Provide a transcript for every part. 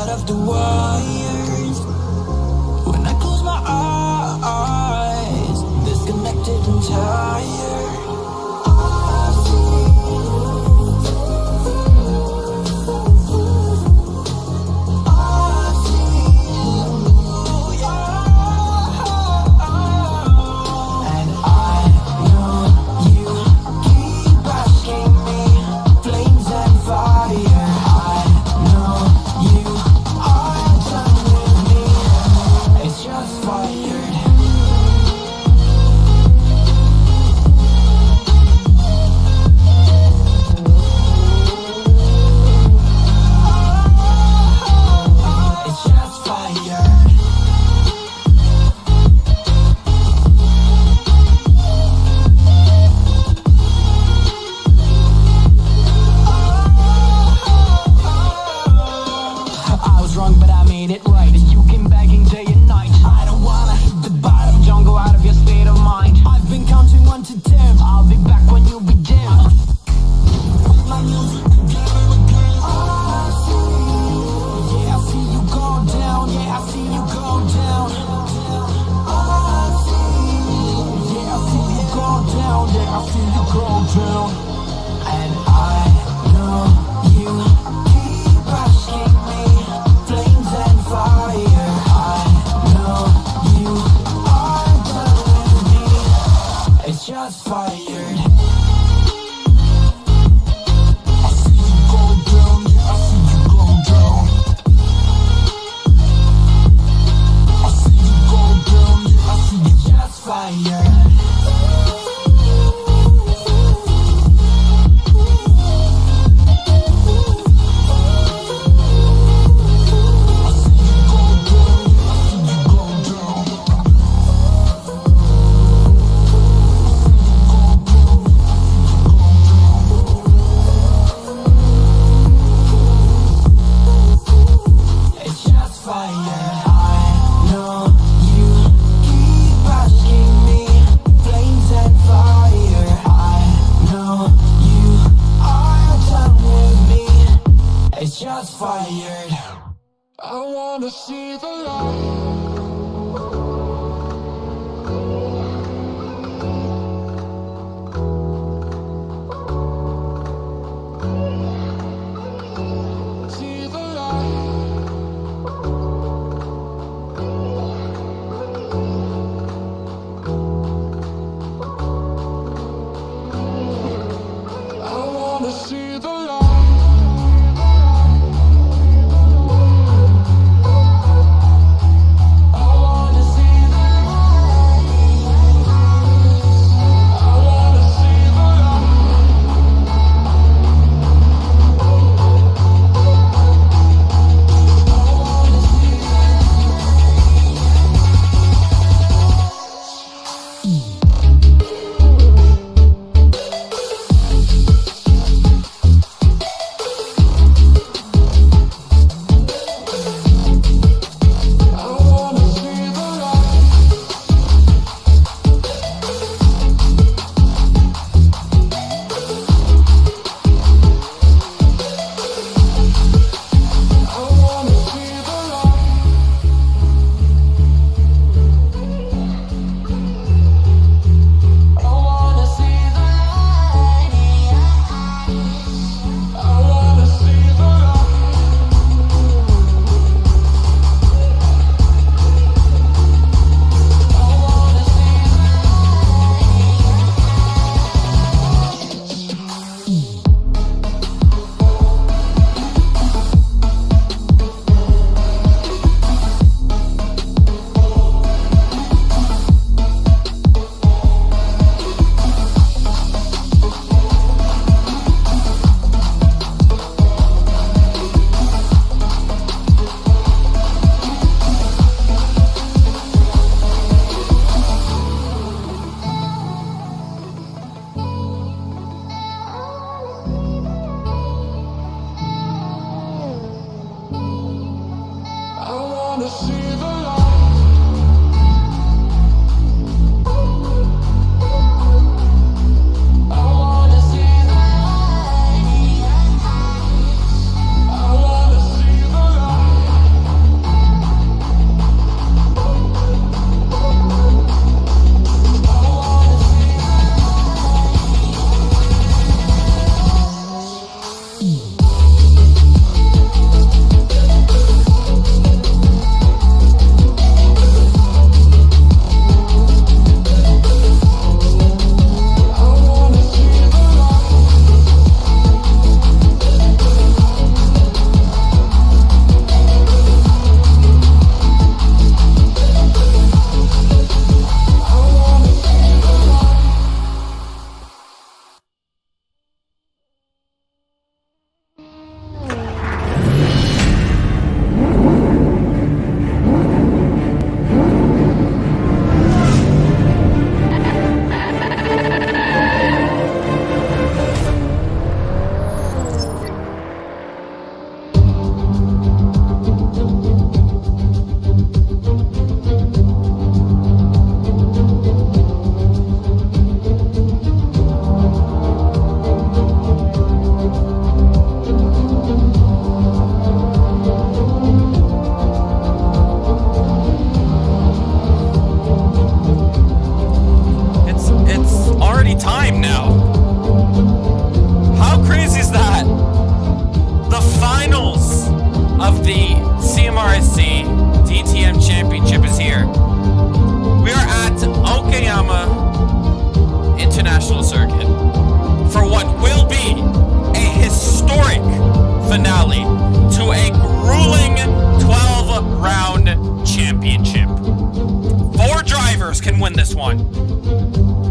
out of the wires. When I close my eyes, disconnected and tired. CMRC DTM Championship is here. We are at Okayama International Circuit for what will be a historic finale to a grueling 12-round championship. 4 drivers can win this one.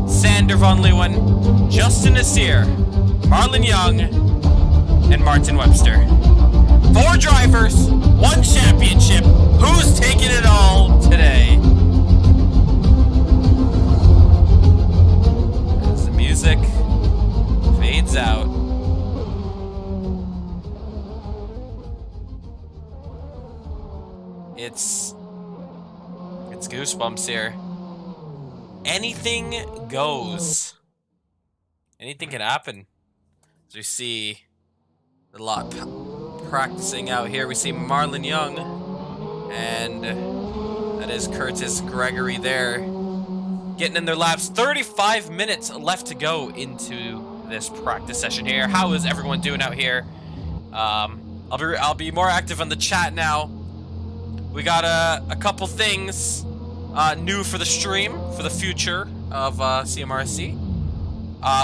Sander van Leeuwen, Justin Nasir, Marlon Young, and Martin Webster. 4 drivers, 1 championship. Who's taking it all today? As the music fades out. It's goosebumps here. Anything goes. Anything can happen. As we see a lot practicing out here. We see Marlon Young, and that is Curtis Gregory there, getting in their laps. 35 minutes left to go into this practice session here. How is everyone doing out here? I'll be more active on the chat now. We got a couple things new for the stream for the future of CMRC.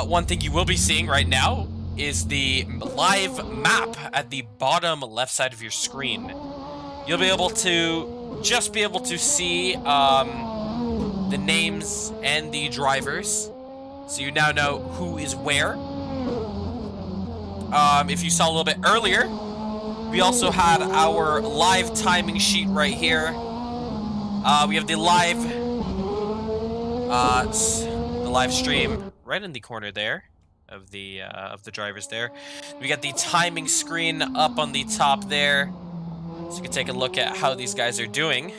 One thing you will be seeing right now is the live map at the bottom left side of your screen. You'll be able to see the names and the drivers, so you now know who is where. If you saw a little bit earlier, we also had our live timing sheet right here. We have the live stream right in the corner there of the drivers there. We got the timing screen up on the top there, so you can take a look at how these guys are doing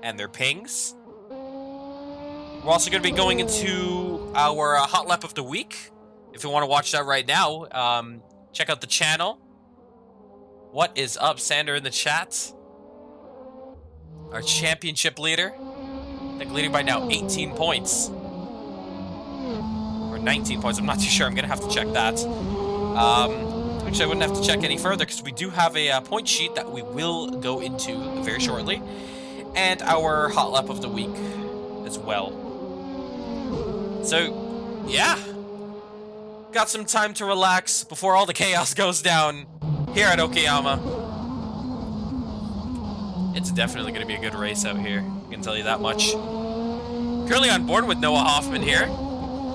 and their pings. We're also going to be going into our hot lap of the week. If you want to watch that right now, check out the channel. What is up, Sander, in the chat? Our championship leader. I think leading by now 18 points. Or 19 points, I'm not too sure. I'm going to have to check that. Actually, I wouldn't have to check any further because we do have a point sheet that we will go into very shortly. And our hot lap of the week as well. So, yeah. Got some time to relax before all the chaos goes down here at Okayama. It's definitely going to be a good race out here. I can tell you that much. Currently on board with Noah Hoffman here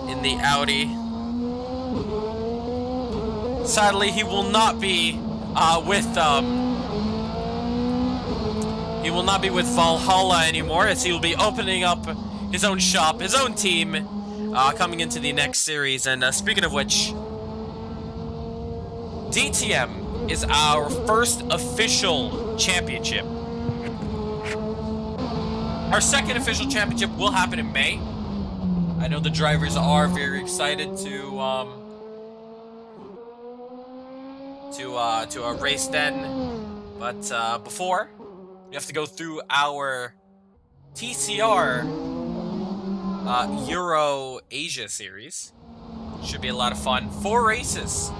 in the Audi. Sadly, he will not be with Valhalla anymore, as he will be opening up his own shop, his own team, coming into the next series. And speaking of which, DTM is our first official championship. Our second official championship will happen in May. I know the drivers are very excited to race then, but before we have to go through our TCR Euro Asia series. Should be a lot of fun. 4 races.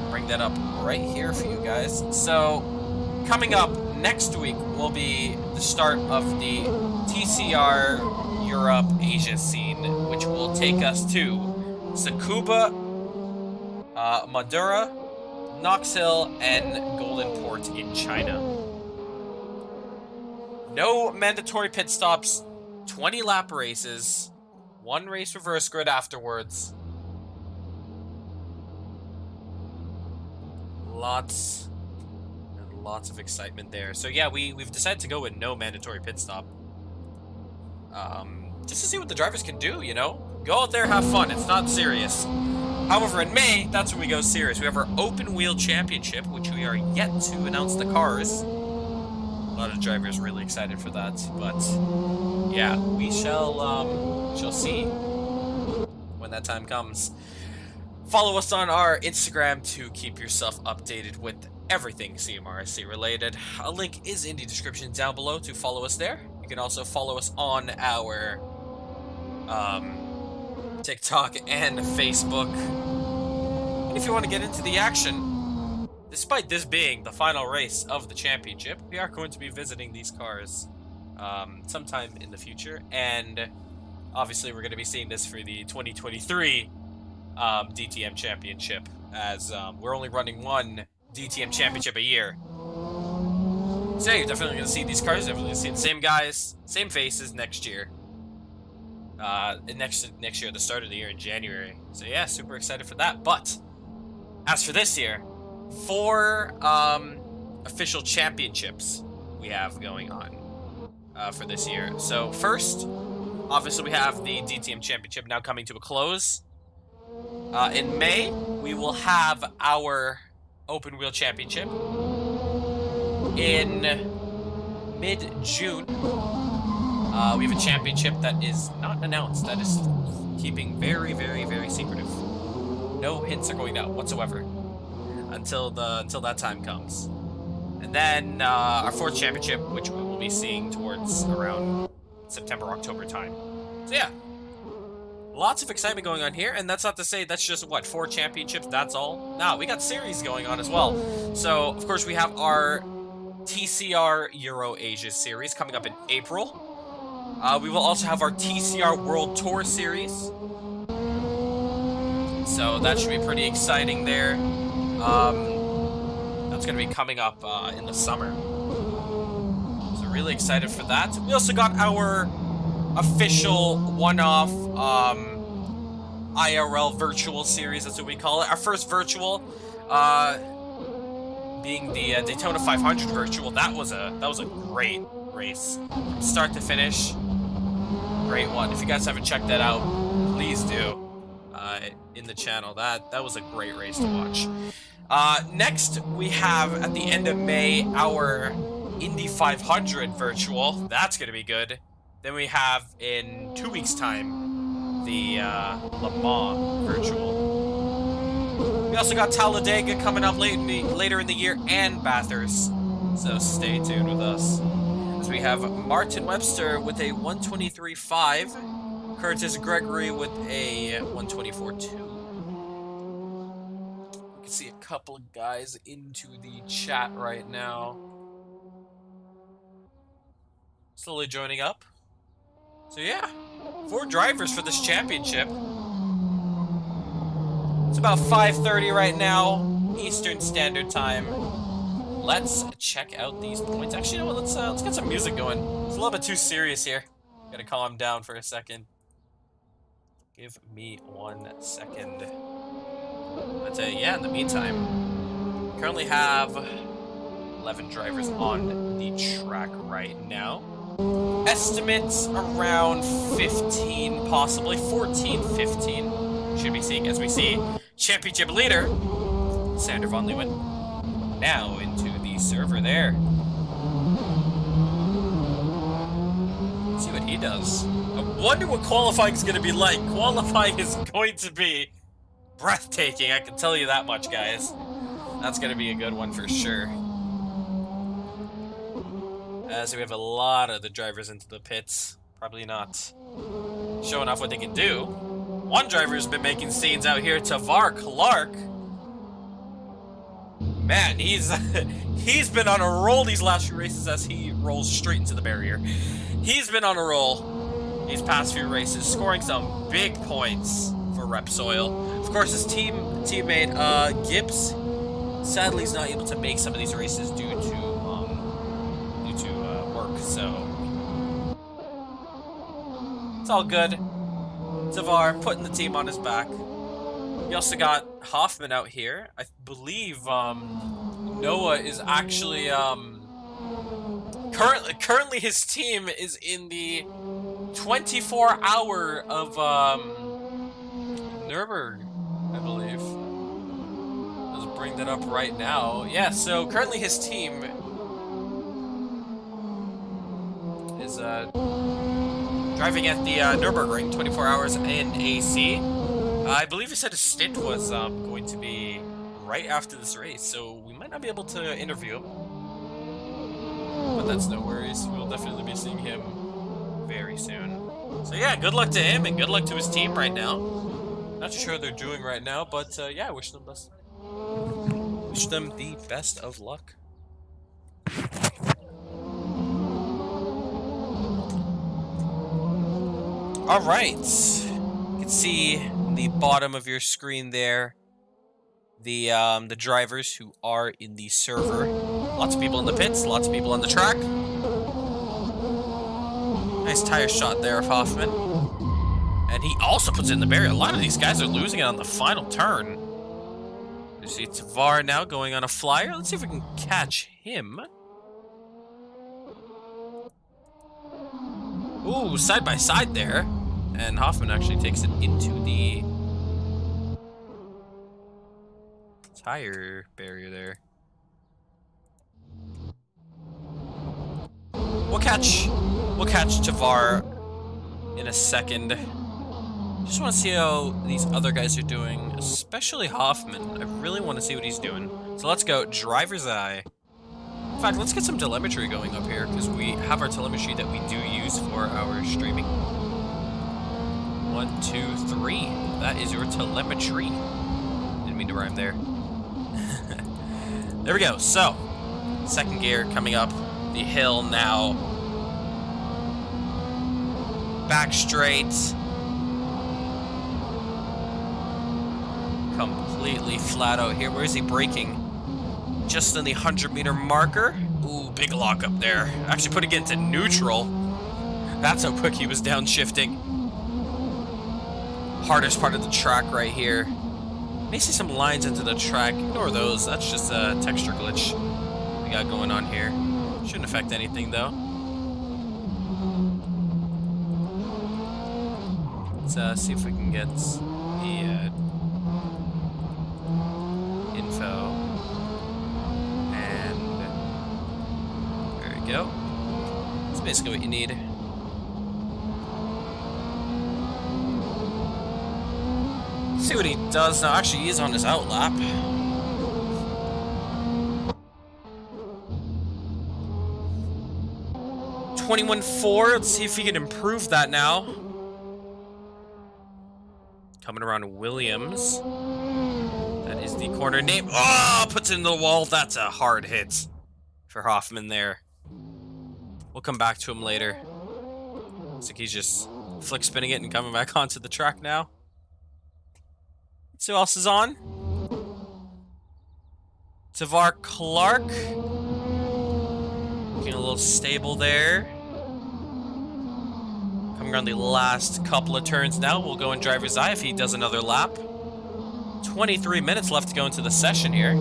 Bring that up right here for you guys. So coming up next week will be the start of the TCR Europe Asia scene, which will take us to Tsukuba, Madura, Knox Hill, and Golden Port in China. No mandatory pit stops, 20 lap races, 1 race reverse grid afterwards. Lots and lots of excitement there. So yeah, we've decided to go with no mandatory pit stop. Just to see what the drivers can do, you know? Go out there, have fun. It's not serious. However, in May, that's when we go serious. We have our open wheel championship, which we are yet to announce the cars. A lot of drivers really excited for that, but yeah, we shall see when that time comes. Follow us on our Instagram to keep yourself updated with everything CMRC related. A link is in the description down below to follow us there. You can also follow us on our TikTok and Facebook. And if you want to get into the action, despite this being the final race of the championship, we are going to be visiting these cars sometime in the future, and obviously we're going to be seeing this for the 2023 DTM championship, as we're only running one DTM championship a year. So yeah, you're definitely going to see these cars, definitely see the same guys, same faces next year. Next year, at the start of the year in January. So yeah, super excited for that. But as for this year, 4 official championships we have going on for this year. So first, obviously we have the DTM championship now coming to a close. In May, we will have our open wheel championship. In mid-June, we have a championship that is not announced, that is keeping very, very, very secretive. No hints are going out whatsoever until that time comes. And then our 4th championship, which we will be seeing towards around September, October time. So yeah, lots of excitement going on here, and that's not to say that's just, what, 4 championships, that's all? No, we got series going on as well. So, of course, we have our TCR Euro Asia series coming up in April. We will also have our TCR World Tour series. So that should be pretty exciting there. That's going to be coming up in the summer. So really excited for that. We also got our official one-off IRL virtual series, that's what we call it. Our first virtual being the Daytona 500 virtual. That was a great race from start to finish. Great one. If you guys haven't checked that out, please do. In the channel, that was a great race to watch. Next, we have at the end of May our Indy 500 virtual. That's gonna be good. Then we have in 2 weeks' time the Le Mans virtual. We also got Talladega coming up later in the year, and Bathurst. So stay tuned with us. As we have Martin Webster with a 123.5, Curtis Gregory with a 124.2. You can see a couple of guys into the chat right now. Slowly joining up. So yeah, 4 drivers for this championship. It's about 5:30 right now, Eastern Standard Time. Let's check out these points. Actually, you know what? Let's get some music going. It's a little bit too serious here. Gotta calm down for a second. Give me 1 second. But yeah, in the meantime, we currently have 11 drivers on the track right now. Estimates around 15, possibly 14, 15. Should be seeing, as we see, championship leader Sander van Leeuwen now into the server there. Let's see what he does. I wonder what qualifying is going to be like. Qualifying is going to be breathtaking, I can tell you that much, guys. That's going to be a good one for sure. So we have a lot of the drivers into the pits. Probably not showing off what they can do. One driver's been making scenes out here, Tavar Clark. Man, he's been on a roll these last few races as he rolls straight into the barrier. He's been on a roll these past few races, scoring some big points for Repsol. Of course, his teammate Gibbs, sadly, is not able to make some of these races due to work. So it's all good. Tavar putting the team on his back. We also got Hoffman out here. I believe Noah is actually currently his team is in the 24-hour of Nürburgring, I believe. Let's bring that up right now. Yeah, so currently his team is driving at the Nürburgring, 24 hours in AC. I believe he said his stint was going to be right after this race, so we might not be able to interview him. But that's no worries. We'll definitely be seeing him very soon. So yeah, good luck to him and good luck to his team right now. Not too sure what they're doing right now, but yeah, I wish them the best. Wish them the best of luck. All right. You can see the bottom of your screen there the drivers who are in the server. Lots of people in the pits, lots of people on the track. Nice tire shot there of Hoffman. And he also puts it in the barrier. A lot of these guys are losing it on the final turn. You see Tavar now going on a flyer. Let's see if we can catch him. Ooh, side by side there. And Hoffman actually takes it into the tire barrier there. We'll catch Tavar in a second. Just want to see how these other guys are doing, especially Hoffman. I really want to see what he's doing. So let's go driver's eye. In fact, let's get some telemetry going up here because we have our telemetry that we do use for our streaming. 1, 2, 3. That is your telemetry. Didn't mean to rhyme there. There we go. So, second gear coming up the hill now. Back straight. Completely flat out here. Where is he braking? Just in the 100-meter marker. Ooh, big lock up there. Actually putting it into neutral. That's how quick he was downshifting. Hardest part of the track right here. May see some lines into the track. Ignore those. That's just a texture glitch we got going on here. Shouldn't affect anything though. Let's see if we can get the info. And there we go. That's basically what you need. See what he does now. Actually, he is on his outlap. .21.4. Let's see if he can improve that now. Coming around Williams. That is the corner name. Oh, puts it into the wall. That's a hard hit for Hoffman there. We'll come back to him later. Looks like he's just flick spinning it and coming back onto the track now. Let's see who else is on. Tavar Clark. Looking a little stable there. Coming around the last couple of turns now. We'll go in driver's eye if he does another lap. 23 minutes left to go into the session here.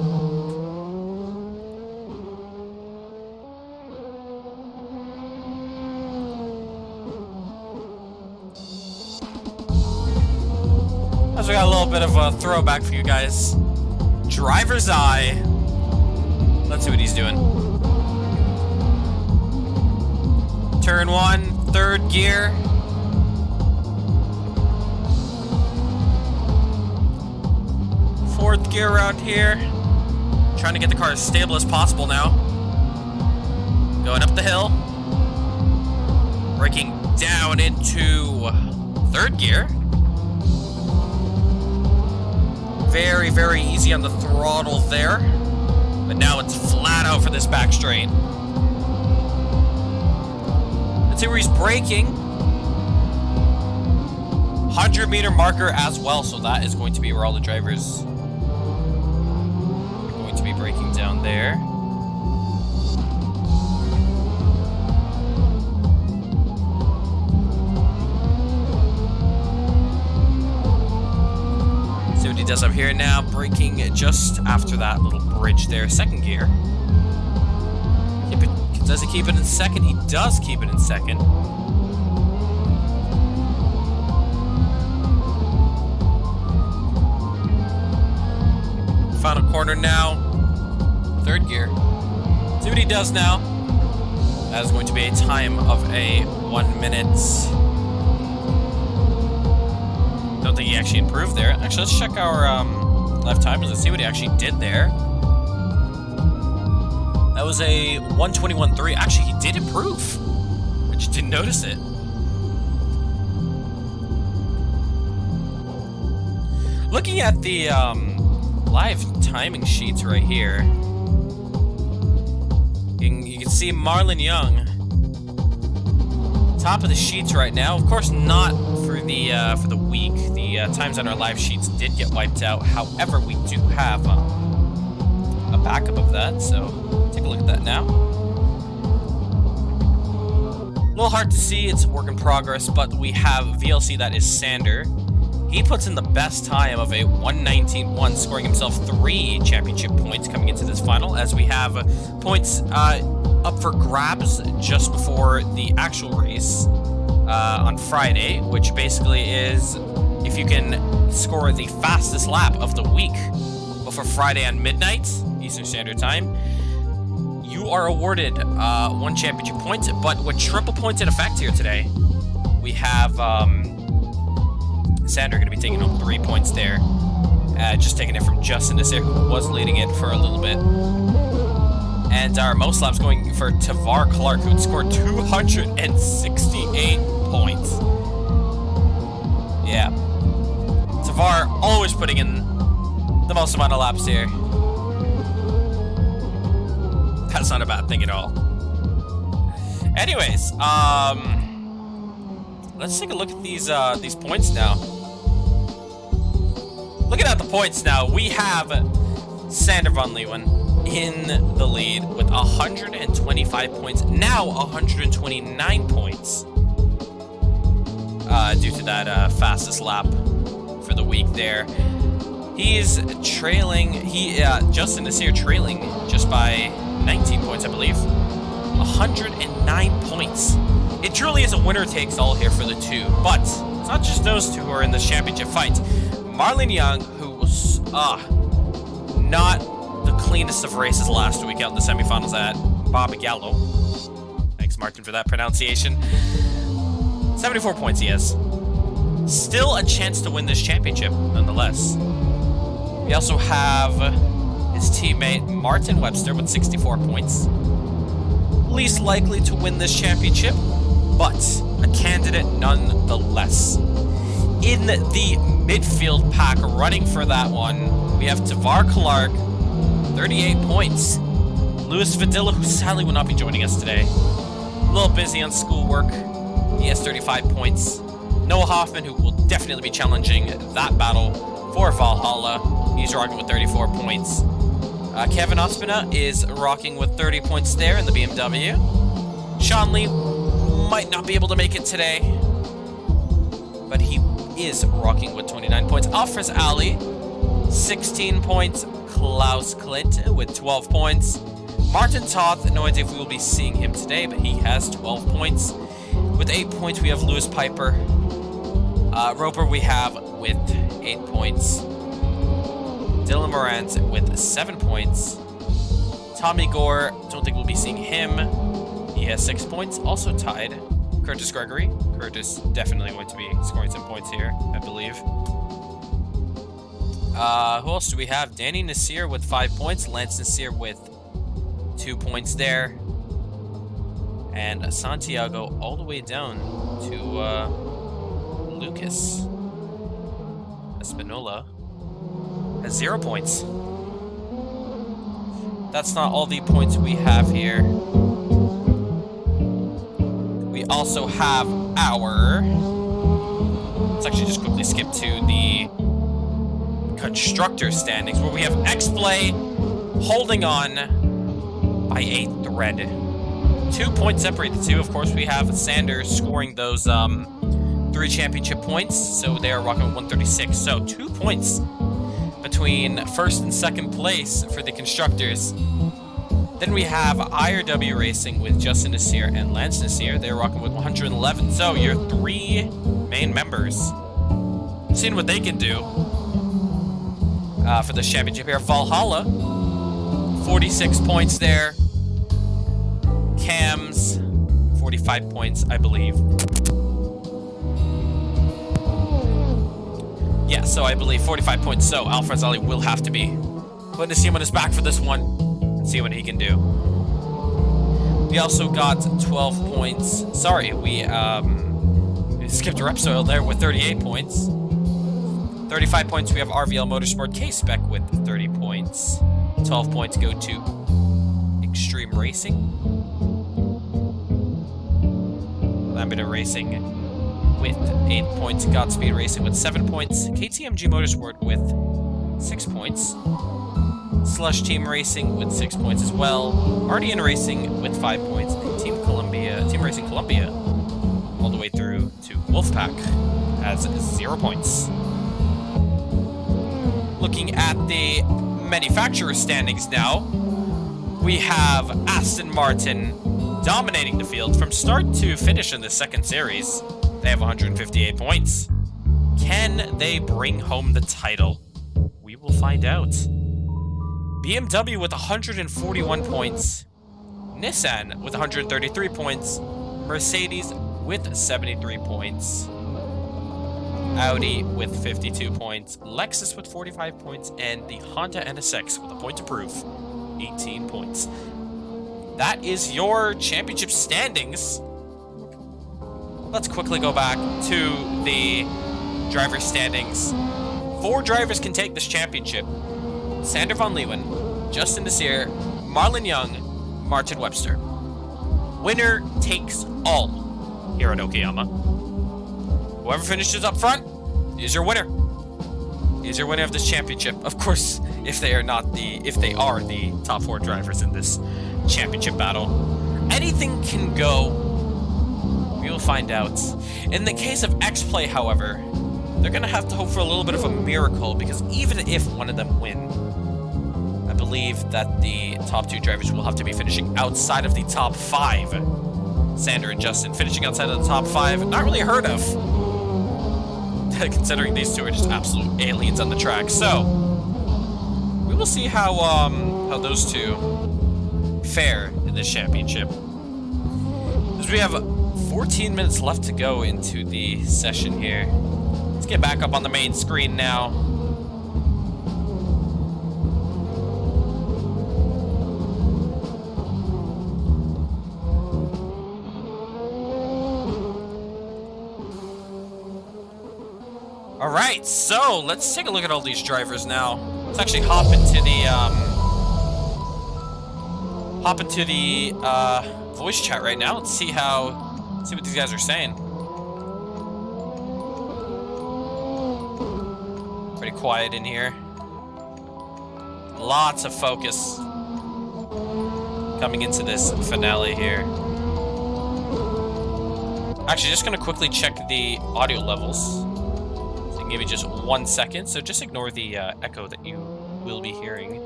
We got a little bit of a throwback for you guys. Driver's eye. Let's see what he's doing. Turn 1, third gear. Fourth gear around here. Trying to get the car as stable as possible now. Going up the hill. Braking down into third gear. Very, very easy on the throttle there. But now it's flat out for this back straight. Let's see where he's braking. 100-meter marker as well, so that is going to be where all the drivers are going to be braking down there. He does up here now, braking just after that little bridge there. Second gear. Does he keep it in second? He does keep it in second. Final corner now. Third gear. See what he does now. That is going to be a time of a 1 minute. Don't think he actually improved there. Actually, let's check our left timers and see what he actually did there. That was a 1:21.3. Actually, he did improve. I just didn't notice it. Looking at the live timing sheets right here. You can see Marlon Young top of the sheets right now. Of course, not for the week. The times on our live sheets did get wiped out. However, we do have a backup of that, so take a look at that now. A little hard to see, it's a work in progress, but we have VLC, that is Sander. He puts in the best time of a 1:19.1, scoring himself 3 championship points coming into this final, as we have points up for grabs just before the actual race on Friday, which basically is if you can score the fastest lap of the week before Friday on midnight, Eastern Standard Time, you are awarded 1 championship point, but with triple points in effect here today. We have Sander going to be taking home 3 points there. Just taking it from Justin Nasir, who was leading it for a little bit. And our most laps going for Tavar Clark, who scored 268 points. Yeah. Tavar always putting in the most amount of laps here. That's not a bad thing at all. Anyways, let's take a look at these points now. Looking at the points now, we have Sander van Leeuwen in the lead with 125 points, now 129 points, due to that fastest lap for the week there. He's trailing, Justin Nasir trailing just by 19 points, I believe. 109 points. It truly is a winner takes all here for the two, but it's not just those two who are in this championship fight. Marlon Young, who was not the cleanest of races last week out in the semifinals at Barbagallo. Thanks, Martin, for that pronunciation. 74 points he has. Still a chance to win this championship, nonetheless. We also have his teammate Martin Webster with 64 points. Least likely to win this championship, but a candidate nonetheless. In the midfield pack, running for that one, we have Tavar Clark, 38 points. Louis Vidilla, who sadly will not be joining us today. A little busy on schoolwork. He has 35 points. Noah Hoffman, who will definitely be challenging that battle for Valhalla. He's rocking with 34 points. Kevin Ospina is rocking with 30 points there in the BMW. Sean Lee might not be able to make it today, but he is rocking with 29 points. Alfred Ali, 16 points. Klaus Klint with 12 points. Martin Toth, no idea if we will be seeing him today, but he has 12 points. With 8 points, we have Lewis Piper. Roper we have with 8 points. Dylan Morant with 7 points. Tommy Gore, don't think we'll be seeing him. He has 6 points, also tied. Curtis Gregory. Curtis definitely going to be scoring some points here, I believe. Who else do we have? Danny Nasir with 5 points. Lance Nasir with 2 points there. And Santiago all the way down to Lucas Espinola has 0 points. That's not all the points we have here. We also have our... Let's actually just quickly skip to the constructor standings, where we have X-Play holding on by a thread. 2 points separate the two. Of course, we have Sanders scoring those 3 championship points, so they are rocking with 136. So 2 points between first and second place for the constructors. Then we have IRW Racing with Justin Nasir and Lance Nasir. They're rocking with 111. So your 3 main members, seeing what they can do for the championship here. Valhalla, 46 points there. Cams, 45 points, I believe. Yeah, so I believe 45 points. So Alfred Zali will have to be putting his team on his back for this one and see what he can do. We also got 12 points. Sorry, we skipped Repsoil there with 38 points. 35 points, we have RVL Motorsport K-Spec with 30 points. 12 points go to Extreme Racing. Lambda Racing with 8 points. Godspeed Racing with 7 points. KTMG Motorsport with 6 points. Slush Team Racing with 6 points as well. RDN Racing with 5 points. And Team Racing Columbia, all the way through to Wolfpack, has 0 points. Looking at the manufacturer standings now, we have Aston Martin dominating the field from start to finish in the second series. They have 158 points. Can they bring home the title? We will find out. BMW with 141 points. Nissan with 133 points. Mercedes with 73 points. Audi with 52 points. Lexus with 45 points. And the Honda NSX with a point to prove, 18 points. That is your championship standings. Let's quickly go back to the driver standings. 4 drivers can take this championship. Sander van Leeuwen, Justin Desir, Marlon Young, Martin Webster. Winner takes all here at Okayama. Whoever finishes up front is your winner. Is your winner of this championship. Of course, if they are the top 4 drivers in this championship battle. Anything can go. We will find out. In the case of X-Play, however, they're going to have to hope for a little bit of a miracle, because even if one of them win, I believe that the top 2 drivers will have to be finishing outside of the top 5. Sander and Justin finishing outside of the top 5, not really heard of, considering these 2 are just absolute aliens on the track. So we will see how those 2 fare in this championship. As we have 14 minutes left to go into the session here. Let's get back up on the main screen now. All right, so let's take a look at all these drivers now. Let's actually hop into the voice chat right now. Let's see what these guys are saying. Pretty quiet in here. Lots of focus coming into this finale here. Actually, just gonna quickly check the audio levels. So give me just 1 second. So just ignore the echo that you will be hearing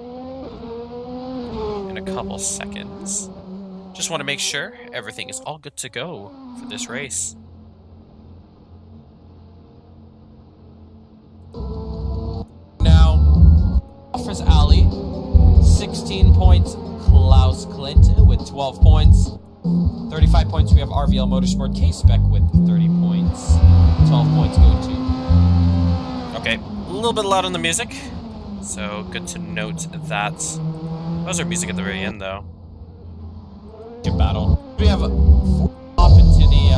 in a couple seconds. Just want to make sure everything is all good to go for this race. Now, offers Ali, 16 points. Klaus Klint with 12 points. 35 points, we have RVL Motorsport K-Spec with 30 points. 12 points go to... Okay, a little bit loud on the music. So, good to note that. That was our music at the very end, though. Battle. We have hop into the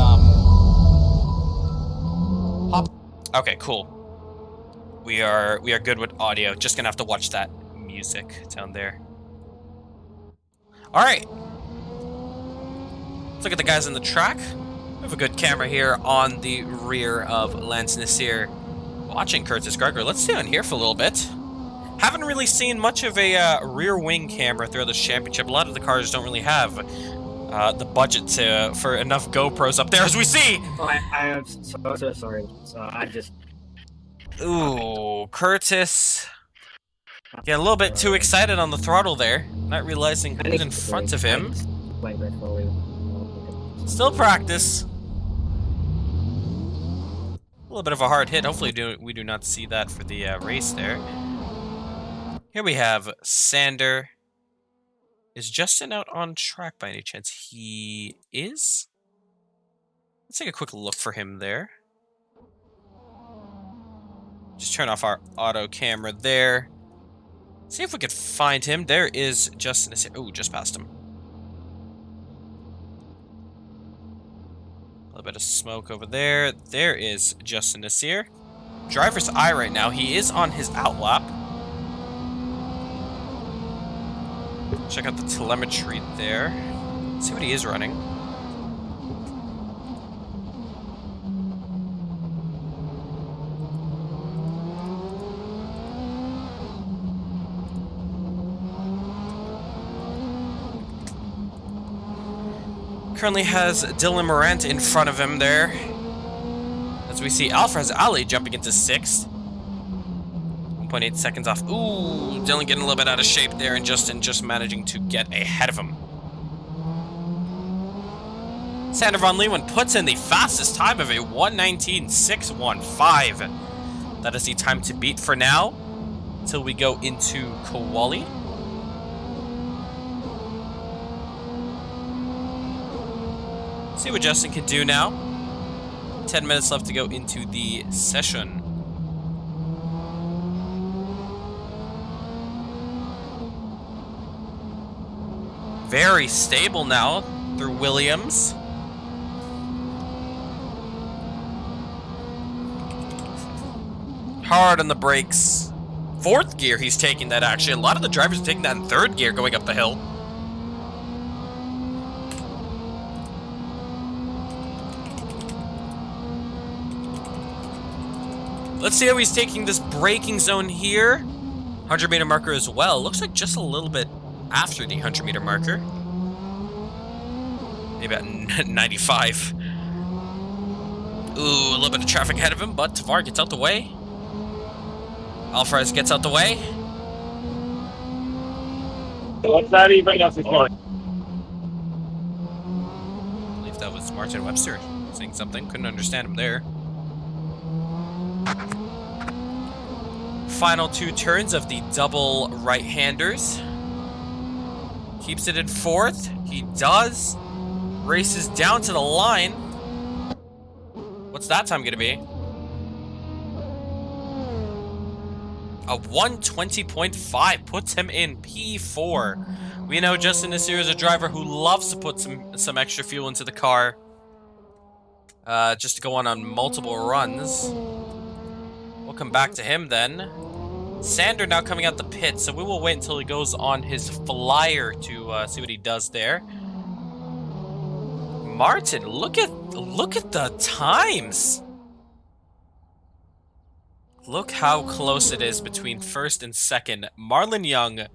hop. Okay, cool. We are good with audio. Just gonna have to watch that music down there. All right. Let's look at the guys on the track. We have a good camera here on the rear of Lance Nasir, watching Curtis Gregor. Let's stay on here for a little bit. Haven't really seen much of a rear wing camera throughout this championship. A lot of the cars don't really have the budget for enough GoPros up there, as we see. Oh, I am so sorry. So I just... Ooh, Curtis. Getting a little bit too excited on the throttle there, not realizing who's in front of him. Still practice. A little bit of a hard hit. Hopefully we do not see that for the race there. Here we have Sander. Is Justin out on track by any chance? He is? Let's take a quick look for him there. Just turn off our auto camera there. See if we could find him. There is Justin. Oh, just passed him. A little bit of smoke over there. There is Justin Nasir. driver's eye right now. He is on his outlap. Check out the telemetry there. See what he is running. Currently has Dylan Morant in front of him there. As we see Alfred Ali jumping into 6th. 1.8 seconds off. Ooh, Dylan getting a little bit out of shape there, and Justin just managing to get ahead of him. Sander van Leeuwen puts in the fastest time of a 1:19.615. That is the time to beat for now, until we go into Quali. See what Justin can do now. 10 minutes left to go into the session. Very stable now through Williams. Hard on the brakes. 4th gear he's taking that actually. A lot of the drivers are taking that in 3rd gear going up the hill. Let's see how he's taking this braking zone here. 100-meter marker as well. Looks like just a little bit after the 100-meter marker. Maybe about 95. Ooh, a little bit of traffic ahead of him, but Tavar gets out the way. Alvarez gets out the way. What's that even off the I believe that was Martin Webster saying something. Couldn't understand him there. Final 2 turns of the double right-handers. Keeps it in 4th. He does. Races down to the line. What's that time gonna be? A 1:20.5 puts him in P4. We know Justin Nasir is a driver who loves to put some extra fuel into the car. Just to go on multiple runs. We'll come back to him then. Sander now coming out the pit, so we will wait until he goes on his flyer to see what he does there. Martin, look at the times. Look how close it is between 1st and 2nd. Marlon Young.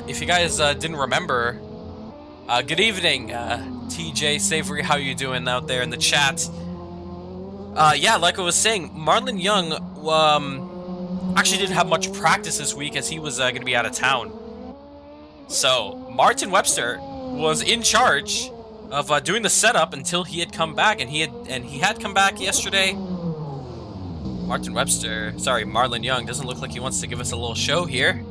If you guys didn't remember, good evening, TJ Savory. How you doing out there in the chat? Yeah, like I was saying, Marlon Young actually didn't have much practice this week as he was going to be out of town. So Martin Webster was in charge of doing the setup until he had come back, and he had come back yesterday. Marlon Young doesn't look like he wants to give us a little show here.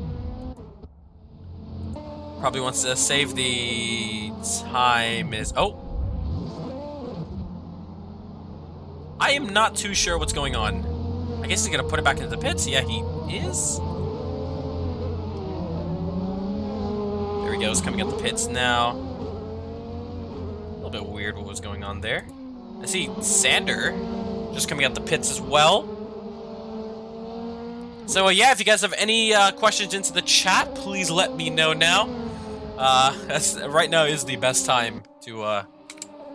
Probably wants to save the time is... Oh. I am not too sure what's going on. I guess he's going to put it back into the pits. Yeah, he is. There he goes, coming out the pits now. A little bit weird what was going on there. I see Sander just coming out the pits as well. So, yeah, if you guys have any questions into the chat, please let me know now. Right now is the best time to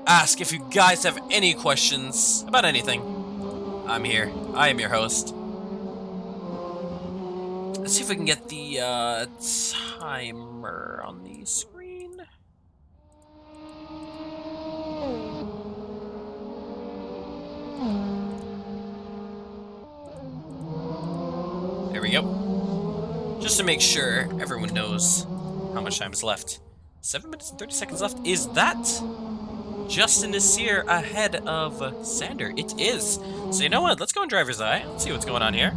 ask if you guys have any questions about anything. I'm here. I am your host. Let's see if we can get the timer on the screen. There we go. Just to make sure everyone knows how much time is left. 7 minutes and 30 seconds left. Is that Justin Nasir ahead of Sander? It is. So you know what? Let's go in driver's eye. Let's see what's going on here.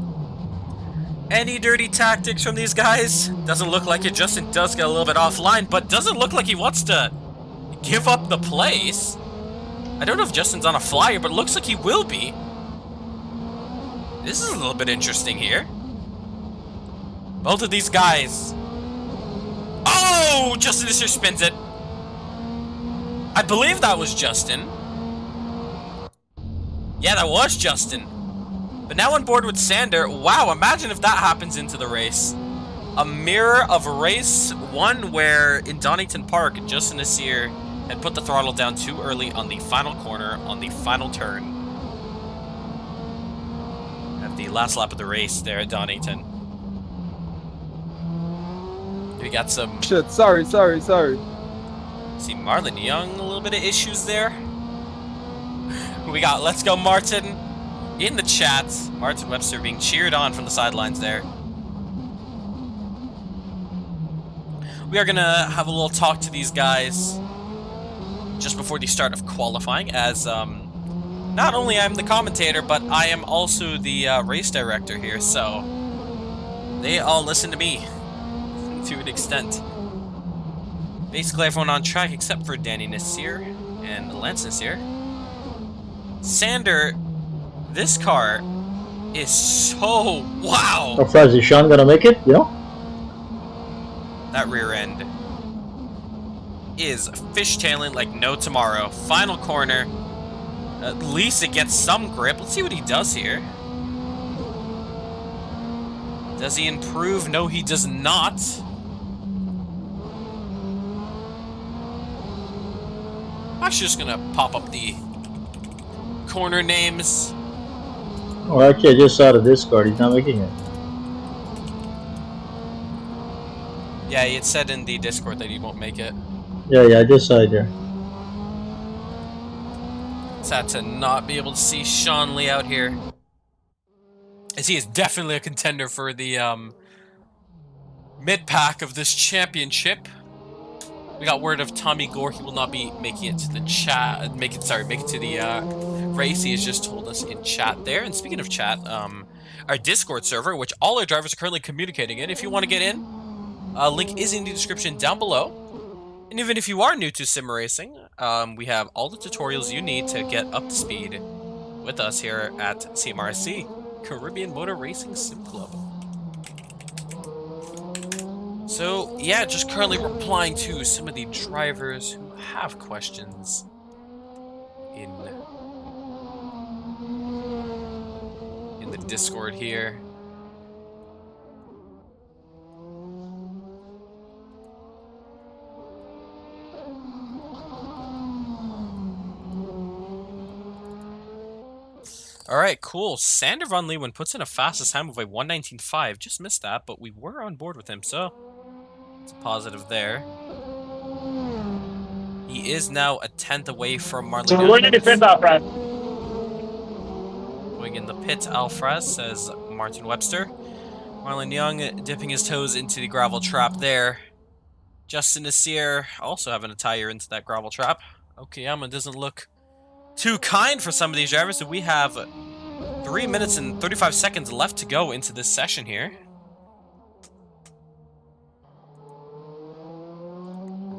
Any dirty tactics from these guys? Doesn't look like it. Justin does get a little bit offline, but doesn't look like he wants to give up the place. I don't know if Justin's on a flyer, but it looks like he will be. This is a little bit interesting here. Both of these guys. Oh! Justin Nasir spins it. I believe that was Justin. Yeah, that was Justin. But now on board with Sander. Wow, imagine if that happens into the race. A mirror of race 1 where in Donington Park, Justin Nasir had put the throttle down too early on the final corner, on the final turn. At the last lap of the race there at Donington. We got some... Shit, sorry. See Marlon Young, a little bit of issues there. We got Let's Go Martin in the chat. Martin Webster being cheered on from the sidelines there. We are gonna have a little talk to these guys just before the start of qualifying, as not only I'm the commentator, but I am also the race director here, so they all listen to me to an extent. Basically everyone on track except for Danny Nasir and Lance Nasir. Sander, this car is so... wow! How far is Sean gonna make it, you know? That rear end is fishtailing like no tomorrow. Final corner. At least it gets some grip. Let's see what he does here. Does he improve? No, he does not. I'm actually just gonna pop up the corner names. Oh, actually, I just saw the Discord. He's not making it. Yeah, he had said in the Discord that he won't make it. Yeah, I just saw it there. Sad to not be able to see Sean Lee out here, as he is definitely a contender for the mid-pack of this championship. We got word of Tommy Gore. He will not be making it to the chat. Make it to the race. He has just told us in chat there. And speaking of chat, our Discord server, which all our drivers are currently communicating in. If you want to get in, link is in the description down below. And even if you are new to sim racing, we have all the tutorials you need to get up to speed with us here at CMRC, Caribbean Motor Racing Sim Club. So, yeah, just currently replying to some of the drivers who have questions in the Discord here. Alright, cool. Sander Van Leeuwen puts in a fastest time of a 1:19.5. Just missed that, but we were on board with him, so it's a positive there. He is now a 10th away from Marlon. So we're going to defend Alfred. Going in the pit, Alfred, says Martin Webster. Marlon Young dipping his toes into the gravel trap there. Justin Nasir also having a tire into that gravel trap. Okayama doesn't look too kind for some of these drivers, so we have 3 minutes and 35 seconds left to go into this session here.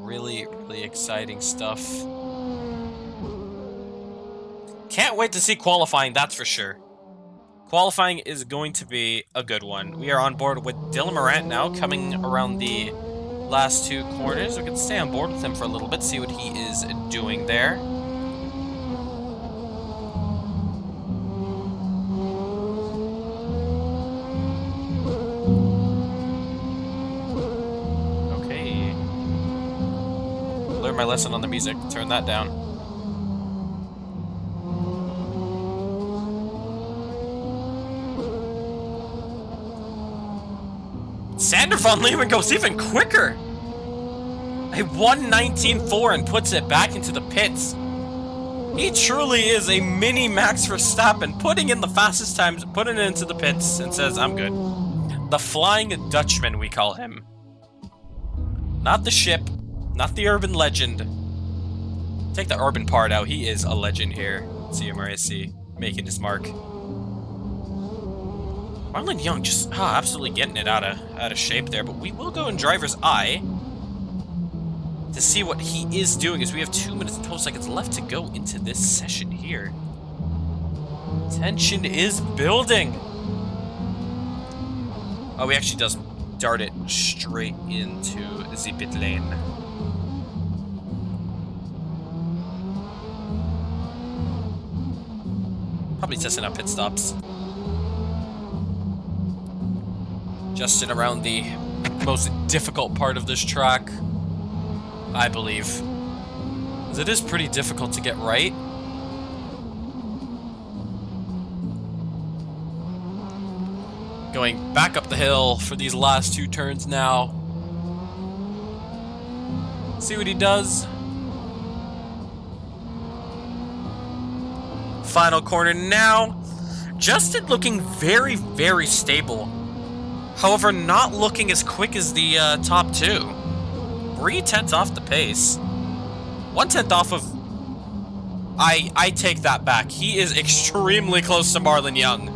Really, really exciting stuff. Can't wait to see qualifying, that's for sure. Qualifying is going to be a good one. We are on board with Dylan Morant now, coming around the last 2 corners. We can stay on board with him for a little bit, see what he is doing there. My lesson on the music. Turn that down. Sander Van Leeuwen goes even quicker. A 1:19.4 and puts it back into the pits. He truly is a mini Max Verstappen, putting in the fastest times, putting it into the pits, and says, I'm good. The Flying Dutchman, we call him. Not the ship. Not the urban legend. Take the urban part out. He is a legend here. CMRC making his mark. Marlon Young just absolutely getting it out of shape there. But we will go in driver's eye to see what he is doing, as we have 2 minutes and 12 seconds left to go into this session here. Tension is building. Oh, he actually does dart it straight into the pit lane. Probably testing out pit stops. Justin around the most difficult part of this track, I believe. 'Cause it is pretty difficult to get right. Going back up the hill for these last 2 turns now. See what he does. Final corner now. Justin looking very, very stable. However, not looking as quick as the top 2. 3/10 off the pace. 1/10 off of... I take that back. He is extremely close to Marlon Young.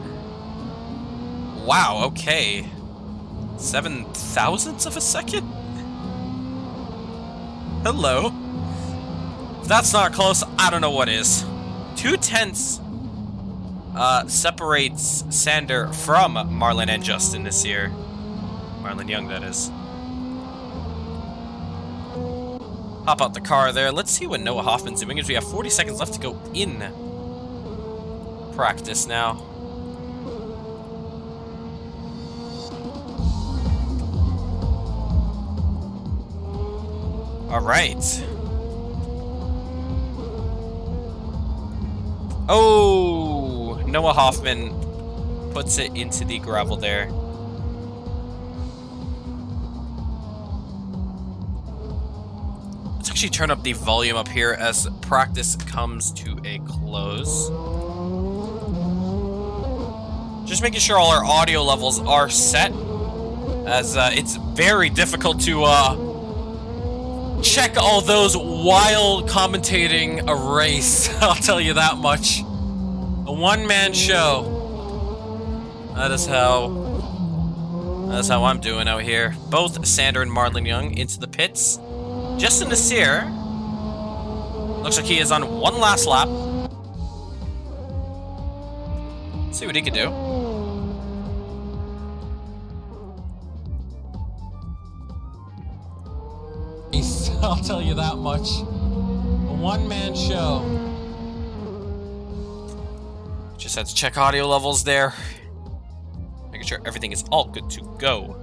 Wow, okay. 7 thousandths of a second? Hello. If that's not close, I don't know what is. 2/10 separates Sander from Marlon and Justin this year. Marlon Young, that is. Hop out the car there. Let's see what Noah Hoffman's doing, as we have 40 seconds left to go in practice now. All right. Oh, Noah Hoffman puts it into the gravel there. Let's actually turn up the volume up here as practice comes to a close. Just making sure all our audio levels are set, as it's very difficult to check all those while commentating a race. I'll tell you that much. A one-man show. That's how I'm doing out here. Both Sander and Marlon Young into the pits. Justin Nasir looks like he is on one last lap. See what he can do. I'll tell you that much. A one-man show. Just had to check audio levels there. Making sure everything is all good to go.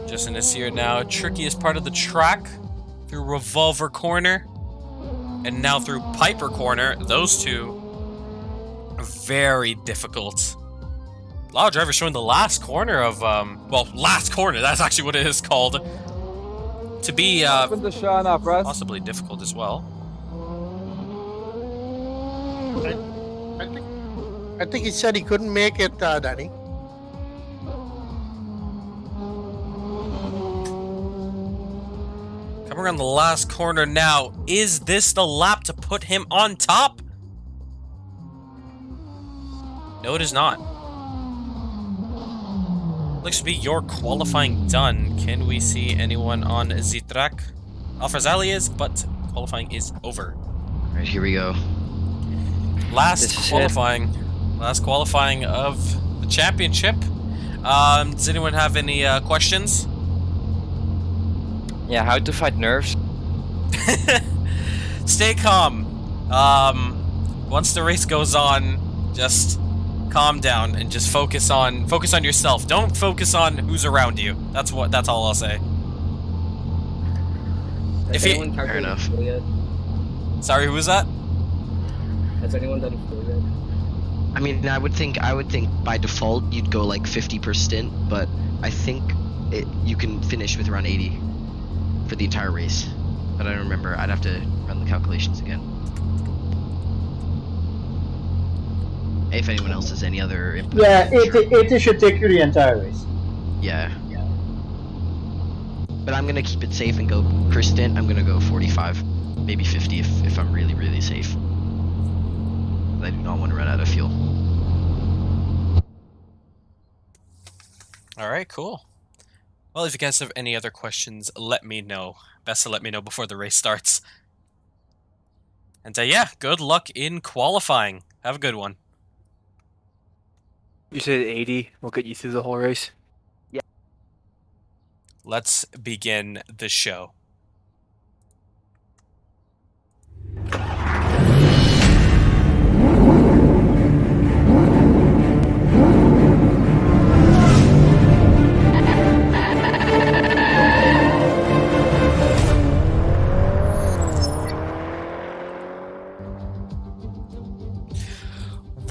Justin is here now. Trickiest part of the track through Revolver Corner and now through Piper Corner. Those two are very difficult. A lot of drivers showing the last corner of, well, last corner, that's actually what it is called, to be possibly difficult as well. I think he said he couldn't make it, Danny. Coming around the last corner now. Is this the lap to put him on top? No, it is not. Looks to be your qualifying done. Can we see anyone on the track? Alfrazali is, but qualifying is over. Alright, here we go. Last qualifying of the championship. Does anyone have any questions? Yeah, how to fight nerves? Stay calm. Once the race goes on, just calm down and just focus on yourself. Don't focus on who's around you. That's all I'll say. Fair enough. Sorry, who was that? Has anyone done full yet? I mean, I would think by default you'd go like 50 per stint, but I think you can finish with around 80 for the entire race. But I don't remember. I'd have to run the calculations again. If anyone else has any other input. Yeah, sure. it should take you the entire race. Yeah. But I'm gonna keep it safe and go per stint. I'm gonna go 45, maybe 50 if I'm really, really safe. I do not want to run out of fuel. Alright, cool. Well, if you guys have any other questions, let me know. Best to let me know before the race starts. And yeah, good luck in qualifying. Have a good one. You said 80 will get you through the whole race? Let's begin the show.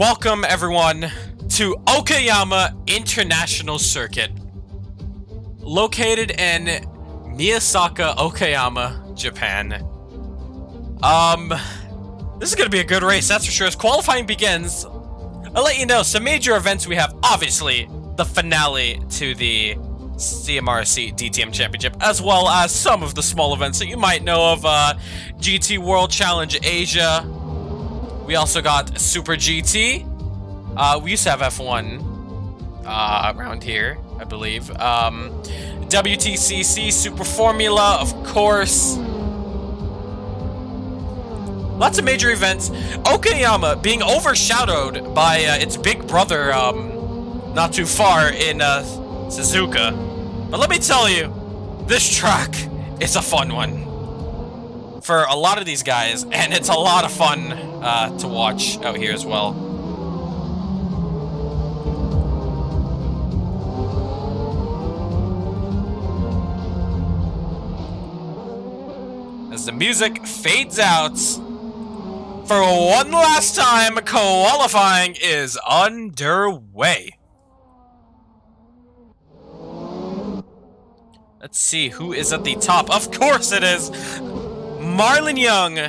Welcome everyone to Okayama International Circuit, located in Miyasaka, Okayama, Japan. This is gonna be a good race, that's for sure. As qualifying begins, I'll let you know some major events we have. Obviously, the finale to the CMRC DTM Championship, as well as some of the small events that you might know of. GT World Challenge Asia. We also got Super GT. We used to have F1 around here, I believe. WTCC, Super Formula, of course. Lots of major events. Okayama being overshadowed by its big brother, not too far in Suzuka. But let me tell you, this track is a fun one for a lot of these guys, and it's a lot of fun to watch out here as well. As the music fades out, for one last time, qualifying is underway. Let's see who is at the top. Of course it is Marlon Young,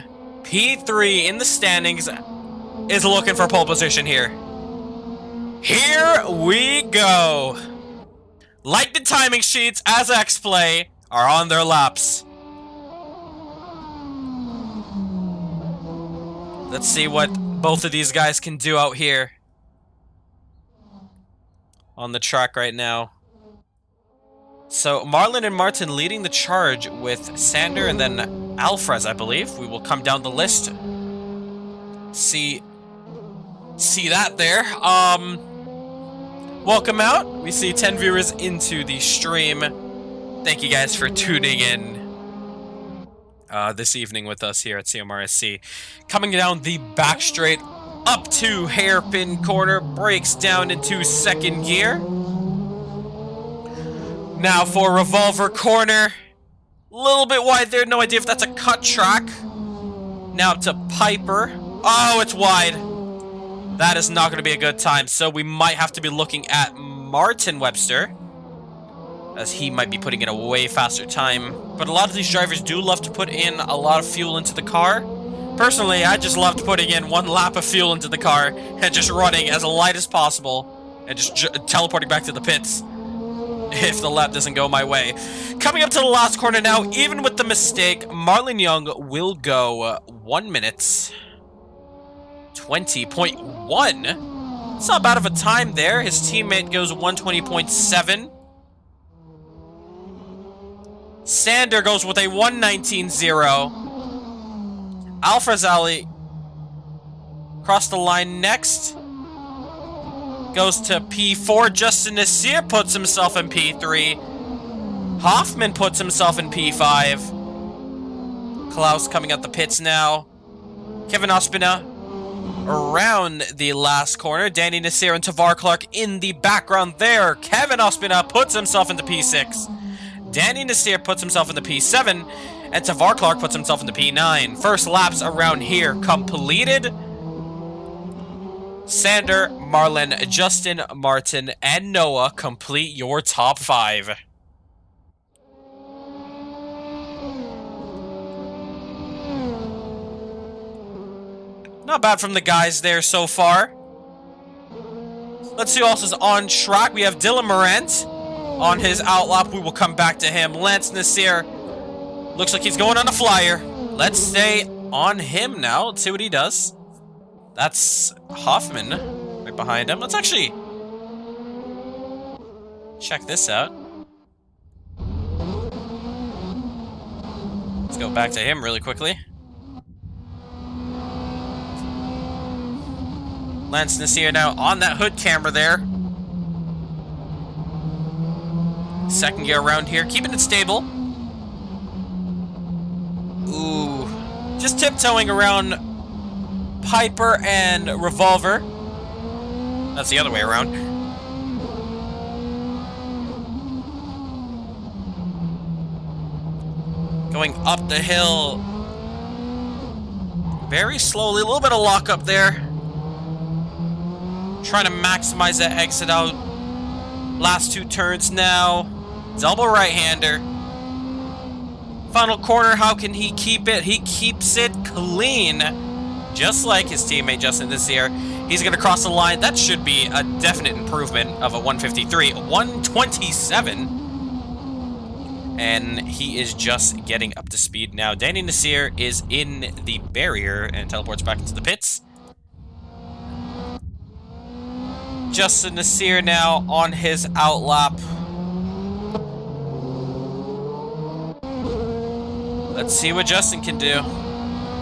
P3 in the standings, is looking for pole position here. Here we go. Like the timing sheets as X-Play are on their laps. Let's see what both of these guys can do out here on the track right now. So Marlon and Martin leading the charge with Sander and then Alfrez, I believe. We will come down the list. See that there. Welcome out. We see 10 viewers into the stream. Thank you guys for tuning in this evening with us here at CMRSC. Coming down the back straight up to hairpin corner, breaks down into second gear. Now for revolver corner, a little bit wide there, no idea if that's a cut track. Now to Piper. Oh, it's wide. That is not going to be a good time, so we might have to be looking at Martin Webster, as he might be putting in a way faster time. But a lot of these drivers do love to put in a lot of fuel into the car. Personally, I just loved putting in one lap of fuel into the car and just running as light as possible and just teleporting back to the pits if the lap doesn't go my way. Coming up to the last corner now, even with the mistake, Marlon Young will go 1 minute 20.1. It's not bad of a time there. His teammate goes 120.7. Sander goes with a 119.0. Alfrez Ali across the line next. Goes to P4. Justin Nasir puts himself in P3. Hoffman puts himself in P5. Klaus coming out the pits now. Kevin Ospina around the last corner. Danny Nasir and Tavar Clark in the background there. Kevin Ospina puts himself into P6. Danny Nasir puts himself into P7. And Tavar Clark puts himself into P9. First laps around here completed. Sander, Marlon, Justin, Martin, and Noah complete your top 5. Not bad from the guys there so far. Let's see who else is on track. We have Dylan Morant on his outlap. We will come back to him. Lance Nasir looks like he's going on a flyer. Let's stay on him now. Let's see what he does. That's Hoffman right behind him. Let's actually check this out. Let's go back to him really quickly. Lance Nasir now on that hood camera there. Second gear around here, keeping it stable. Ooh, just tiptoeing around Piper and Revolver. That's the other way around. Going up the hill very slowly. A little bit of lock up there. Trying to maximize that exit out. Last 2 turns now. Double right-hander. Final corner, how can he keep it? He keeps it clean. Just like his teammate Justin this year. He's going to cross the line. That should be a definite improvement of a 153. 127. And he is just getting up to speed now. Danny Nasir is in the barrier and teleports back into the pits. Justin Nasir now on his outlap. Let's see what Justin can do.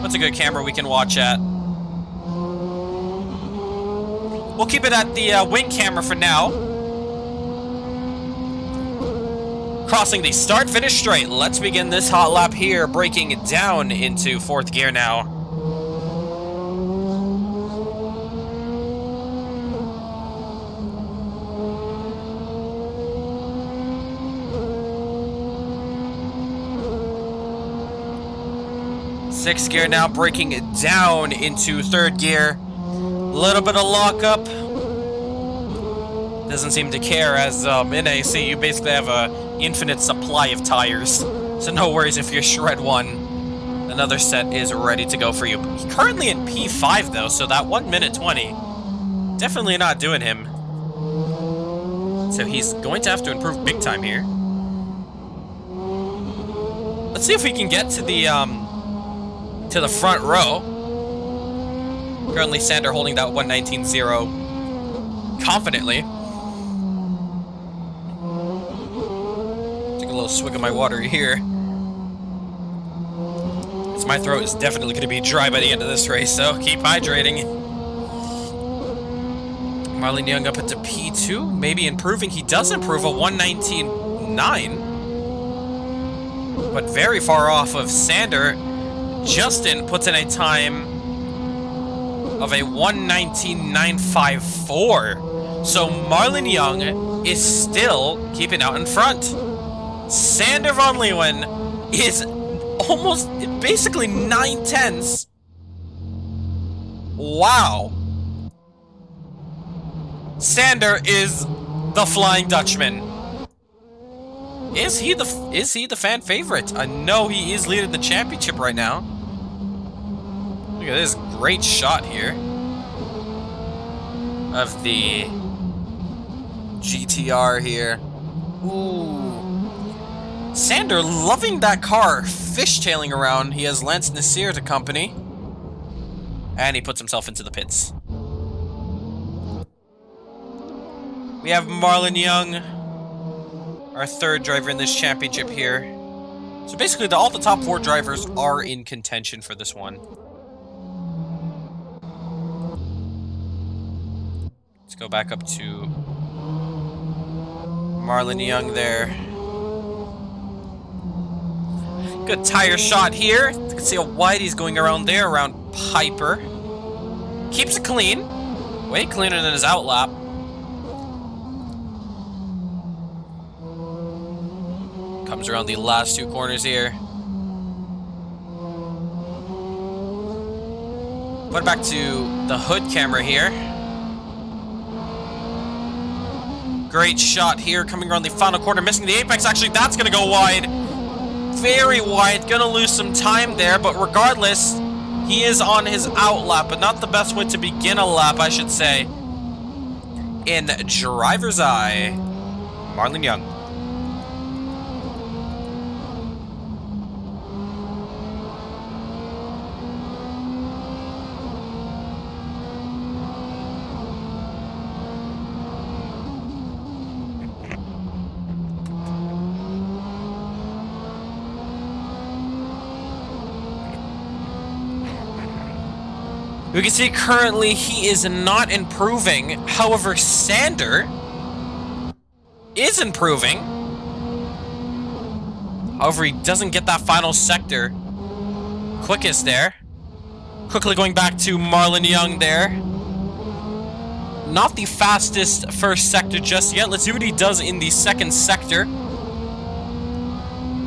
What's a good camera we can watch at? We'll keep it at the wing camera for now. Crossing the start-finish straight. Let's begin this hot lap here, breaking it down into 4th gear now. Sixth gear now, breaking it down into 3rd gear. Little bit of lockup. Doesn't seem to care, as in AC you basically have a infinite supply of tires. So no worries if you shred one. Another set is ready to go for you. He's currently in P5 though, so that 1 minute 20. Definitely not doing him. So he's going to have to improve big time here. Let's see if we can get to the front row. Currently Sander holding that 119.0 confidently. Take a little swig of my water here. As my throat is definitely going to be dry by the end of this race, so keep hydrating. Marlon Young up into P2, maybe improving. He does improve a 119.9, but very far off of Sander. Justin puts in a time of a 119.954. So Marlon Young is still keeping out in front. Sander van Leeuwen is almost basically 9/10. Wow. Sander is the Flying Dutchman. Is he the fan favorite? I know he is leading the championship right now. Look at this great shot here of the GTR here. Ooh. Sander loving that car, fishtailing around. He has Lance Nasir to company. And he puts himself into the pits. We have Marlon Young, our 3rd driver in this championship here. So basically, all the top 4 drivers are in contention for this one. Let's go back up to Marlon Young there. Good tire shot here. You can see how wide he's going around there, around Piper. Keeps it clean. Way cleaner than his outlap. Comes around the last 2 corners here. Put it back to the hood camera here. Great shot here, coming around the final corner, missing the apex. Actually, that's going to go wide. Very wide. Going to lose some time there, but regardless, he is on his outlap, but not the best way to begin a lap, I should say. In driver's eye, Marlon Young. We can see currently he is not improving. However, Sander is improving. However, he doesn't get that final sector quickest there. Quickly going back to Marlon Young there. Not the fastest first sector just yet. Let's see what he does in the 2nd sector.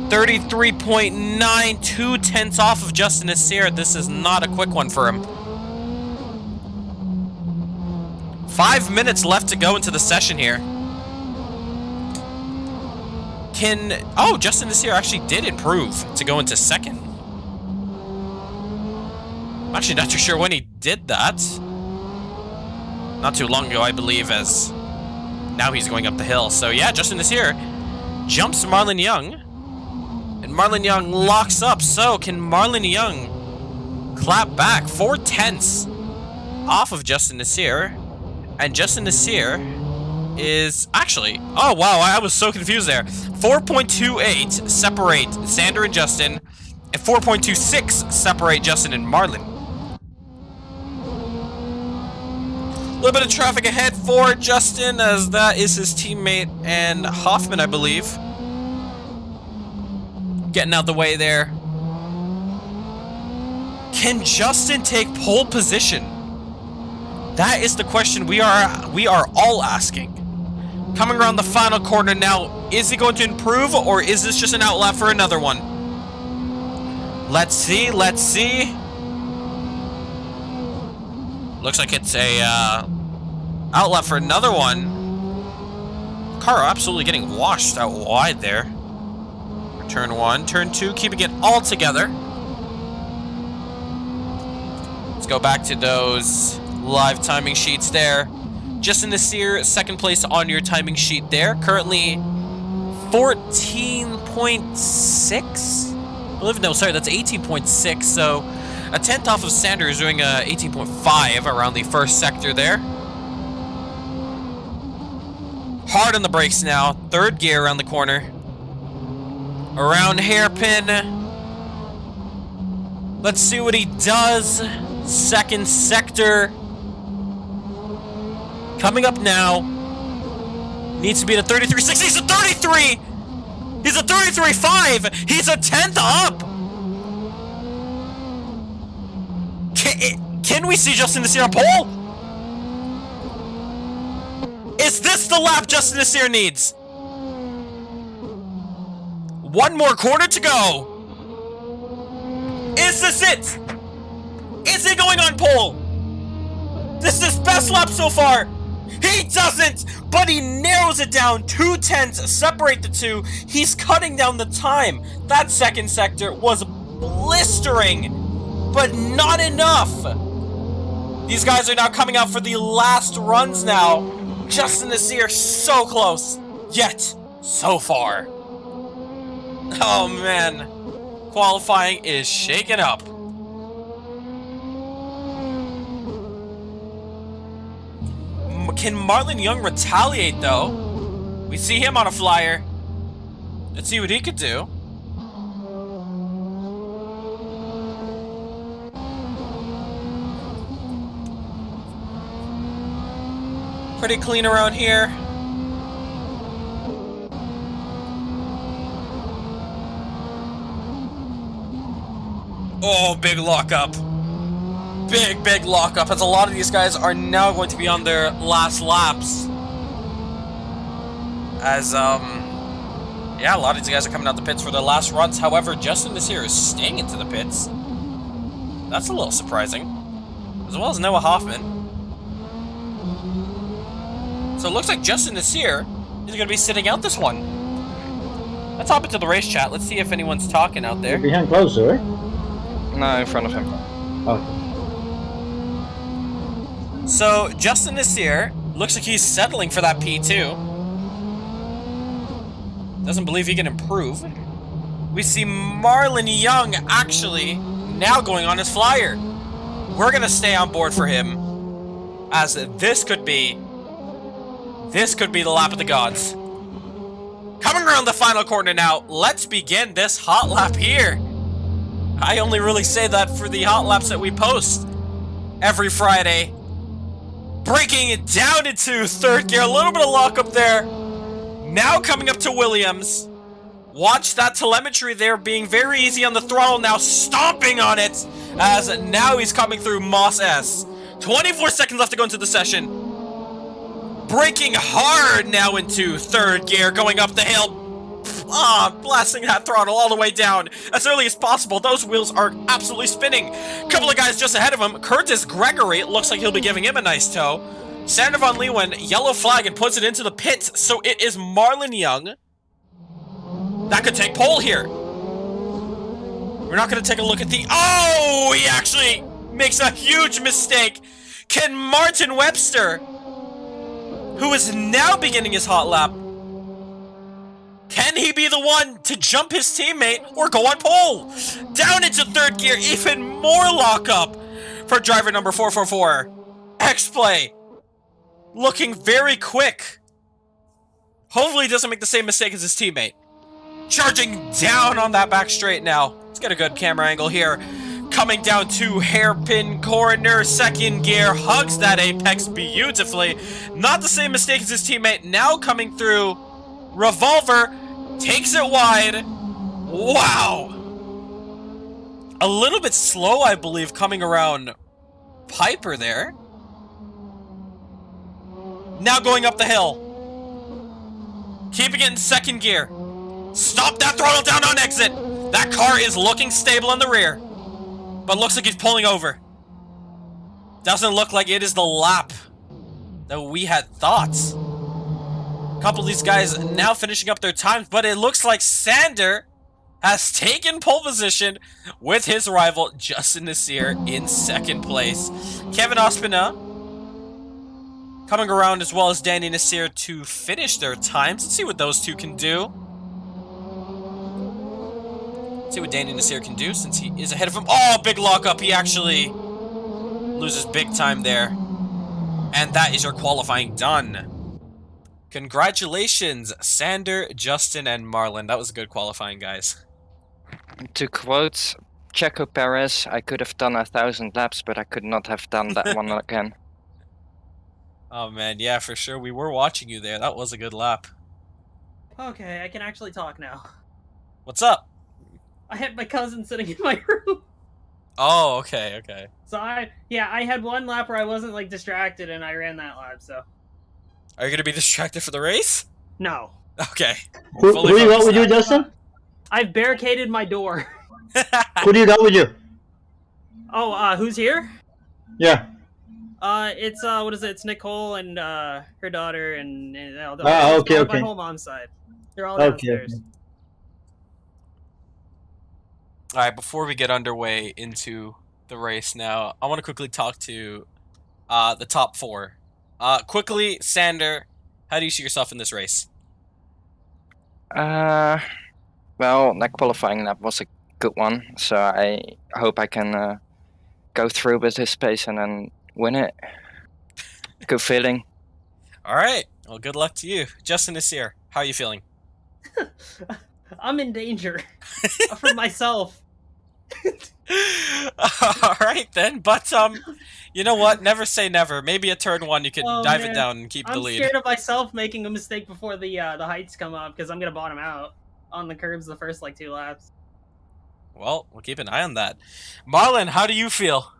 33.9, 2/10 off of Justin Nasir. This is not a quick one for him. 5 minutes left to go into the session here. Oh, Justin this year actually did improve to go into second. I'm actually not too sure when he did that. Not too long ago, I believe, as now he's going up the hill. So yeah, Justin this year jumps Marlon Young. And Marlon Young locks up. So can Marlon Young clap back 4/10 off of Justin Nasir? And Justin Nasir is actually, oh wow, I was so confused there. 4.28 separate Xander and Justin, and 4.26 separate Justin and Marlon. A little bit of traffic ahead for Justin, as that is his teammate and Hoffman, I believe. Getting out the way there. Can Justin take pole position? That is the question we are all asking. Coming around the final corner now, is he going to improve, or is this just an outlap for another one? Let's see, let's see. Looks like it's a outlap for another one. Car absolutely getting washed out wide there. Turn 1, turn 2, keeping it all together. Let's go back to those live timing sheets there. Justin Nasir, second place on your timing sheet there. Currently 14.6? I believe, no, sorry, that's 18.6. So a 10th off of Sanders, doing 18.5 around the first sector there. Hard on the brakes now. Third gear around the corner. Around hairpin. Let's see what he does. Second sector. Coming up now. Needs to be at a 33.6. He's a 33! He's a 33.5! He's a 10th up! Can we see Justin Nasir on pole? Is this the lap Justin Nasir needs? One more corner to go. Is this it? Is he going on pole? This is his best lap so far. He doesn't, but he narrows it down. 2/10 separate the two. He's cutting down the time. That second sector was blistering, but not enough. These guys are now coming out for the last runs now. Justin Nasir so close, yet so far. Oh man, qualifying is shaken up. Can Marlon Young retaliate though? We see him on a flyer. Let's see what he could do. Pretty clean around here. Oh, big lockup. Big lockup, as a lot of these guys are now going to be on their last laps. As, yeah, a lot of these guys are coming out the pits for their last runs. However, Justin this here is staying into the pits. That's a little surprising. As well as Noah Hoffman. So it looks like Justin this here is going to be sitting out this one. Let's hop into the race chat. Let's see if anyone's talking out there. Behind closer, right? No, in front of him. Okay. So, Justin Nasir looks like he's settling for that P2. Doesn't believe he can improve. We see Marlon Young actually now going on his flyer. We're going to stay on board for him, as this could be the lap of the gods. Coming around the final corner now, let's begin this hot lap here. I only really say that for the hot laps that we post every Friday. Breaking it down into third gear, a little bit of lockup there. Now coming up to Williams. Watch that telemetry there, being very easy on the throttle, now stomping on it, as now he's coming through Moss S. 24 seconds left to go into the session. Braking hard now into third gear, going up the hill. Blasting that throttle all the way down as early as possible. Those wheels are absolutely spinning. Couple of guys just ahead of him. Curtis Gregory, it looks like he'll be giving him a nice tow. Sander van Leeuwen, yellow flag and puts it into the pit. So it is Marlon Young that could take pole here. We're not going to take a look at the... Oh, he actually makes a huge mistake. Can Martin Webster, who is now beginning his hot lap, can he be the one to jump his teammate or go on pole? Down into third gear, even more lockup for driver number 444. X-Play, looking very quick. Hopefully he doesn't make the same mistake as his teammate. Charging down on that back straight now. Let's get a good camera angle here. Coming down to hairpin corner, second gear, hugs that apex beautifully. Not the same mistake as his teammate. Now coming through, revolver, takes it wide. Wow! A little bit slow, I believe, coming around Piper there. Now going up the hill. Keeping it in second gear. Stop that throttle down on exit! That car is looking stable in the rear. But looks like he's pulling over. Doesn't look like it is the lap that we had thought. A couple of these guys now finishing up their times, but it looks like Sander has taken pole position with his rival Justin Nasir in second place. Kevin Ospina coming around as well as Danny Nasir to finish their times. Let's see what those two can do. See what Danny Nasir can do since he is ahead of him. Oh, big lockup. He actually loses big time there. And that is your qualifying done. Congratulations, Sander, Justin, and Marlon. That was a good qualifying, guys. To quote Checo Perez, I could have done 1,000 laps, but I could not have done that one again. Oh, man. Yeah, for sure. We were watching you there. That was a good lap. Okay, I can actually talk now. What's up? I had my cousin sitting in my room. Oh, okay, okay. So I had one lap where I wasn't like distracted and I ran that lap, so. Are you going to be distracted for the race? No. Okay. Who you got with you, Justin? I've barricaded my door. Who do you got with you? Oh, who's here? Yeah. It's what is it? It's Nicole and her daughter and okay, my okay. whole mom's side. They're all downstairs. Okay. All right, before we get underway into the race now, I want to quickly talk to the top four. Quickly, Sander, how do you see yourself in this race? Well, that qualifying lap was a good one, so I hope I can go through with this pace and then win it. Good feeling. All right, well, good luck to you. Justin is here. How are you feeling? I'm in danger for myself. All right then, but you know what? Never say never. Maybe a turn one you could dive it down and keep the lead. I'm scared of myself making a mistake before the heights come up because I'm gonna bottom out on the curbs the first like 2 laps. Well, we'll keep an eye on that. Marlon, how do you feel?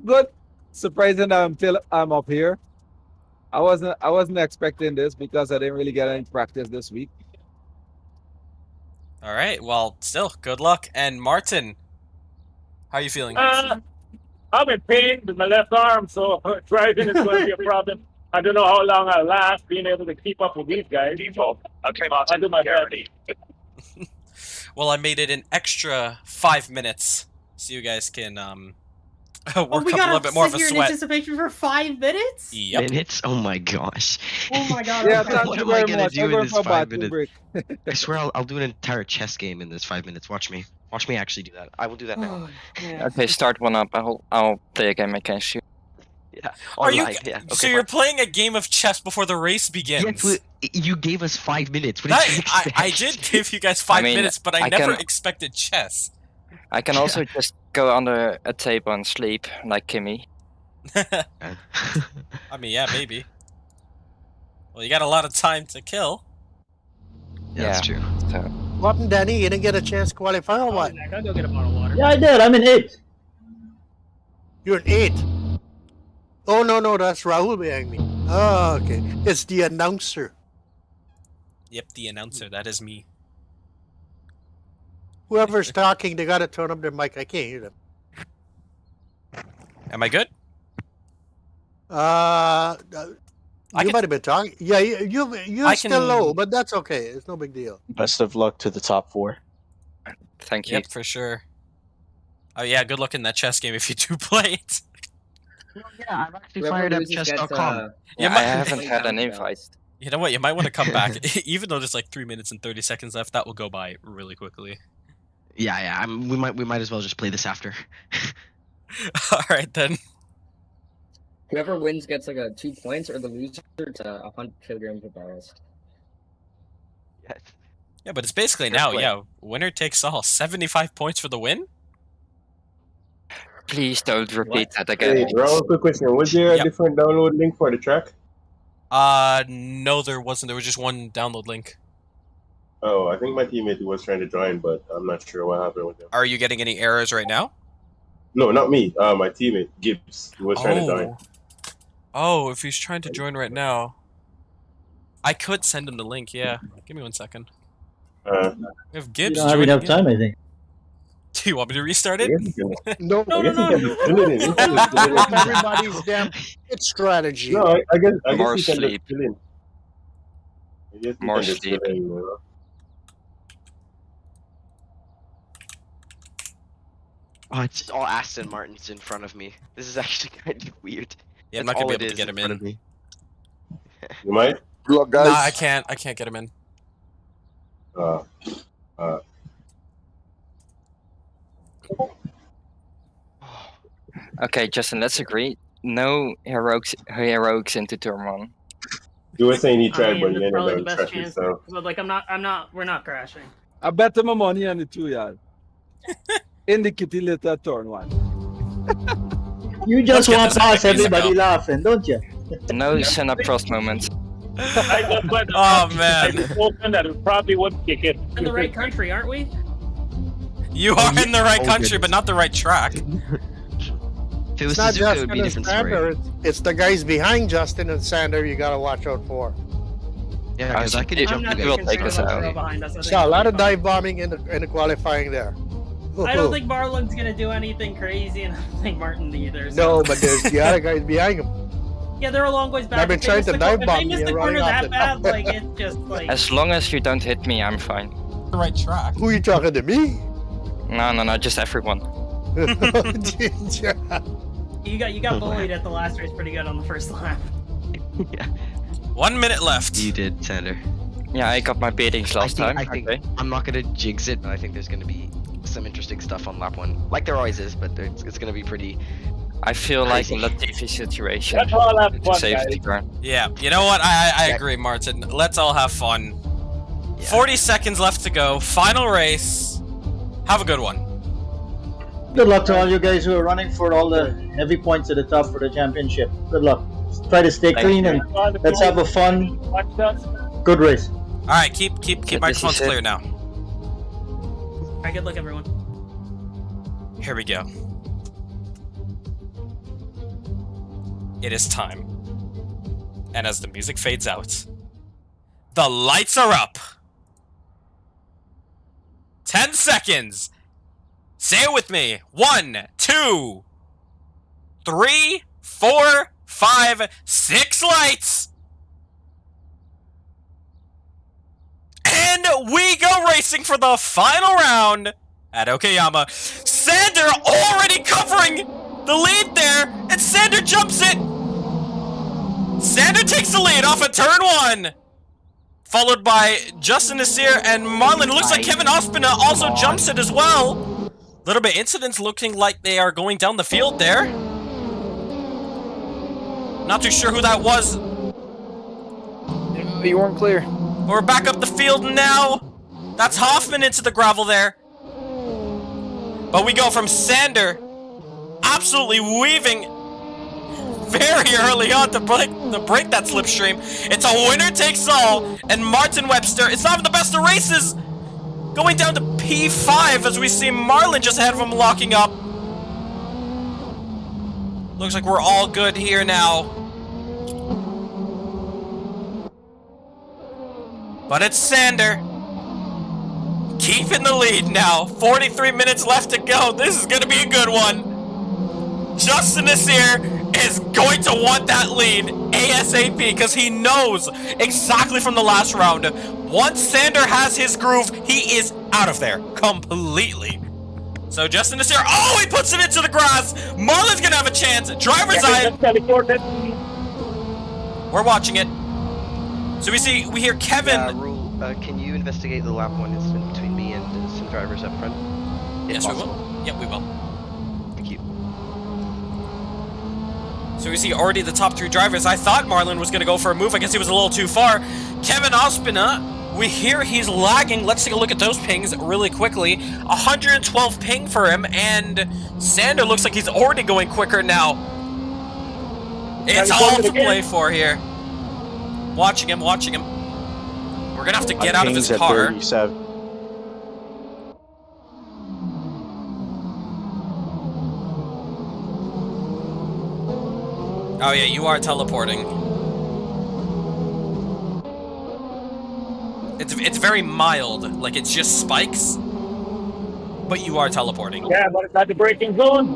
Good. Surprising I'm up here. I wasn't expecting this because I didn't really get any practice this week. All right. Well, still good luck. And Martin, how are you feeling? I'm in pain with my left arm, so driving is going to be a problem. I don't know how long I'll last being able to keep up with these guys. Okay, Martin. I'll do my best. Well, I made it an extra 5 minutes so you guys can work up a little bit more of a in sweat. anticipation for 5 minutes? Yep. Minutes? Oh my gosh. Oh my god. Yeah, okay. thank What you am I very gonna much. do I'm in going this for a 5 bathroom minutes? break. I swear I'll do an entire chess game in this 5 minutes. Watch me. Watch me actually do that. I will do that now. Oh, yeah. Okay, start one up. I'll play a game against you. Yeah. Are you? Online, yeah. So Okay, you're fine. playing a game of chess before the race begins? Yes, you gave us 5 minutes. What did you expect? I did give you guys 5 I mean, minutes, but I I never can- expected chess. I can also just go under a table and sleep, like Kimmy. I mean, yeah, maybe. Well, you got a lot of time to kill. Yeah, that's true. So, What happened, Danny? You didn't get a chance to qualify or what? I'll go get a bottle of water. Yeah, I did. I'm in 8th. You're an 8. Oh, no, that's Rahul behind me. Oh, okay. It's the announcer. Yep, the announcer. That is me. Whoever's talking, they gotta turn up their mic. I can't hear them. Am I good? You might have been talking. Yeah, you're still low, but that's okay. It's no big deal. Best of luck to the top 4. Thank you. Yep, for sure. Oh yeah, good luck in that chess game if you do play it. Yeah, I'm actually fired up chess.com. Yeah, I haven't had an invite. You know what? You might want to come back, even though there's like 3 minutes and 30 seconds left. That will go by really quickly. Yeah. We might as well just play this after. All right then. Whoever wins gets like 2 points, or the loser to 100 kilograms of barrels. Yes. Yeah, but it's basically now. Yeah, winner takes all. 75 points for the win. Please don't repeat that again. Hey, Raul, quick question. Was there a different download link for the track? No, there wasn't. There was just one download link. Oh, I think my teammate was trying to join, but I'm not sure what happened with him. Are you getting any errors right now? No, not me. My teammate, Gibbs, was trying to join. Oh, if he's trying to join right now, I could send him the link. Yeah, give me 1 second. If Gibbs You don't have enough time, I think. Do you want me to restart it? No. Everybody's damn. It's strategy. No, I guess More you can sleep. just fill in. More sleep. Oh, it's all Aston Martins in front of me. This is actually kind of weird. Yeah, I'm That's not gonna all be able to it get is him front of in. me. You might? Good luck, guys. Nah, I can't. I can't get him in. Okay, Justin, let's agree. No heroics into turn 1. You were saying he tried, but that's you ended probably up the best crashing chance. yourself. But like, we're not crashing. I bet my money on the 2 yard. In the kitty litter turn 1. You just Let's get want this past music everybody up. laughing, don't you? No Senna Prost moments. Oh man, Open that it probably wouldn't kick it. In the right country, aren't we? you are in the right Oh, country, goodness. but not the right track. If it was It's not Suzuka, it Justin would be a and different Sander. story. It's the guys behind Justin and Sander you gotta watch out for. Yeah, because I could It- jump I'm not the will too guy. take us concerned about out. the row behind us. I think Saw a we'll lot be of fine. dive bombing in the qualifying there. I don't think Barlung's gonna do anything crazy, and I don't think Martin either. So. No, but there's the other guys behind him. Yeah, they're a long ways back. I've been If they trying miss to the dive cor- bomb If they miss you the running corner off that the bad, top. like it's just like. As long as you don't hit me, I'm fine. The right track. Who are you talking to me? No, just everyone. You got bullied at the last race pretty good on the first lap. Yeah, 1 minute left. you did, Sander. Yeah, I got my beatings last time. I think okay. I'm not gonna jinx it, but I think there's gonna be some interesting stuff on lap 1. Like there always is, but it's gonna be pretty. I feel like a Crazy. Latifi situation. Let's all have With fun, safety guys. car. Yeah, you know what? I agree, Martin. Let's all have fun. Yeah. 40 seconds left to go. Final race. Have a good one. Good luck to all you guys who are running for all the heavy points at the top for the championship. Good luck. Try to stay Thank clean you. and let's have a fun, Watch us. good race. All right, keep microphones is it. clear now. All right, good luck, everyone. Here we go. It is time. And as the music fades out, the lights are up. 10 seconds. Say it with me. 1, 2, 3, 4, 5, 6 lights. And we go racing for the final round at Okayama. Sander already covering the lead there, and Sander jumps it. Sander takes the lead off of turn 1, followed by Justin Nasir and Marlon. It looks like Kevin Ospina also jumps it as well. Little bit incidents looking like they are going down the field there. Not too sure who that was. You weren't clear. We're back up the field now. That's Hoffman into the gravel there. But we go from Sander absolutely weaving very early on to break that slipstream. It's a winner takes all, and Martin Webster, it's not even the best of races, going down to P5 as we see Marlon just ahead of him locking up. Looks like we're all good here now. But it's Sander keeping the lead now. 43 minutes left to go. This is going to be a good one. Justin Nasir is going to want that lead ASAP because he knows exactly from the last round. Once Sander has his groove, he is out of there completely. So Justin is here. Oh, he puts it into the grass. Marlon's gonna have a chance. Driver's eye. We're watching it. So we hear Kevin. Rule, can you investigate the lap 1 incident between me and some drivers up front? Yes, we will. Yep, we will. Thank you. So we see already the top 3 drivers. I thought Marlon was going to go for a move. I guess he was a little too far. Kevin Ospina, we hear he's lagging. Let's take a look at those pings really quickly. 112 ping for him, and Sander looks like he's already going quicker now. It's all to play for here. Watching him. We're going to have to get out of his car. Oh yeah, you are teleporting. It's very mild, like it's just spikes, but you are teleporting. Yeah, but it's not the braking zone.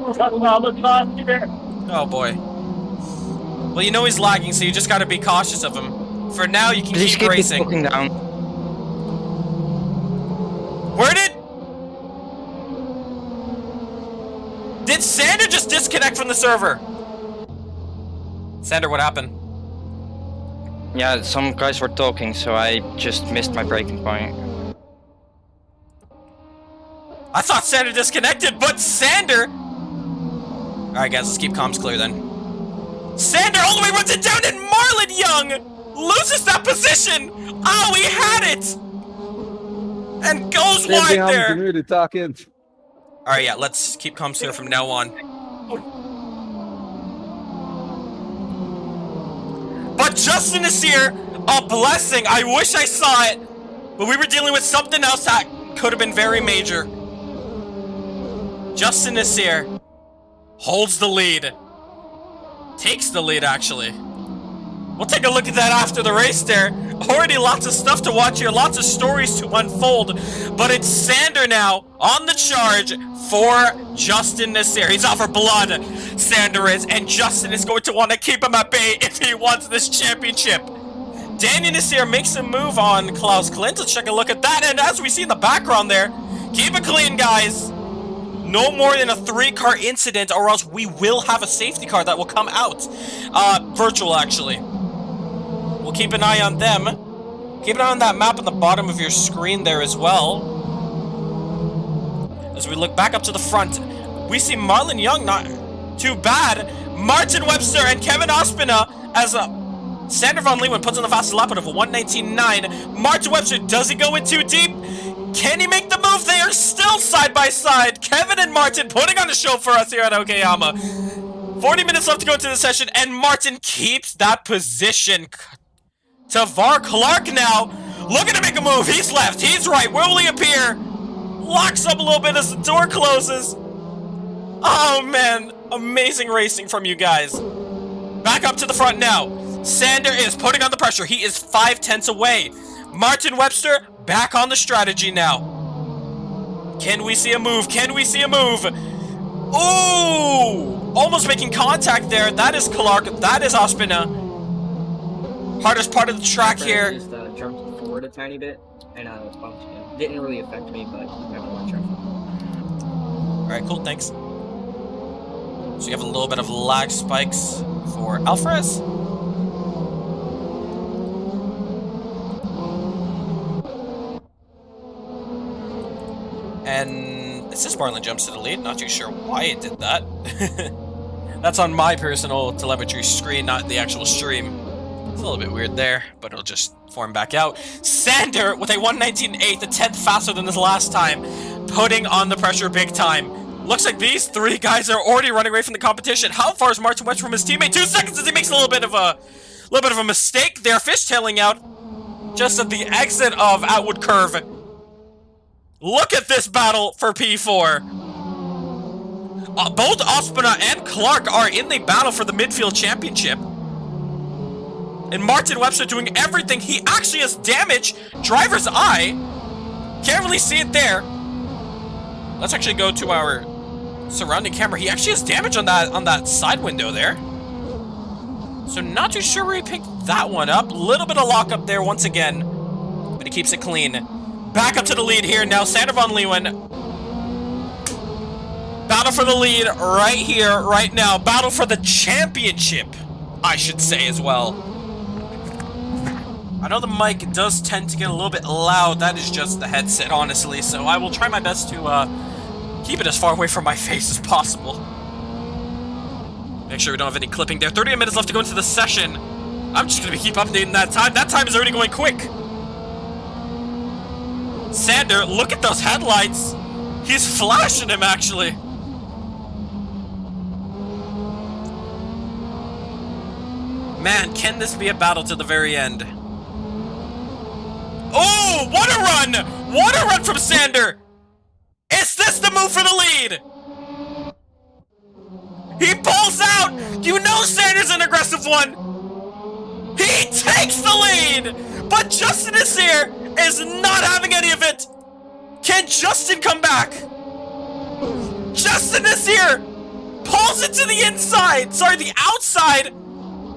Oh boy. Well, you know he's lagging, so you just gotta be cautious of him. For now, you can keep racing. Down. Where did Sander just disconnect from the server? Sander, what happened? Yeah, some guys were talking, so I just missed my braking point. I thought Sander disconnected, but Sander... Alright guys, let's keep comms clear then. Sander all the way runs it down, and Marlon Young loses that position! Oh, he had it! And goes wide there! Alright, yeah, let's keep comms clear from now on. But Justin is here, a blessing. I wish I saw it, but we were dealing with something else that could have been very major. Justin is here, holds the lead, takes the lead actually. We'll take a look at that after the race there. Already lots of stuff to watch here, lots of stories to unfold, but it's Sander now on the charge for Justin Nasir. He's out for blood, Sander is, and Justin is going to want to keep him at bay if he wants this championship. Daniel Nasir makes a move on Klaus Clint. Let's take a look at that, and as we see in the background there, keep it clean, guys. No more than a 3-car incident, or else we will have a safety car that will come out. Virtual, actually. We'll keep an eye on them. Keep an eye on that map on the bottom of your screen there as well. As we look back up to the front, we see Marlon Young, not too bad. Martin Webster and Kevin Ospina as Sander Van Leeuwen puts on the fastest lap out of a 1:19.9. Martin Webster, does he go in too deep? Can he make the move? They are still side by side. Kevin and Martin putting on the show for us here at Okayama. 40 minutes left to go into the session, and Martin keeps that position. Tavar Clark now looking to make a move. He's left, he's right. Where will he appear? Locks up a little bit as the door closes. Oh man, amazing racing from you guys. Back up to the front now. Sander is putting on the pressure. He is 5/10 away. Martin Webster back on the strategy now. Can we see a move? Can we see a move? Ooh! Almost making contact there. That is Clark. That is Ospina. Hardest part of the track here. Just jumped forward a tiny bit, and didn't really affect me, but never want to. Alright, cool, thanks. So you have a little bit of lag spikes for Alvarez. And it says Marlon jumps to the lead. Not too sure why it did that. That's on my personal telemetry screen, not the actual stream. It's a little bit weird there, but it'll just form back out. Sander with a 1:19.8, the 10th faster than this last time, putting on the pressure big time. Looks like these 3 guys are already running away from the competition. How far is Martin Webster from his teammate? 2 seconds as he makes a little bit of a mistake there, fishtailing out just at the exit of Atwood Curve. Look at this battle for P4. Both Ospina and Clark are in the battle for the midfield championship. And Martin Webster doing everything. He actually has damage. Driver's eye. Can't really see it there. Let's actually go to our surrounding camera. He actually has damage on that side window there. So not too sure where he picked that one up. Little bit of lockup there once again, but he keeps it clean. Back up to the lead here now, Sander van Leeuwen. Battle for the lead right here, right now. Battle for the championship, I should say as well. I know the mic does tend to get a little bit loud. That is just the headset, honestly. So I will try my best to keep it as far away from my face as possible. Make sure we don't have any clipping there. 30 minutes left to go into the session. I'm just going to keep updating that time. That time is already going quick. Sander, look at those headlights. He's flashing him, actually. Man, can this be a battle to the very end? Oh, what a run! What a run from Sander! Is this the move for the lead? He pulls out! You know Sander's an aggressive one! He takes the lead! But Justin is here, is not having any of it! Can Justin come back? Justin is here! Pulls it to the inside! Sorry, the outside!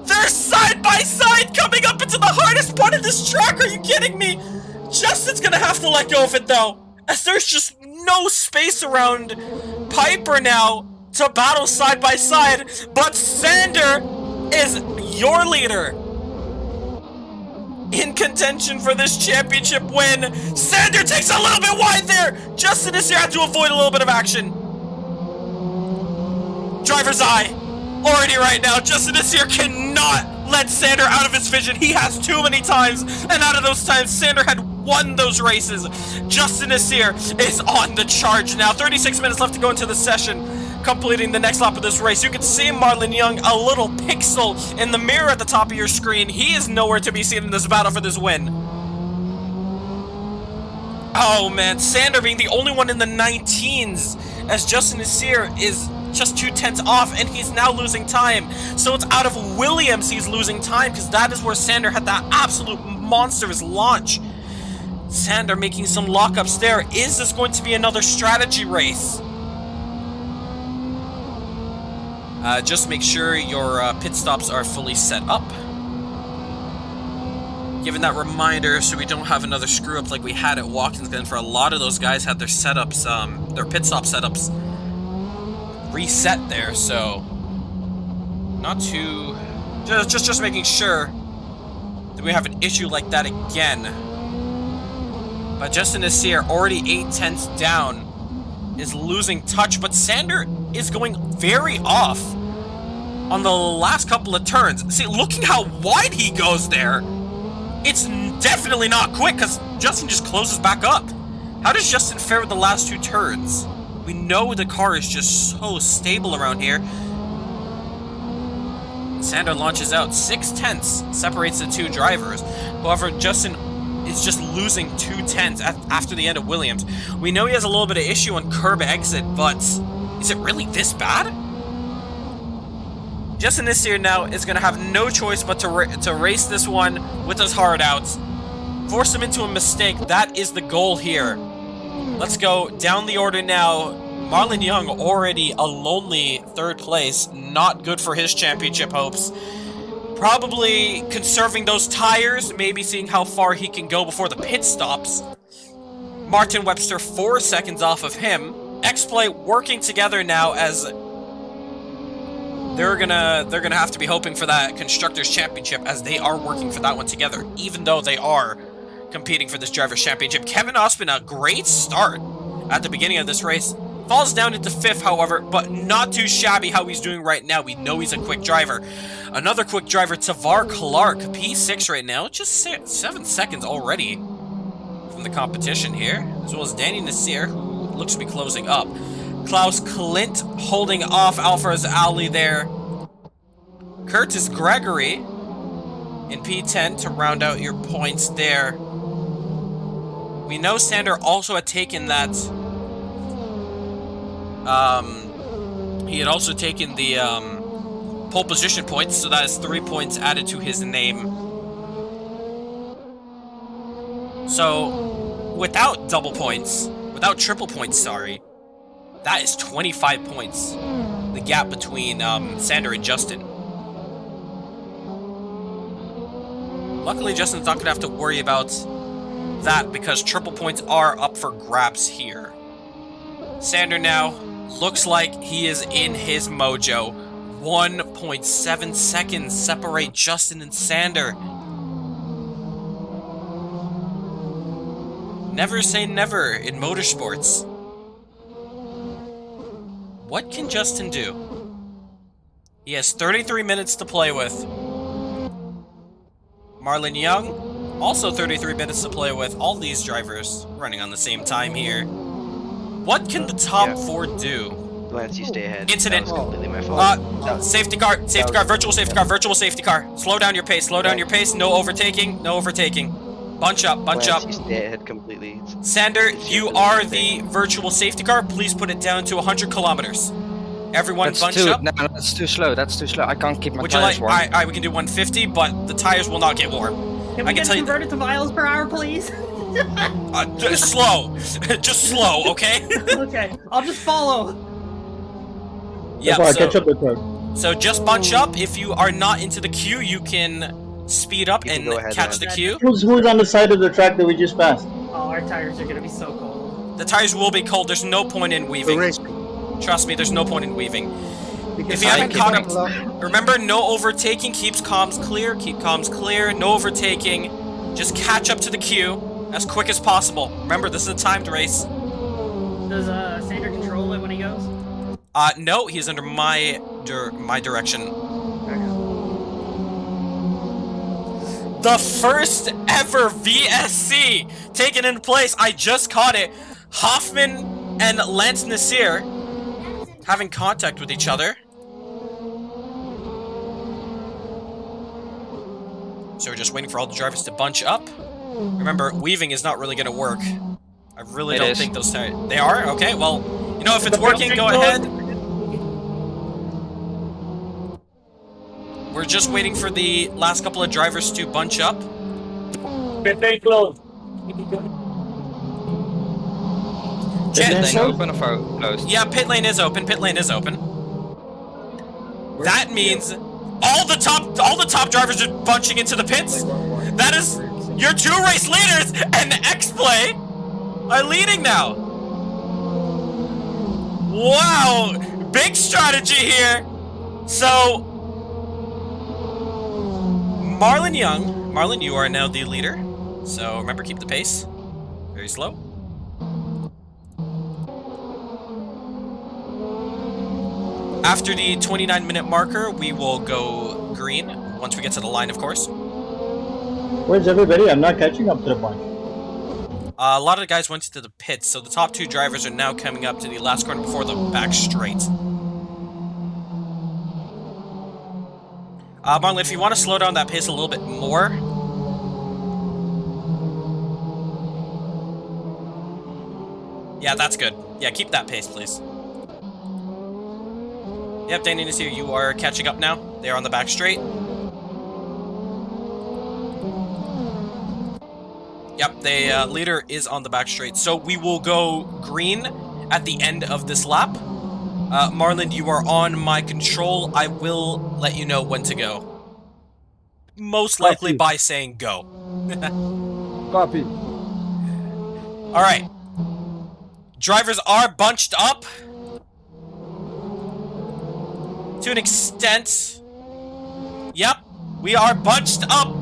They're side by side coming up into the hardest part of this track, are you kidding me? Justin's gonna have to let go of it though, as there's just no space around Piper now to battle side by side, but Sander is your leader. In contention for this championship win. Sander takes a little bit wide there. Justin is here to avoid a little bit of action. Driver's eye. Already right now, Justin is here cannot let Sander out of his vision. He has too many times, and out of those times, Sander had won those races. Justin Nasir is on the charge now. 36 minutes left to go into the session. Completing the next lap of this race, you can see Marlon Young, a little pixel in the mirror at the top of your screen. He is nowhere to be seen in this battle for this win. Oh man, Sander being the only one in the 19s, as Justin Nasir is just 2/10 off, and he's now losing time. So it's out of Williams he's losing time, because that is where Sander had that absolute monstrous launch. Sander making some lockups there. Is this going to be another strategy race? Just make sure your pit stops are fully set up. Given that reminder so we don't have another screw up like we had at Watkens, Glen, for a lot of those guys had their setups, their pit stop setups reset there, so not too, just making sure that we have an issue like that again. But Justin Nasir, already 8/10 down, is losing touch, but Sander is going very off on the last couple of turns. See, looking how wide he goes there, it's definitely not quick, because Justin just closes back up. How does Justin fare with the last two turns? We know the car is just so stable around here. Sander launches out. 6/10 separates the two drivers. However, Justin is just losing 2/10 after the end of Williams. We know he has a little bit of issue on curb exit, but is it really this bad? Justin this year now is going to have no choice but to race this one with his hard outs. Force him into a mistake. That is the goal here. Let's go down the order now. Marlon Young already a lonely third place. Not good for his championship hopes. Probably conserving those tires, maybe seeing how far he can go before the pit stops. Martin Webster 4 seconds off of him. X-Play working together now, as they're gonna have to be hoping for that Constructors Championship, as they are working for that one together, even though they are competing for this Drivers' Championship. Kevin Osman, a great start at the beginning of this race. Falls down into 5th, however, but not too shabby how he's doing right now. We know he's a quick driver. Another quick driver, Tavar Clark, P6 right now. Just 7 seconds already from the competition here. As well as Danny Nasir, who looks to be closing up. Klaus Klint holding off Alfaraz Ali there. Curtis Gregory in P10 to round out your points there. We know Sander also had taken that. He had also taken the pole position points, so that is 3 points added to his name. So, without double points, without triple points, sorry, that is 25 points. The gap between Sander and Justin. Luckily, Justin's not going to have to worry about that because triple points are up for grabs here. Sander now looks like he is in his mojo. 1.7 seconds separate Justin and Sander. Never say never in motorsports. What can Justin do? He has 33 minutes to play with. Marlon Young, also 33 minutes to play with. All these drivers running on the same time here. What can the top four do? Lance, you stay ahead. Incident. That was completely my fault. Safety car, virtual safety car, virtual safety car. Slow down your pace, slow down your pace. No overtaking, no overtaking. Bunch up, bunch Lance, up. you stay ahead completely. Sander, you are the virtual safety car. Please put it down to 100 kilometers. Everyone bunch up. No, that's too slow. That's too slow. I can't keep my Would you tires like? warm. Alright, we can do 150, but the tires will not get warm. Can we get converted to miles per hour, please? Slow. Just slow, okay? Okay, I'll just follow. Yeah, catch up with her. So just bunch up. If you are not into the queue, you can speed up and catch the queue. Who's on the side of the track that we just passed? Oh, our tires are gonna be so cold. The tires will be cold. There's no point in weaving. Trust me, there's no point in weaving. If you haven't caught up, remember, no overtaking. Keeps comms clear. Keep comms clear. No overtaking. Just catch up to the queue as quick as possible. Remember, this is a timed race. Does Sander control it when he goes? No, he's under my direction. The first ever VSC taken in place. I just caught it. Hoffman and Lance Nasir having contact with each other. So we're just waiting for all the drivers to bunch up. Remember, weaving is not really going to work. I really don't think those tires... They are? Okay, well, you know, if it's working, go ahead. We're just waiting for the last couple of drivers to bunch up. Pit lane closed. Pit lane open or closed? Yeah, pit lane is open. Pit lane is open. That means all the top drivers are bunching into the pits. That is your two race leaders and X-Play are leading now. Wow, big strategy here. So Marlon, you are now the leader. So remember, keep the pace. Very slow. After the 29-minute marker, we will go green, once we get to the line, of course. Where's everybody? I'm not catching up to the point. A lot of the guys went to the pits, so the top two drivers are now coming up to the last corner before the back straight. Marlon, if you want to slow down that pace a little bit more. Yeah, that's good. Yeah, keep that pace, please. Yep, Danny is here. You are catching up now. They are on the back straight. Yep, the leader is on the back straight. So we will go green at the end of this lap. Marlon, you are on my control. I will let you know when to go. Most likely by saying go. Copy. Alright. Drivers are bunched up. To an extent. Yep, we are bunched up.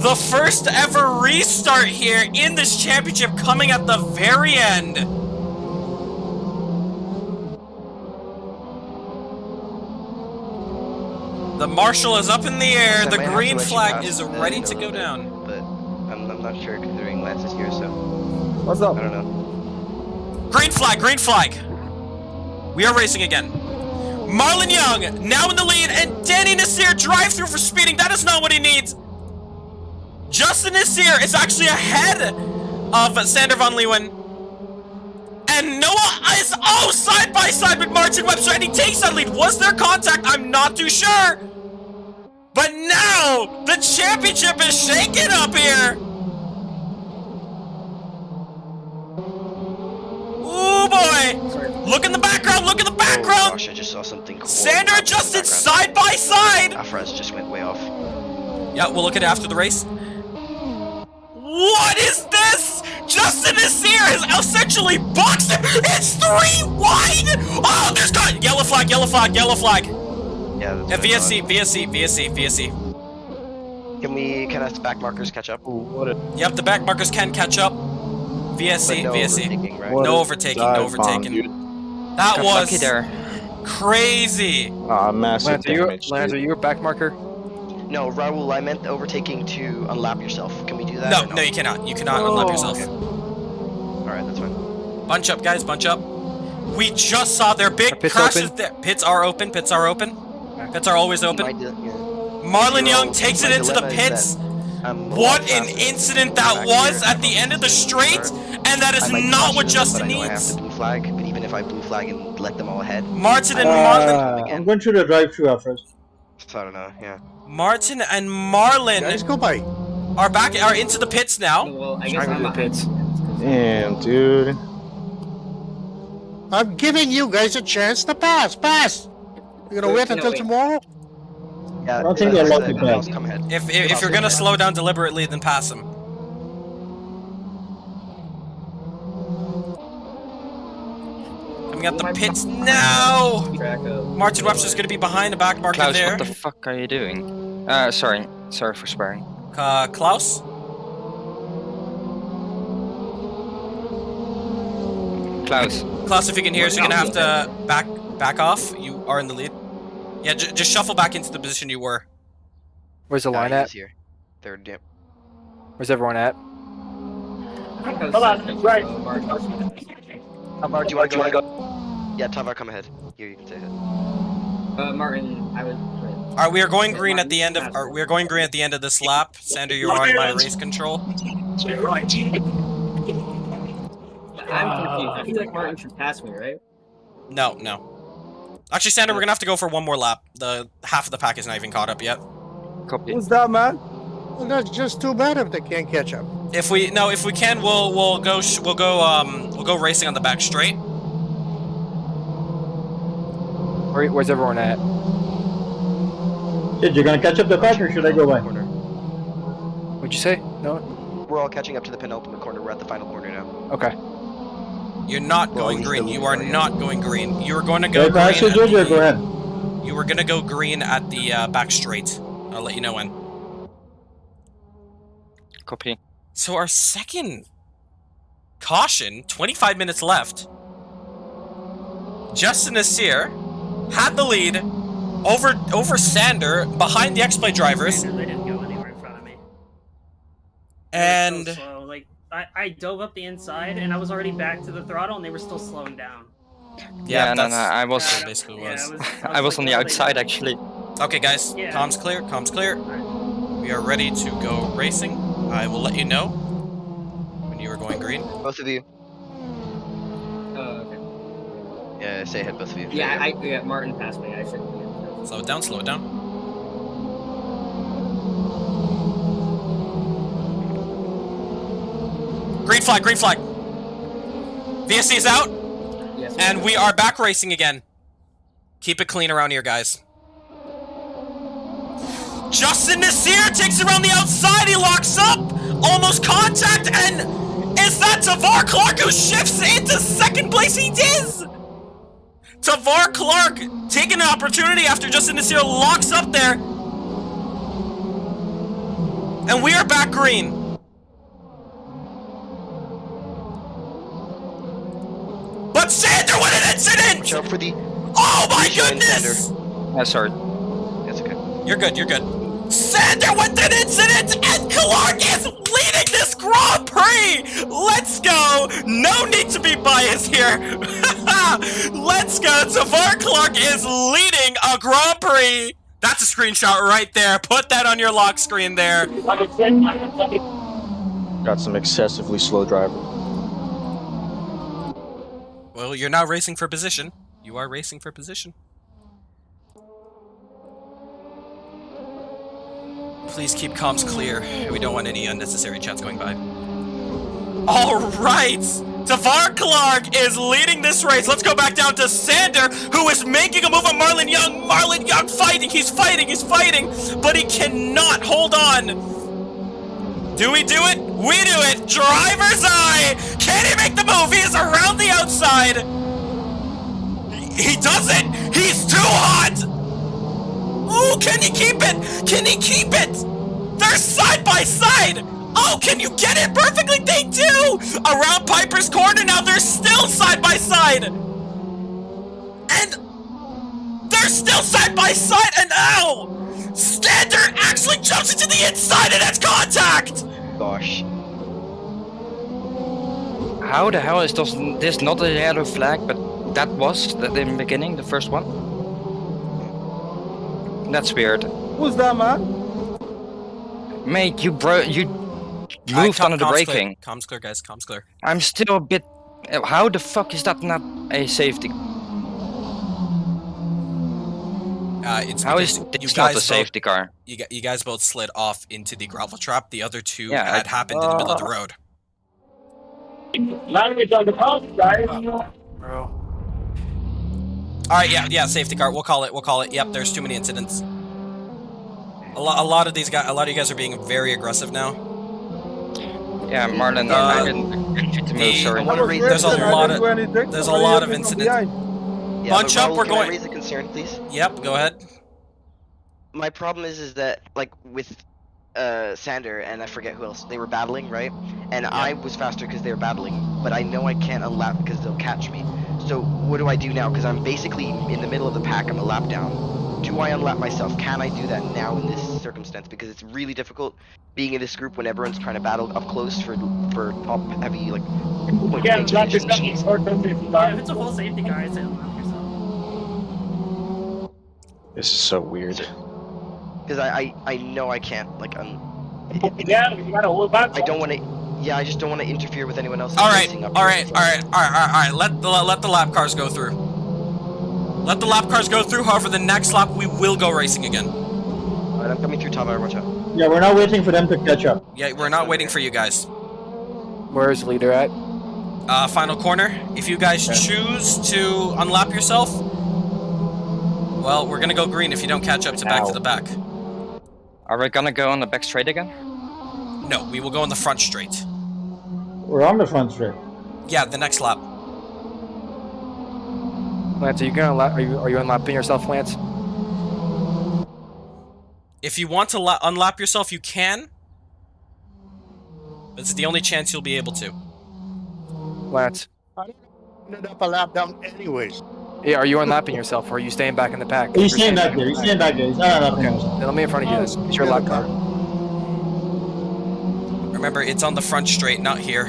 The first ever restart here in this championship coming at the very end. The marshal is up in the air. So The green flag is ready to go down. But I'm not sure considering Lance is here, so... What's up? I don't know. Green flag, green flag. We are racing again. Marlon Young now in the lead, and Danny Nasir drive through for speeding. That is not what he needs. Justin Nasir is actually ahead of Sander van Leeuwen. And Noah is side by side with Martin Webster, and he takes that lead. Was there contact? I'm not too sure. But now the championship is shaking up here. Oh boy! Look in the background! Look in the background! Oh gosh, I just saw something cool. Sander and Justin side by side! Afras just went way off. Yeah, we'll look at it after the race. What is this? Justin is here is essentially boxed. It's 3 wide. Oh, there's got yellow flag, yellow flag, yellow flag. Yeah. VSC, VSC, VSC, VSC. Can us back markers catch up? Yep, the back markers can catch up. VSC, no VSC. overtaking, right? No overtaking, no overtaking. That Got was lucky there. crazy. Massive damage. Lance, are you a back marker? No, Raul, I meant overtaking to unlap yourself. Can we do that? No, or no, you cannot. You cannot unlap yourself. Okay. Alright, that's fine. Bunch up, guys, bunch up. We just saw their big pits crashes open? there. Pits are open, pits are open. Pits are always open. Marlon Young takes it into the pits. What an incident that was at the end of the straight, and that is not what Justin I have needs. to blue flag, but even if I blue flag and let them all ahead. Martin and Marlon. I'm going through the drive-through first. So I don't know, yeah. Martin and Marlon Guys, go by. are into the pits now. Well, I guess I'm a pits. Damn, dude. I'm giving you guys a chance to pass. Pass. You're gonna wait until tomorrow? Yeah, I don't think they're lucky pass. Come ahead. If you're gonna slow down deliberately, then pass him. Coming out the pits now. Martin Webster's gonna be behind the back marker Klaus, there. what the fuck are you doing? Sorry for swearing. Klaus. Klaus, if you can hear us, you're gonna have to back off. You are in the lead. Yeah, just shuffle back into the position you were. Where's the line at? Here. Third, yep. Where's everyone at? Come on, right. Tavar, do you want to go? Yeah, Tavar, come ahead. Here, you can say it. Martin, I was. Alright, we are going green at the end of. We are going green at the end of this lap. Sander, you're on my race control. I'm confused. I feel like Martin should pass me, right? No. Actually, Sander, we're gonna have to go for one more lap. The half of the pack is not even caught up yet. Copy. Who's that, man? Well, that's just too bad if they can't catch up. If we can, we'll go racing on the back straight. Where's everyone at? Dude, you're gonna catch up the pack or should I go by? What'd you say? No? We're all catching up to the penultimate corner. We're at the final corner now. Okay. You're not going green. You are not going green. You're going to go Go ahead. You were going to go green at the back straight. I'll let you know when. Copy. So our second caution, 25 minutes left. Justin Nasir had the lead over Sander behind the X-Play drivers. They didn't go anywhere in front of me. And so slow. Like I dove up the inside and I was already back to the throttle and they were still slowing down. yeah, no, that's I was that's what it basically was. I was on the outside actually. Okay, guys, Yeah. comms clear, comms clear. We are ready to go racing. I will let you know when you are going green. Both of you. Okay. Yeah, stay ahead, both of you. Yeah, Martin passed me. I should. Slow it down, slow it down. Green flag, green flag. VSC is out, Yes. and we are back racing again. Keep it clean around here, guys. Justin Nasir takes it around the outside, he locks up, almost contact, and is that Tavar Clark who shifts into second place? He does! Tavar Clark taking an opportunity after Justin Nasir locks up there. And we are back green. But Sander, what an incident! Watch out for the... Oh my Sander. goodness! Sorry. That's okay. You're good, you're good. Sander with an incident, and Clark is leading this Grand Prix! Let's go! No need to be biased here. Let's go! Tavar Clark is leading a Grand Prix! That's a screenshot right there. Put that on your lock screen there. Got some excessively slow driver. Well, you're now racing for position. You are racing for position. Please keep comms clear. We don't want any unnecessary chats going by. All right! Tavar Clark is leading this race. Let's go back down to Sander, who is making a move on Marlon Young. Marlon Young fighting. He's fighting, but he cannot hold on. Do we do it? We do it. Driver's eye. Can he make the move? He is around the outside. He does it. He's too hot. Oh, can he keep it? Can he keep it? They're side by side. Oh, can you get it perfectly? They do! Around Piper's corner now, they're still side by side! And they're still side by side, and ow! Standard actually jumps into the inside and it's contact! Gosh. How the hell is this not a yellow flag, but that was in the beginning, the first one? That's weird. Who's that, man? Mate, you moved under the braking. Comms clear, guys. Comms clear. I'm still a bit... How the fuck is that not a safety? How is this not a safety car? You guys both slid off into the gravel trap. The other two had happened in the middle of the road. Language on the pump, guys. Bro. Alright, yeah, safety car. We'll call it. Yep, there's too many incidents. A lot of you guys are being very aggressive now. Yeah, Marlon, I didn't get to move, sorry. There's a lot of incidents. Yeah, Bunch up, we're can I going. raise a concern, please? Yep, go ahead. My problem is that, like, with Sander and I forget who else, they were battling, right? And I was faster because they were battling, but I know I can't unlap because they'll catch me. So what do I do now? Because I'm basically in the middle of the pack, I'm a lap down. Do I unlap myself? Can I do that now in this circumstance? Because it's really difficult being in this group when everyone's trying to battle up close for top heavy, like... Yeah, if it's a full safety car, I'd say unlap yourself. This is so weird. Because I know I can't, like, yeah, you gotta hold back. I don't want to... Yeah, I just don't want to interfere with anyone else. All right. Let the lap cars go through. Let the lap cars go through. However, the next lap we will go racing again. All right, I'm coming through, Tom. Watch out. Yeah, we're not waiting for them to catch up. Yeah, we're not waiting for you guys. Where's the leader at? Final corner. If you guys choose to unlap yourself, well, we're gonna go green if you don't catch up to back to the back. Are we gonna go on the back straight again? No, we will go on the front straight. We're on the front straight. Yeah, the next lap. Lance, are you gonna are you unlapping yourself, Lance? If you want to unlap yourself, you can. This is the only chance you'll be able to. Lance. I ended up a lap down anyways. Yeah, are you unlapping yourself, or are you staying back in the pack? He's staying back there. He's staying back there. He's not unlapping himself. Then let me in front of you. This. It's your lap car. Remember, it's on the front straight, not here.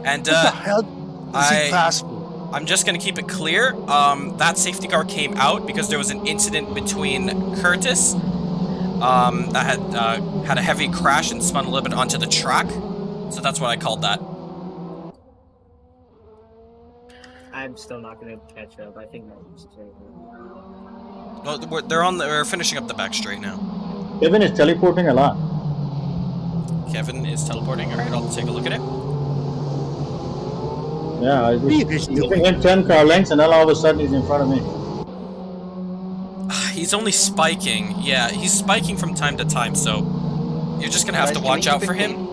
And what the hell is he past me? I'm just gonna keep it clear. That safety car came out because there was an incident between Curtis that had a heavy crash and spun a little bit onto the track. So that's what I called that. I'm still not gonna catch up. I think that's Well, they're finishing up the back straight now. Kevin is teleporting a lot. Kevin is teleporting. All right, I'll take a look at it. Yeah, he's went 10 car lengths and then all of a sudden he's in front of me. He's only spiking. Yeah, he's spiking from time to time, so you're just gonna have to watch out for him.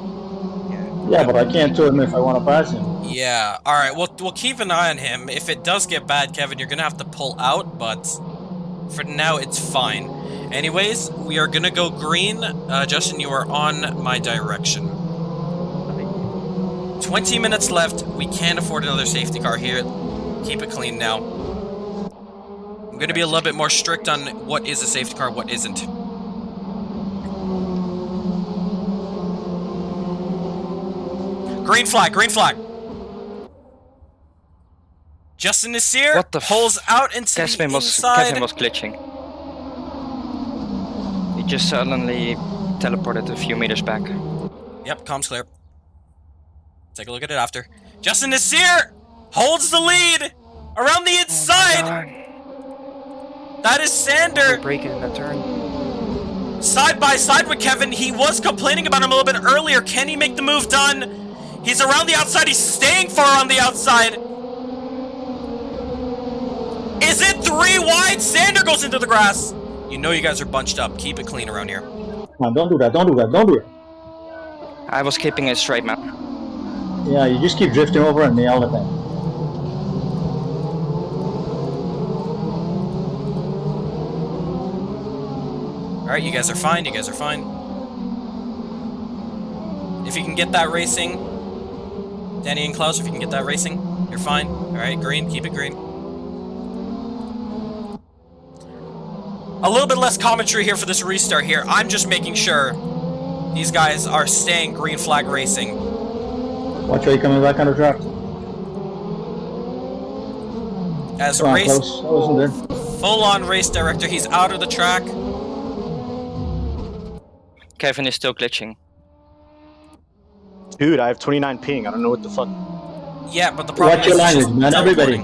Yeah, but I can't do him if I want to pass him. Yeah, alright, we'll keep an eye on him. If it does get bad, Kevin, you're gonna have to pull out, but for now, it's fine. Anyways, we are gonna go green. Justin, you are on my direction. 20 minutes left. We can't afford another safety car here. Keep it clean now. I'm gonna be a little bit more strict on what is a safety car, what isn't. Green flag, green flag. Justin Nasir pulls out into the inside. Kevin was glitching. He just suddenly teleported a few meters back. Yep, comms clear. Take a look at it after. Justin Nasir holds the lead around the inside. That is Sander. Breaking in the turn. Side by side with Kevin. He was complaining about him a little bit earlier. Can he make the move done? He's around the outside. He's staying far on the outside. Is it 3 wide? Sander goes into the grass. You know you guys are bunched up. Keep it clean around here. Come on, don't do that. Don't do that. Don't do it. I was keeping it straight, man. Yeah, you just keep drifting over on me all the time. Alright, you guys are fine. You guys are fine. If you can get that racing, Danny and Klaus, if you can get that racing, you're fine. Alright, green. Keep it green. A little bit less commentary here for this restart here. I'm just making sure these guys are staying green flag racing. Watch out, you coming back on the track. As Come on, race, Klaus. I wasn't there. full-on race director, he's out of the track. Kevin is still glitching. Dude, I have 29 ping. I don't know what the fuck. Yeah, but the problem Watch your is language, man. Everybody.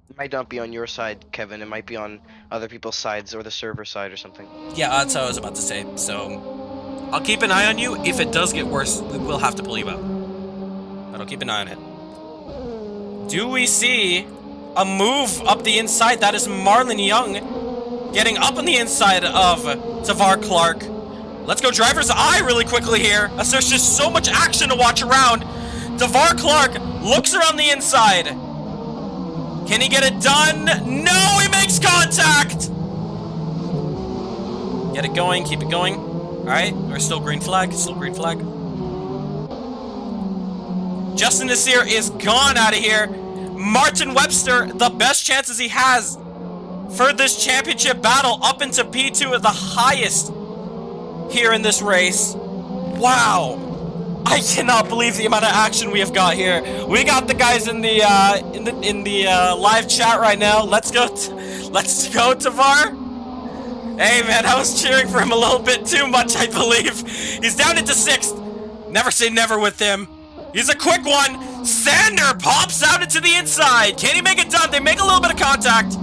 It might not be on your side, Kevin. It might be on other people's sides or the server side or something. Yeah, that's what I was about to say. So, I'll keep an eye on you. If it does get worse, we will have to pull you out. But I'll keep an eye on it. Do we see a move up the inside? That is Marlon Young getting up on the inside of Tavar Clark. Let's go driver's eye really quickly here, as there's just so much action to watch around. Tavar Clark looks around the inside. Can he get it done? No, he makes contact! Get it going, keep it going. Alright, we're still green flag, still green flag. Justin Nasir is gone out of here. Martin Webster, the best chances he has for this championship battle, up into P2 at the highest here in this race. Wow. I cannot believe the amount of action we have got here. We got the guys in the live chat right now. Let's go Tavar. Hey man, I was cheering for him a little bit too much, I believe. He's down into 6th. Never say never with him. He's a quick one. Sander pops out into the inside. Can he make it done? They make a little bit of contact.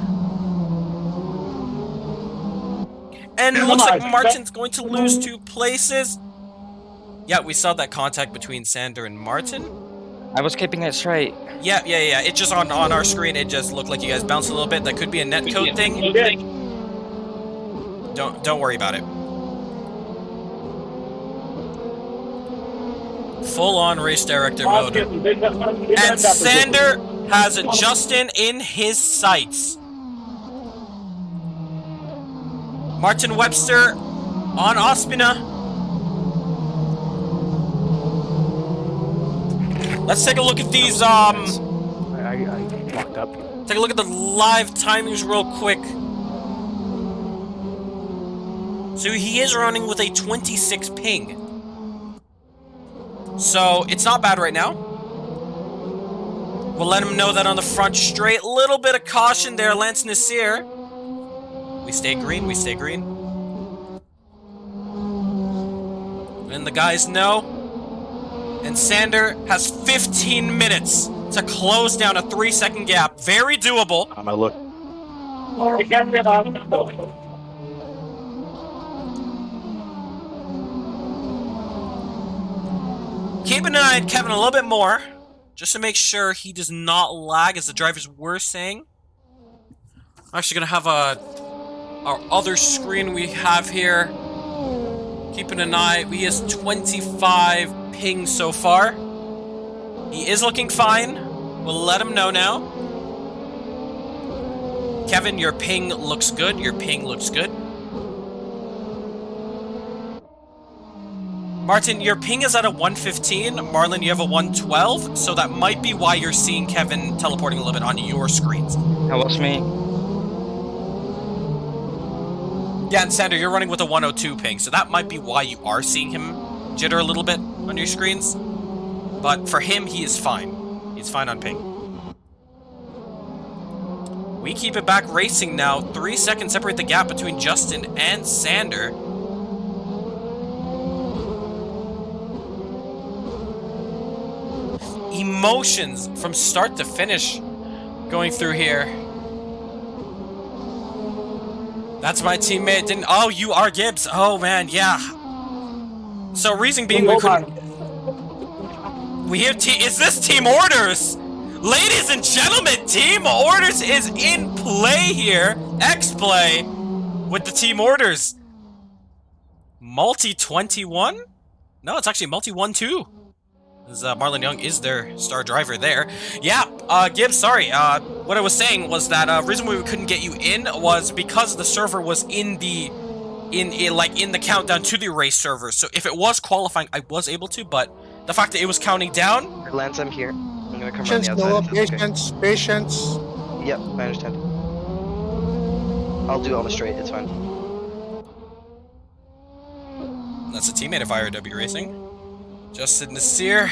And it looks like Martin's going to lose 2 places. Yeah, we saw that contact between Sander and Martin. I was keeping it straight. Yeah. It just on our screen, it just looked like you guys bounced a little bit. That could be a netcode thing. Don't worry about it. Full-on race director mode. And Sander has Justin in his sights. Martin Webster on Ospina. Let's take a look at these, I locked up. take a look at the live timings real quick. So he is running with a 26 ping. So it's not bad right now. We'll let him know that on the front straight. Little bit of caution there, Lance Nasir. We stay green, we stay green. And the guys know. And Sander has 15 minutes to close down a 3-second gap. Very doable. I'm gonna look. Keeping an eye on Kevin a little bit more, just to make sure he does not lag, as the drivers were saying. I'm actually gonna have our other screen we have here. Keeping an eye. He has 25 ping so far. He is looking fine. We'll let him know now. Kevin, your ping looks good. Your ping looks good. Martin, your ping is at a 115. Marlon, you have a 112. So that might be why you're seeing Kevin teleporting a little bit on your screens. That was me. Yeah, and Sander, you're running with a 102 ping, so that might be why you are seeing him jitter a little bit on your screens. But for him, he is fine. He's fine on ping. We keep it back racing now. 3 seconds separate the gap between Justin and Sander. Emotions from start to finish going through here. That's my teammate. Didn't. Oh, you are Gibbs. Oh man, yeah. So reason being we couldn't. We have is this team orders? Ladies and gentlemen, team orders is in play here. X-Play with the team orders. Multi 21? No, it's actually multi 1-2. Marlon Young is their star driver there. Yeah, Gibbs, sorry. What I was saying was that reason why we couldn't get you in was because the server was in the countdown to the race server. So if it was qualifying, I was able to, but the fact that it was counting down. Lance, I'm here. I'm gonna come Patience, around the outside. Noah, patience, patience. Yep, I understand. I'll do all the straight. It's fine. That's a teammate of IRW Racing. Justin Nasir.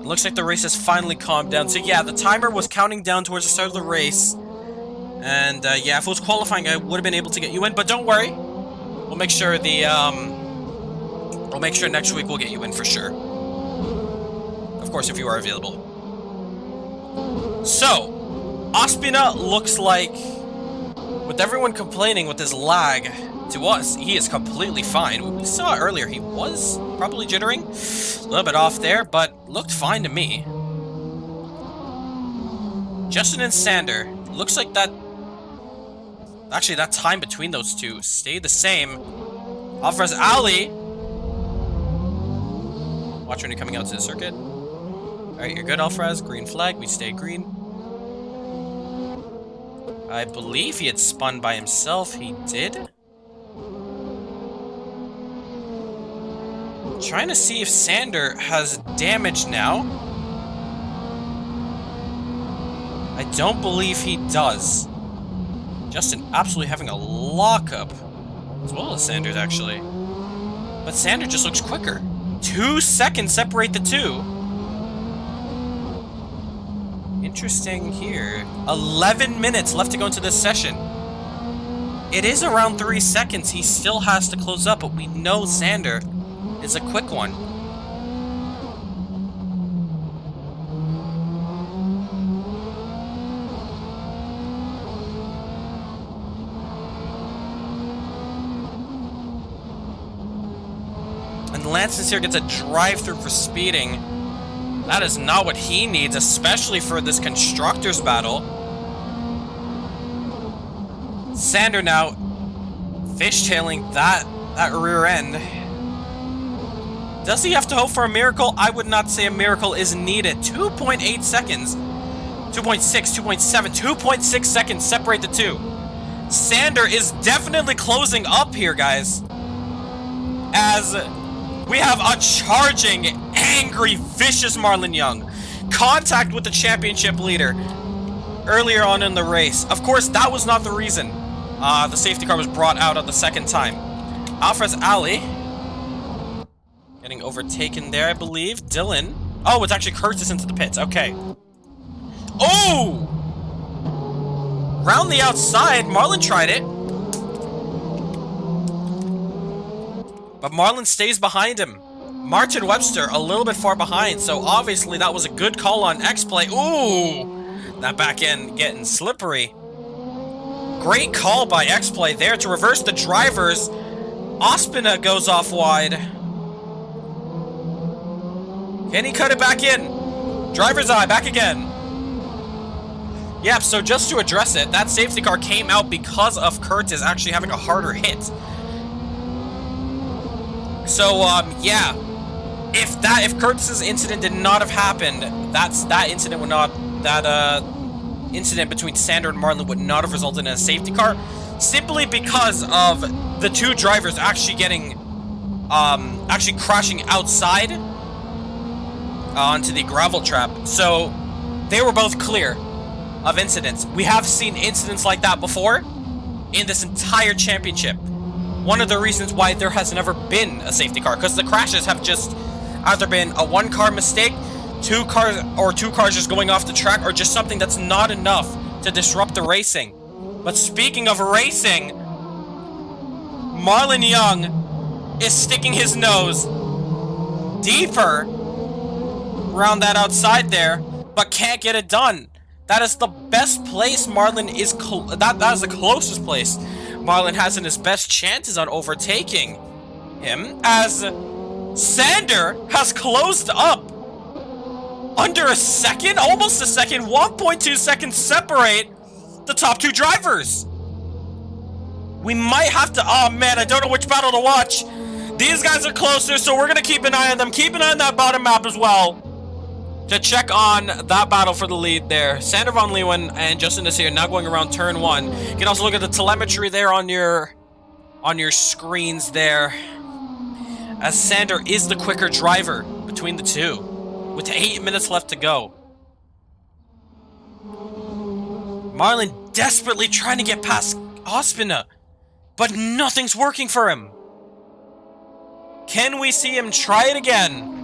It looks like the race has finally calmed down. So yeah, the timer was counting down towards the start of the race. And yeah, if it was qualifying, I would have been able to get you in. But don't worry, we'll make sure we'll make sure next week we'll get you in for sure. Of course, if you are available. So, Ospina looks like, with everyone complaining with his lag, to us, he is completely fine. We saw earlier he was probably jittering. A little bit off there, but looked fine to me. Justin and Sander. Looks like that... Actually, that time between those two stayed the same. Alfrez Ali. Watch when you're coming out to the circuit. Alright, you're good, Alfrez. Green flag. We stay green. I believe he had spun by himself. He did. Trying to see if Sander has damage now. I don't believe he does. Justin absolutely having a lockup. As well as Sanders, actually. But Sander just looks quicker. 2 seconds separate the two. Interesting here. 11 minutes left to go into this session. It is around 3 seconds. He still has to close up, but we know Sander is a quick one. And Lance here gets a drive-through for speeding. That is not what he needs, especially for this constructors battle. Sander now fishtailing that rear end. Does he have to hope for a miracle? I would not say a miracle is needed. 2.8 seconds. 2.6, 2.7, 2.6 seconds separate the two. Sander is definitely closing up here, guys. As we have a charging, angry, vicious Marlon Young. Contact with the championship leader earlier on in the race. Of course, that was not the reason the safety car was brought out at the second time. Alfrez Ali getting overtaken there, I believe. Dylan. Oh, it's actually Curtis into the pits. Okay. Oh! Round the outside. Marlon tried it. But Marlon stays behind him. Martin Webster a little bit far behind, so obviously that was a good call on X-Play. Ooh! That back end getting slippery. Great call by X-Play there to reverse the drivers. Ospina goes off wide. Can he cut it back in? Driver's eye, back again. Yep, so just to address it, that safety car came out because of Curtis actually having a harder hit. So, yeah. If Curtis's incident did not have happened, that incident between Sander and Marlon would not have resulted in a safety car, simply because of the two drivers actually crashing outside onto the gravel trap. So they were both clear of incidents. We have seen incidents like that before in this entire championship. One of the reasons why there has never been a safety car, because the crashes have just either been a one-car mistake, two cars just going off the track, or just something that's not enough to disrupt the racing. But speaking of racing, Marlon Young is sticking his nose deeper around that outside there, but can't get it done. That is the best place Marlon is. That is the closest place Marlon has in his best chances on overtaking him, as Sander has closed up under a second, almost a second. 1.2 seconds separate the top two drivers. We might have to. Oh man, I don't know which battle to watch. These guys are closer, so we're gonna keep an eye on them. Keep an eye on that bottom map as well to check on that battle for the lead there. Sander van Leeuwen and Justin Desir now going around turn 1. You can also look at the telemetry there on your screens there, as Sander is the quicker driver between the two, with 8 minutes left to go. Marlon desperately trying to get past Ospina, but nothing's working for him. Can we see him try it again?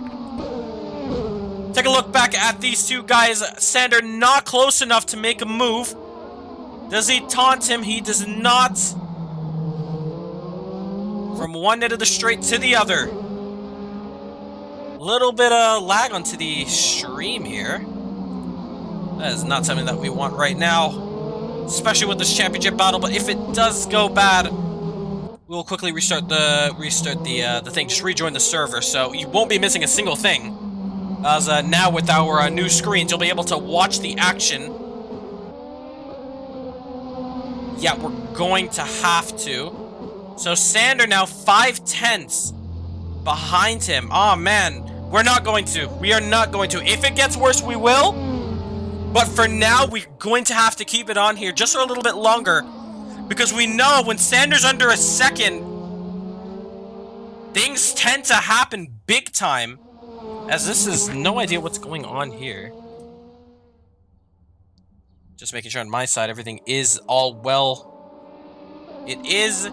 Take a look back at these two guys. Sander not close enough to make a move. Does he taunt him? He does not. From one end of the straight to the other. Little bit of lag onto the stream here. That is not something that we want right now, especially with this championship battle. But if it does go bad, we'll quickly restart the thing. Just rejoin the server, so you won't be missing a single thing. As now with our new screens, you'll be able to watch the action. Yeah, we're going to have to. So Sander now 5/10 behind him. Oh man, we're not going to. We are not going to. If it gets worse, we will. But for now, we're going to have to keep it on here just for a little bit longer, because we know when Sander's under a second, things tend to happen big time. As this is no idea what's going on here. Just making sure on my side everything is all well. It is.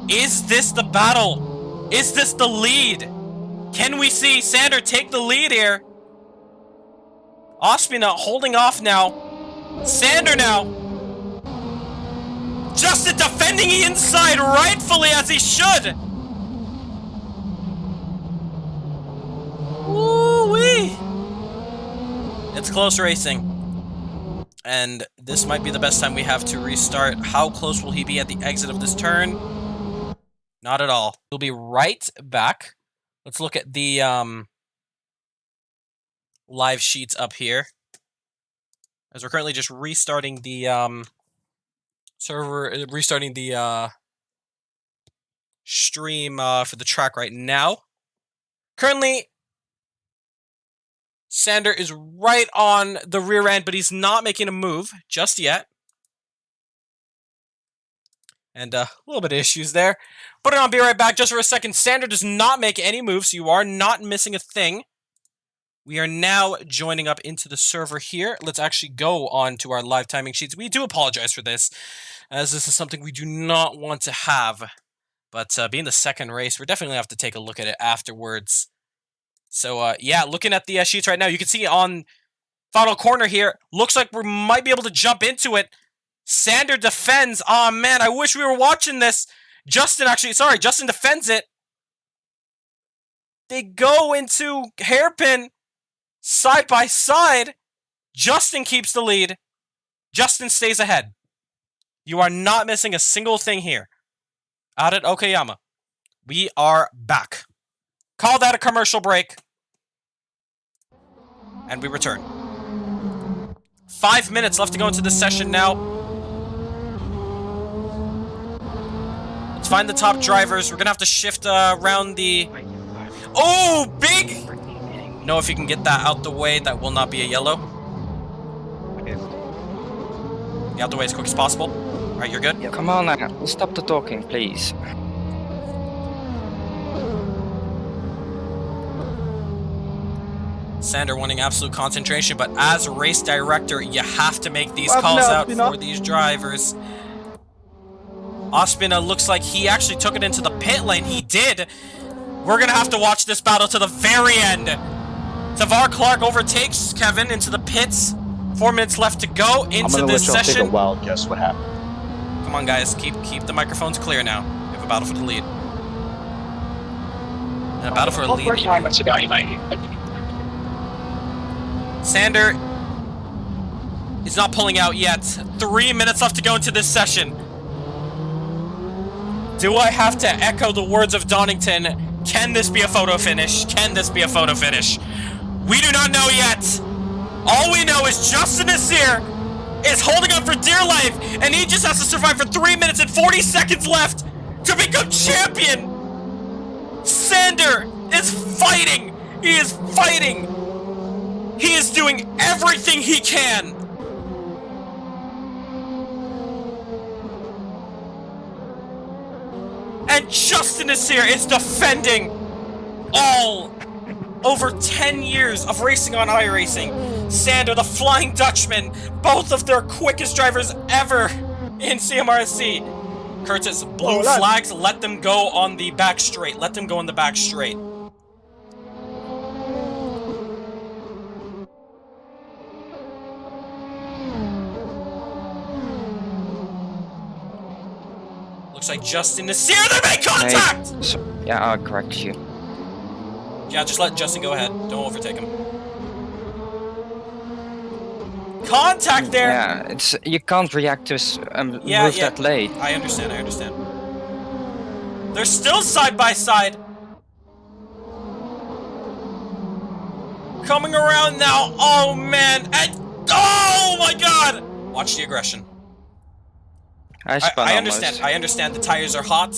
Is this the battle? Is this the lead? Can we see Sander take the lead here? Ospina holding off now. Sander now. Justin defending the inside rightfully, as he should. Woo-wee! It's close racing. And this might be the best time we have to restart. How close will he be at the exit of this turn? Not at all. We'll be right back. Let's look at the live sheets up here, as we're currently just restarting the server, restarting the stream for the track right now. Currently, Sander is right on the rear end, but he's not making a move just yet. And a little bit of issues there. Put it on, be right back just for a second. Sander does not make any moves, so you are not missing a thing. We are now joining up into the server here. Let's actually go on to our live timing sheets. We do apologize for this, as this is something we do not want to have. But being the second race, we're definitely going to have to take a look at it afterwards. So, yeah, looking at the sheets right now, you can see on final corner here, looks like we might be able to jump into it. Sander defends. Oh man, I wish we were watching this. Justin defends it. They go into hairpin side by side. Justin keeps the lead. Justin stays ahead. You are not missing a single thing here. Out at Okayama. We are back. Call that a commercial break. And we return. 5 minutes left to go into this session now. Let's find the top drivers. We're going to have to shift around the... Oh, big! Know if you can get that out the way. That will not be a yellow. Get out the way as quick as possible. All right, you're good? Come on now. Stop the talking, please. Sander wanting absolute concentration, but as a race director, you have to make these calls out for these drivers. Ospina looks like he actually took it into the pit lane. He did. We're going to have to watch this battle to the very end. Tavar Clark overtakes Kevin into the pits. 4 minutes left to go into this session. Take a wild guess what happened. Come on, guys. Keep the microphones clear now. We have a battle for the lead. And a battle for a lead. Sander He's not pulling out yet. 3 minutes left to go into this session. Do I have to echo the words of Donington? Can this be a photo finish? Can this be a photo finish? We do not know yet. All we know is Justin Nasir is holding on for dear life, and he just has to survive for 3 minutes and 40 seconds left to become champion. Sander is fighting. He is fighting. He is doing everything he can. And Justin Nasir is defending all over 10 years of racing on iRacing. Sander, the Flying Dutchman, both of their quickest drivers ever in CMRSC. Curtis, blue flags, let them go on the back straight. Let them go on the back straight. Looks like Justin Nasir, they make contact! Hey, so, yeah, I'll correct you. Yeah, just let Justin go ahead. Don't overtake him. Contact there! Yeah, it's you can't react to move that late. I understand, I understand. They're still side by side. Coming around now. Oh man, and oh my god! Watch the aggression. I understand. I understand the tires are hot.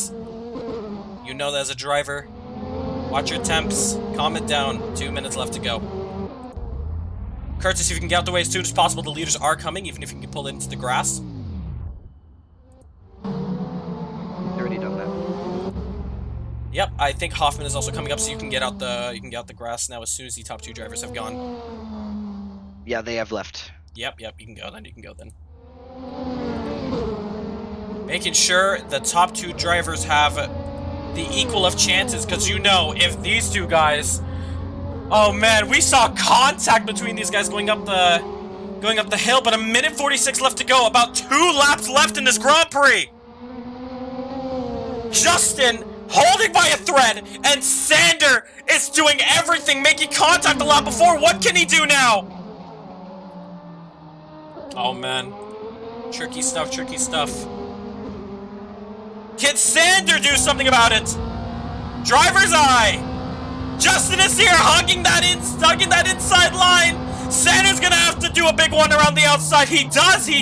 You know that as a driver. Watch your temps. Calm it down. 2 minutes left to go. Curtis, if you can get out the way as soon as possible, the leaders are coming, even if you can pull into the grass. Already done that. Yep, I think Hoffman is also coming up, so you can get out the grass now as soon as the top 2 drivers have gone. Yeah, they have left. Yep, you can go then. Making sure the top 2 drivers have the equal of chances, because you know, if these 2 guys... Oh man, we saw contact between these guys going up the hill, but 1 minute 46 left to go. About 2 laps left in this Grand Prix. Justin holding by a thread, and Sander is doing everything, making contact a lot before. What can he do now? Oh man, tricky stuff. Can Sander do something about it? Driver's eye. Justin is here, hugging that inside line. Sander's gonna have to do a big one around the outside. He does. He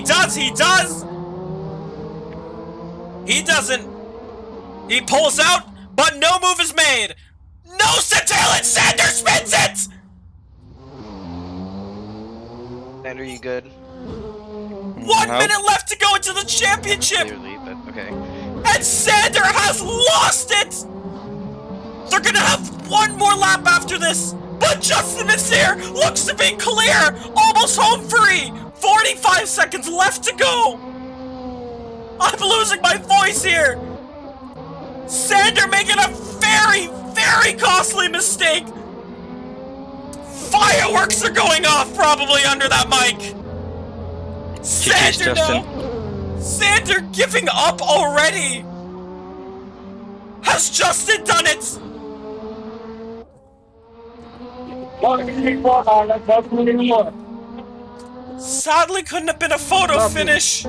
doesn't. He pulls out, but no move is made. Nose to tail, and Sander spins it. Sander, you good? 1 minute left to go into the championship. Clearly, but okay. And Sander has lost it. They're gonna have one more lap after this, but Justin Nasir looks to be clear, almost home free. 45 seconds left to go. I'm losing my voice here. Sander making a very, very costly mistake. Fireworks are going off probably under that mic. Sander, no. Sander giving up already. Has Justin done it? Sadly, couldn't have been a photo finish.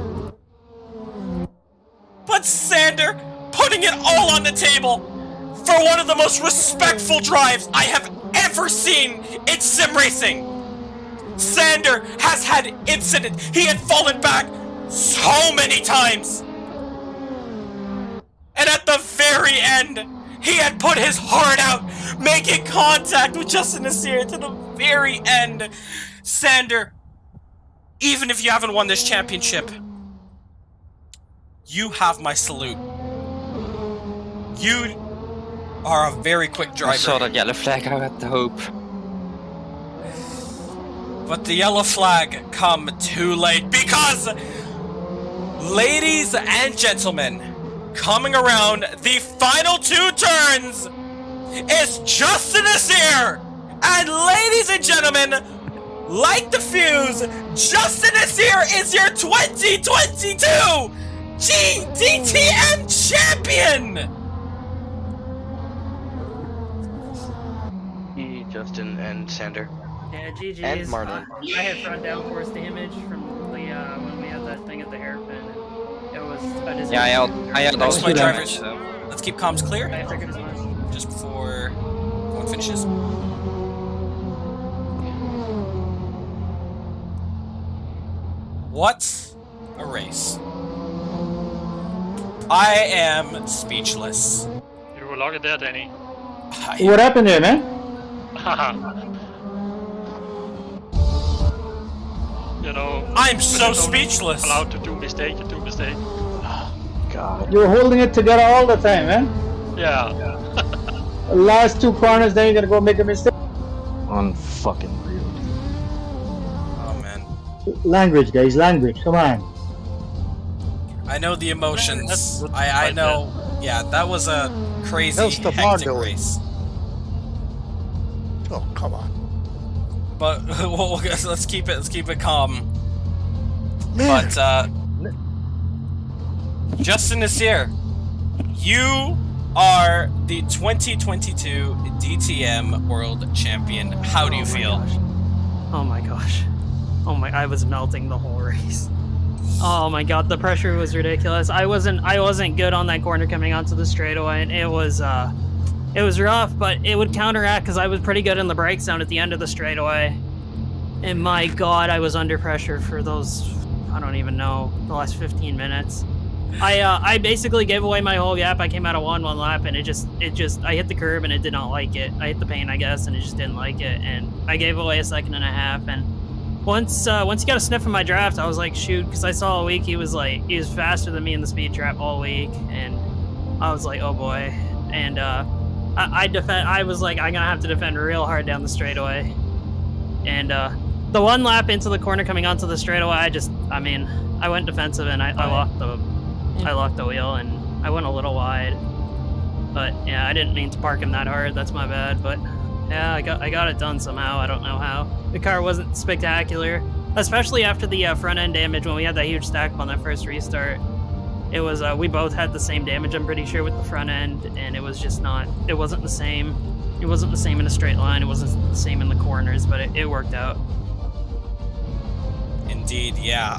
But Sander putting it all on the table for one of the most respectful drives I have ever seen in sim racing. Sander has had incident. He had fallen back so many times. And at the very end, he had put his heart out, making contact with Justin Nasir to the very end. Sander, even if you haven't won this championship, you have my salute. You are a very quick driver. I saw that yellow flag, I had the hope. But the yellow flag come too late because, ladies and gentlemen, coming around the final 2 turns is Justin Nasir. And ladies and gentlemen, light the fuse, Justin Nasir is your 2022 DTM champion! Justin and Sander. Yeah, GG's. And Marlon. I had front downforce damage from the hairpin. And it was a disaster. Yeah, I had Next also play, damage. drivers. Let's keep comms clear. I figured as much. Just before one finishes. What a race. I am speechless. You were lucky there, Danny. What happened there, man? You know. I'm so when you're speechless. Allowed to do mistake, you do mistake. God. You're holding it together all the time, man. Yeah. The last 2 corners, then you're gonna go make a mistake. Unfucking real. Oh man. Language, guys, language. Come on. I know the emotions. That's I right know. Yeah, that was a crazy, How's the hectic Mondo? race. Oh, come on. But let's keep it calm. Man. But Justin is here. You are the 2022 DTM World Champion. How do you feel? Oh my gosh. Oh my, I was melting the whole race. Oh my god, the pressure was ridiculous. I wasn't good on that corner coming onto the straightaway, and it was rough, but it would counteract because I was pretty good in the brake zone at the end of the straightaway. And my god, I was under pressure for those, I don't even know, the last 15 minutes. I basically gave away my whole gap. I came out of one lap, and it just I hit the curb and it did not like it. I hit the paint, I guess, and it just didn't like it, and I gave away a second and a half. And once he got a sniff of my draft, I was like, shoot, because I saw all week he was faster than me in the speed trap all week, and I was like, oh boy. And I was like, I'm gonna have to defend real hard down the straightaway. And the one lap into the corner coming onto the straightaway, I went defensive and I locked the wheel and I went a little wide. But yeah, I didn't mean to park him that hard. That's my bad. But yeah, I got it done somehow. I don't know how. The car wasn't spectacular, especially after the front end damage when we had that huge stack up on that first restart. It was we both had the same damage, I'm pretty sure, with the front end, and it was just not. It wasn't the same. It wasn't the same in a straight line. It wasn't the same in the corners, but it worked out. Indeed, yeah.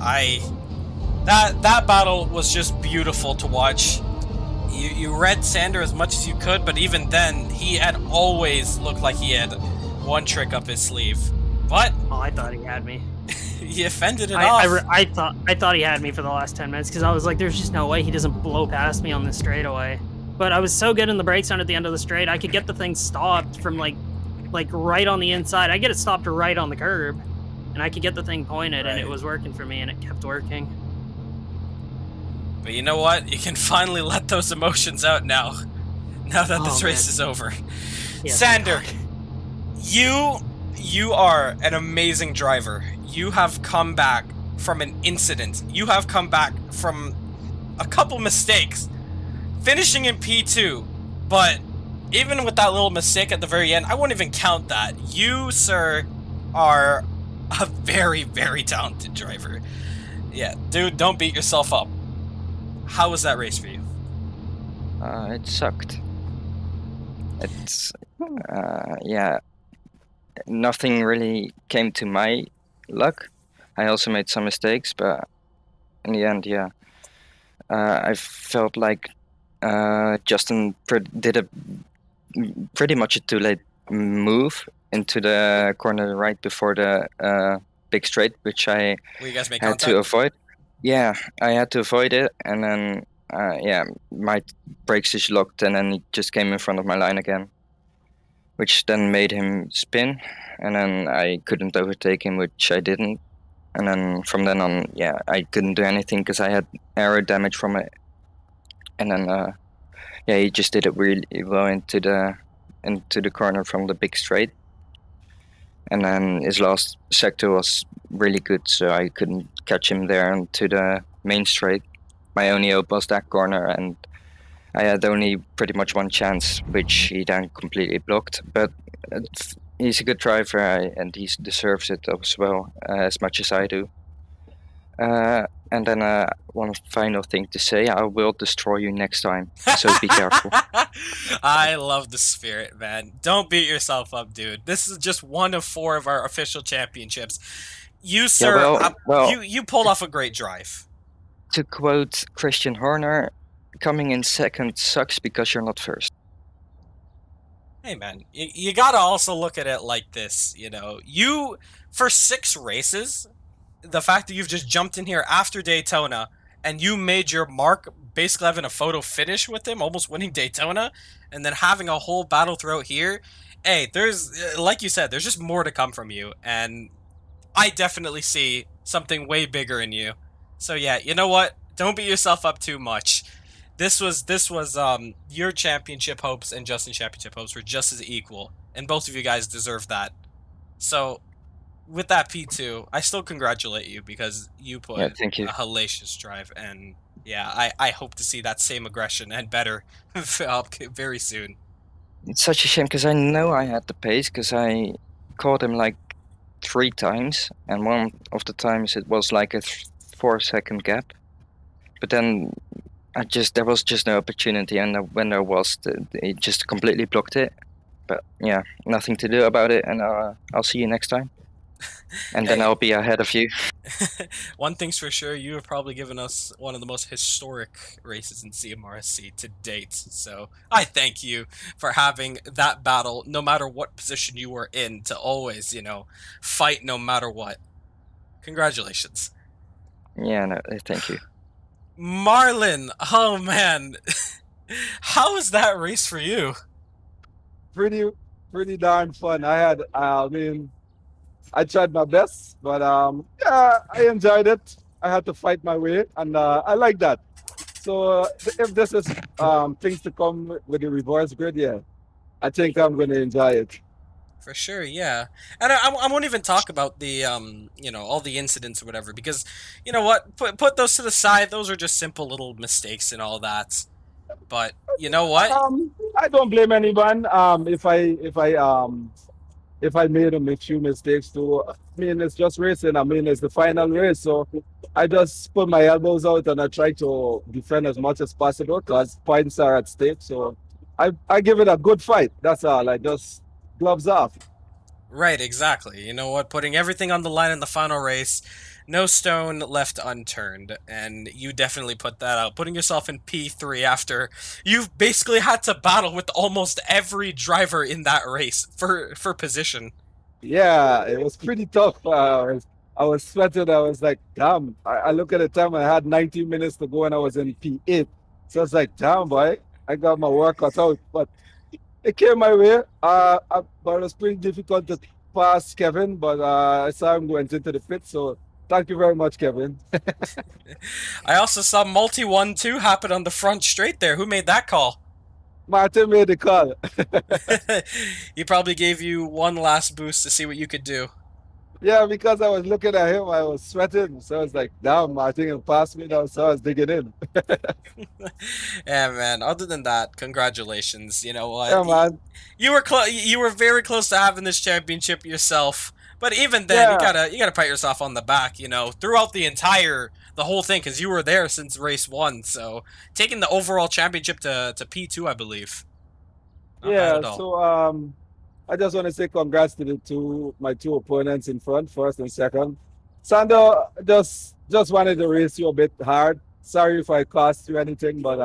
That battle was just beautiful to watch. You read Sander as much as you could, but even then, he had always looked like he had one trick up his sleeve. But oh, I thought he had me. He offended it off. I thought he had me for the last 10 minutes because I was like, there's just no way he doesn't blow past me on this straightaway. But I was so good in the brake zone at the end of the straight, I could get the thing stopped from like right on the inside. I get it stopped right on the curb, and I could get the thing pointed, and it was working for me, and it kept working. But you know what? You can finally let those emotions out now. Now that this race is over. Yeah, Sander, you are an amazing driver. You have come back from an incident. You have come back from a couple mistakes. Finishing in P2. But even with that little mistake at the very end, I won't even count that. You, sir, are a very, very talented driver. Yeah, dude, don't beat yourself up. How was that race for you? It sucked. It's yeah, nothing really came to my luck. I also made some mistakes, but in the end, yeah, I felt like Justin did a pretty much a too late move into the corner right before the big straight, which I had to avoid. Yeah, I had to avoid it, and then yeah, my brakes just locked, and then he just came in front of my line again, which then made him spin, and then I couldn't overtake him, which I didn't, and then from then on, yeah, I couldn't do anything because I had aero damage from it, and then yeah, he just did it really well into the corner from the big straight, and then his last sector was really good, so I couldn't catch him there into the main straight. My only hope was that corner, and I had only pretty much one chance, which he then completely blocked. But he's a good driver, and he deserves it as well, as much as I do. And then one final thing to say, I will destroy you next time, so be careful. I love the spirit, man. Don't beat yourself up, dude. This is just one of 4 of our official championships. You, sir, yeah, well, you pulled off a great drive. to quote Christian Horner, coming in second sucks because you're not first. Hey man, you gotta also look at it like this, you know. You, for 6 races, the fact that you've just jumped in here after Daytona and you made your mark basically having a photo finish with him, almost winning Daytona, and then having a whole battle throughout here, hey, there's, like you said, there's just more to come from you, and I definitely see something way bigger in you. So yeah, you know what? Don't beat yourself up too much. This was your championship hopes and Justin's championship hopes were just as equal, and both of you guys deserve that. So, with that P2, I still congratulate you because you put thank you. a hellacious drive, and yeah, I hope to see that same aggression and better very soon. It's such a shame because I know I had the pace because I caught him like 3 times, and one of the times it was like a 4-second gap. But then there was just no opportunity, and when there was, it just completely blocked it. But yeah, nothing to do about it, and I'll see you next time. And then I'll be ahead of you. One thing's for sure, you have probably given us one of the most historic races in CMRSC to date. So I thank you for having that battle, no matter what position you were in, to always, you know, fight no matter what. Congratulations. Yeah, no, thank you. Marlon, oh man, how was that race for you? Pretty darn fun. I tried my best, but yeah, I enjoyed it. I had to fight my way, and I like that. So if this is things to come with the reverse grid, yeah, I think I'm going to enjoy it. For sure, yeah. And I won't even talk about the, you know, all the incidents or whatever, because, you know what, put those to the side. Those are just simple little mistakes and all that. But, you know what? I don't blame anyone if I made a few mistakes too. I mean, it's just racing. I mean, it's the final race, so I just put my elbows out and I try to defend as much as possible because points are at stake. So I give it a good fight. That's all. I just gloves off. Right, exactly. You know what? Putting everything on the line in the final race, no stone left unturned, and you definitely put that out. Putting yourself in P3 after you've basically had to battle with almost every driver in that race for position. Yeah, it was pretty tough. I was sweating. I was like, damn. I look at the time. I had 19 minutes to go, and I was in P8. So I was like, damn, boy, I got my work cut out. But it came my way. But it was pretty difficult to pass Kevin, but I saw him going into the pit, so thank you very much, Kevin. I also saw multi 1-2 happen on the front straight there. Who made that call? Martin made the call. He probably gave you one last boost to see what you could do. Yeah, because I was looking at him, I was sweating. So I was like, damn, Martin will pass me now. So I was digging in. Yeah, man. Other than that, congratulations. You know what? Yeah, man. You were very close to having this championship yourself. But even then, Yeah. you gotta pat yourself on the back, you know, throughout the whole thing, because you were there since race 1. So taking the overall championship to P2, I believe. Not bad Yeah, at all. so I just want to say congrats to my 2 opponents in front, first and second. Sando just wanted to race you a bit hard. Sorry if I cost you anything, but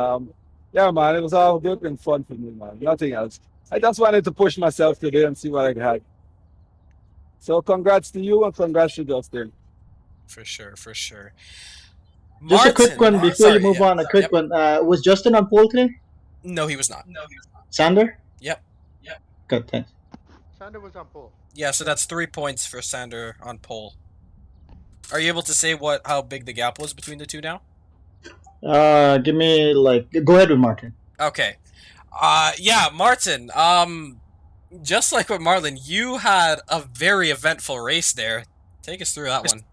yeah, man, it was all good and fun for me, man. Nothing else. I just wanted to push myself today and see what I had. So congrats to you and congrats to Justin. For sure, for sure. Just a quick one before Sorry, you move yeah. on. A quick Yep. one. Was Justin on pole today? No, he was not. Sander? Yep. Good, thanks. Sander was on pole. Yeah, so that's 3 points for Sander on pole. Are you able to say how big the gap was between the two now? Give me go ahead with Martin. Okay. Yeah, Martin. Just like with Marlon, you had a very eventful race there. Take us through that one.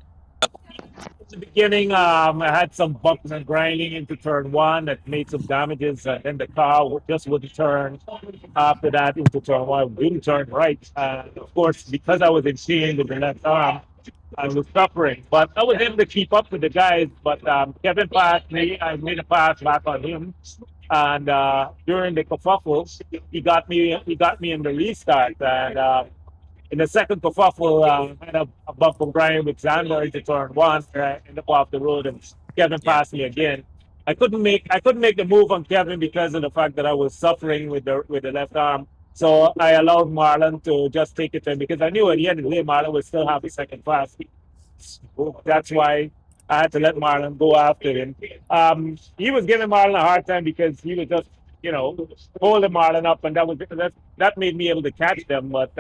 At the beginning, I had some bumping and grinding into turn 1 that made some damages, and then the car just wouldn't turn. After that, into turn 1, wouldn't turn right. Of course, because I was in pain with the left arm, I was suffering. But I was able to keep up with the guys. But Kevin passed me. I made a pass back on him. And during the kerfuffle, he got me in the restart. And in the second kerfuffle, I had a bump and grind with Xander into turn 1, ended up off the road and Kevin passed me again. I couldn't make the move on Kevin because of the fact that I was suffering with the left arm. So I allowed Marlon to just take it to him because I knew at the end of the day Marlon would still have a second pass. So that's why I had to let Marlon go after him. He was giving Marlon a hard time because he was just, holding Marlon up, and that made me able to catch them. But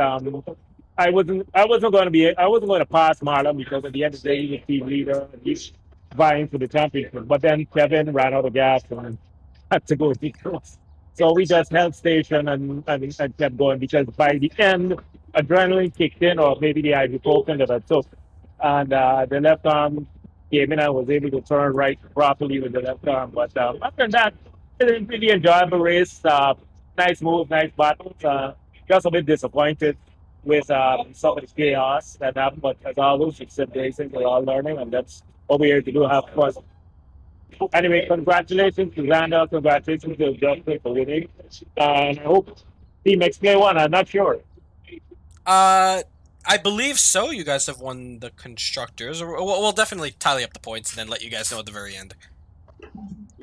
I wasn't going to pass Marlon because at the end of the day he's a team leader and he's vying for the championship. But then Kevin ran out of gas and had to go across. So we just held station and kept going because by the end, adrenaline kicked in, or maybe the ibuprofen that I took, and the left arm came in. I was able to turn right properly with the left arm. But other than that, it was a really enjoyable race. Nice move, nice battles. Just a bit disappointed with some of the chaos that happened, but as always, it's racing. We're all learning, and that's what we're here to do. Have fun. Anyway, congratulations to Xander, congratulations to Justin for winning. And I hope Team X-Play won. I'm not sure. I believe so. You guys have won the constructors. We'll definitely tally up the points and then let you guys know at the very end.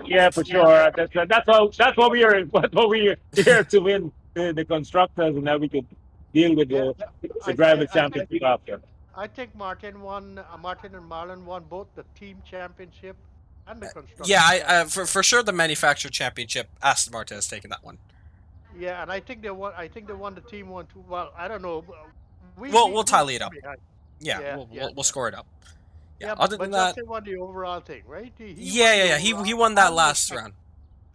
Yeah, for sure. That's what we are. What we are here to win the constructors, and then we could deal with the driver championship after. I think Martin and Marlon won both the team championship and the constructor. Yeah, for sure the manufacturer championship. Aston Martin has taken that one. Yeah, and I think they won. I think they won the team one too. Well, I don't know. We'll tally it up. Yeah, we'll score it up. Yeah, other than that, Justin won the overall thing, right? He won that last round.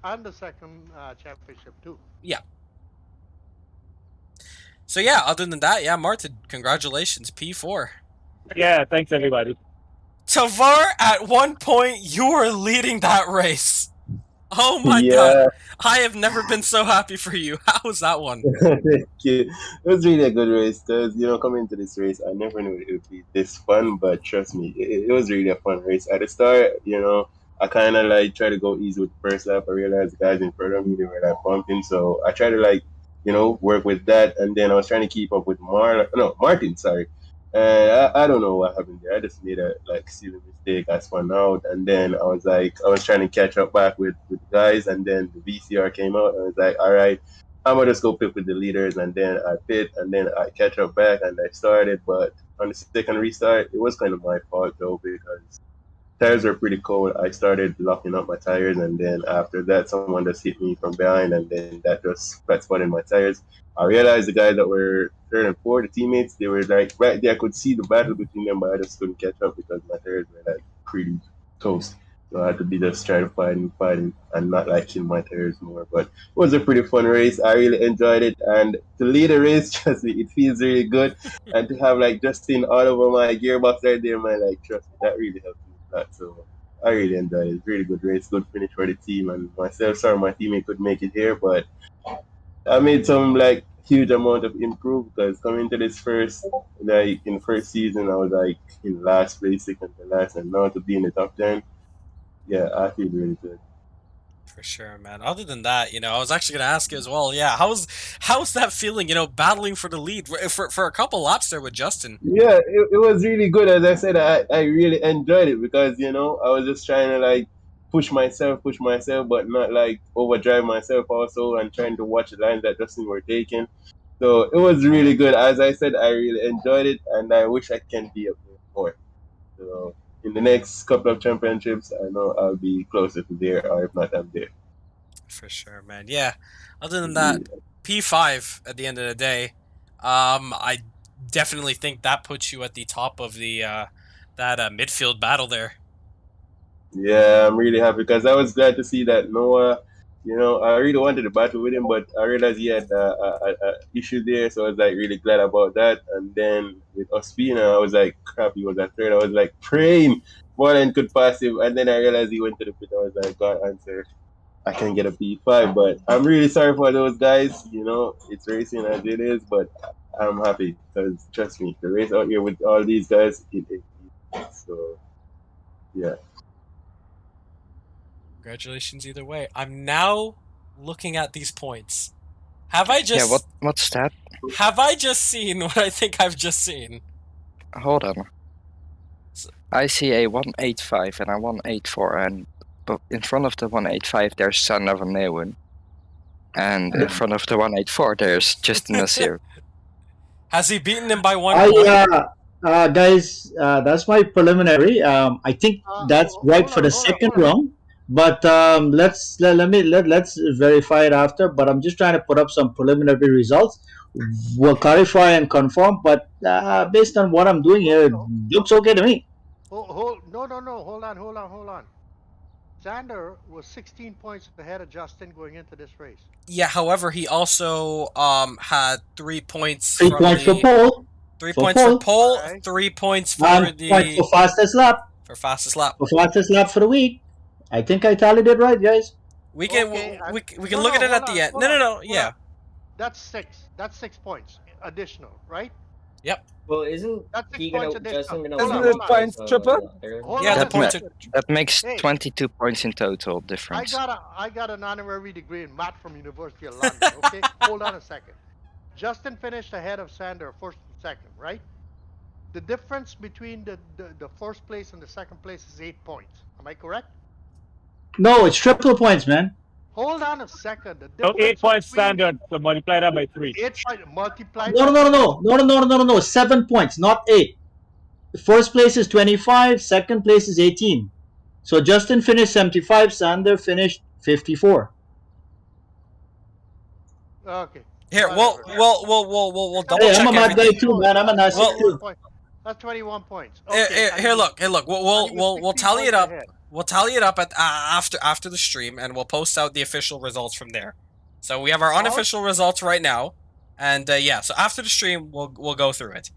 And the second championship too. Yeah. So yeah, other than that, yeah, Martin, congratulations, P4. Yeah, thanks everybody. Tavar, at one point, you were leading that race. Oh my god. I have never been so happy for you. How was that one? Thank you. It was really a good race because, coming into this race, I never knew it would be this fun, but trust me, it was really a fun race. At the start, I kind of tried to go easy with the first lap. I realized the guys in front of me, they were bumping, so I tried to work with that, and then I was trying to keep up with Martin, sorry. I don't know what happened there. I just made a silly mistake. I spun out, and then I was trying to catch up back with the guys, and then the VCR came out, and I was like, all right, I'm gonna just go pit with the leaders, and then I pit, and then I catch up back, and I started. But on the second restart, it was kind of my fault though, because tires were pretty cold. I started locking up my tires, and then after that, someone just hit me from behind, and then that just flat spotted my tires. I realized the guys that were third and fourth, the teammates, they were right there. I could see the battle between them, but I just couldn't catch up because my tires were pretty toast. So I had to be just trying to fight and not kill my tires more. But it was a pretty fun race. I really enjoyed it, and to lead a race, trust me, it feels really good. And to have Justin all over my gearbox right there, trust me, that really helped me a lot. So I really enjoyed it. Really good race, good finish for the team and myself. Sorry, my teammate could make it here, but I made some huge amount of improve because coming into this first in the first season I was in last place, second to last, and now to be in the top 10, yeah, I feel really good. For sure, man. Other than that, I was actually gonna ask you as well. Yeah, how's that feeling? Battling for the lead for a couple laps there with Justin. Yeah, it was really good. As I said, I really enjoyed it because I was just trying to push myself, but not overdrive myself also, and trying to watch the lines that Justin were taking. So it was really good. As I said, I really enjoyed it, and I wish I can be up there more. So in the next couple of championships, I know I'll be closer to there, or if not, I'm there. For sure, man. Yeah. Other than that, P5 at the end of the day, I definitely think that puts you at the top of the that midfield battle there. Yeah, I'm really happy because I was glad to see that Noah, I really wanted to battle with him, but I realized he had a issue there, so I was really glad about that. And then with Ospina, I was crap, he was at third. I was praying Marlon could pass him, and then I realized he went to the pit. I was God answer, I can get a P5, but I'm really sorry for those guys. It's racing as it is, but I'm happy because trust me, the race out here with all these guys, so yeah. Congratulations either way. I'm now looking at these points. Have I just... Yeah, what's that? Have I just seen what I think I've just seen? Hold on. I see a 185 and a 184, and but in front of the 185 there's Son of a Neuen, and in front of the 184 there's Justin Nasir. Has he beaten him by 1 point? Guys, that's my preliminary. I think that's right for the second round. But let's verify it after. But I'm just trying to put up some preliminary results. We'll clarify and confirm. But based on what I'm doing here, it looks okay to me. No. Hold on. Xander was 16 points ahead of Justin going into this race. Yeah, however, he also had 3 points. 3 points for pole. 3 points for pole. 3 points for points for fastest lap. For fastest lap. For fastest lap for the week. I think I tallied it right, guys. We can we can look at it at the end. No. Yeah. That's 6. That's 6 points additional, right? Yep. Well, isn't he gonna Justin gonna Isn't it points triple? Yeah, that makes 22 points in total difference. I got an honorary degree in math from University of London. Okay, hold on a second. Justin finished ahead of Sander first and second, right? The difference between the first place and the second place is 8 points. Am I correct? No, it's triple points, man. Hold on a second. So 8 points standard, so multiply that by 3. 8 points multiplied. No. 7 points, not 8. The first place is 25, second place is 18. So Justin finished 75, Sander finished 54. Okay. Here, we'll double check. I'm a mad guy too, man. I'm a nice too. That's 21 points. Okay, here, look. We'll tally it up. We'll tally it up at after the stream, and we'll post out the official results from there. So we have our unofficial results right now, and yeah. So after the stream, we'll go through it.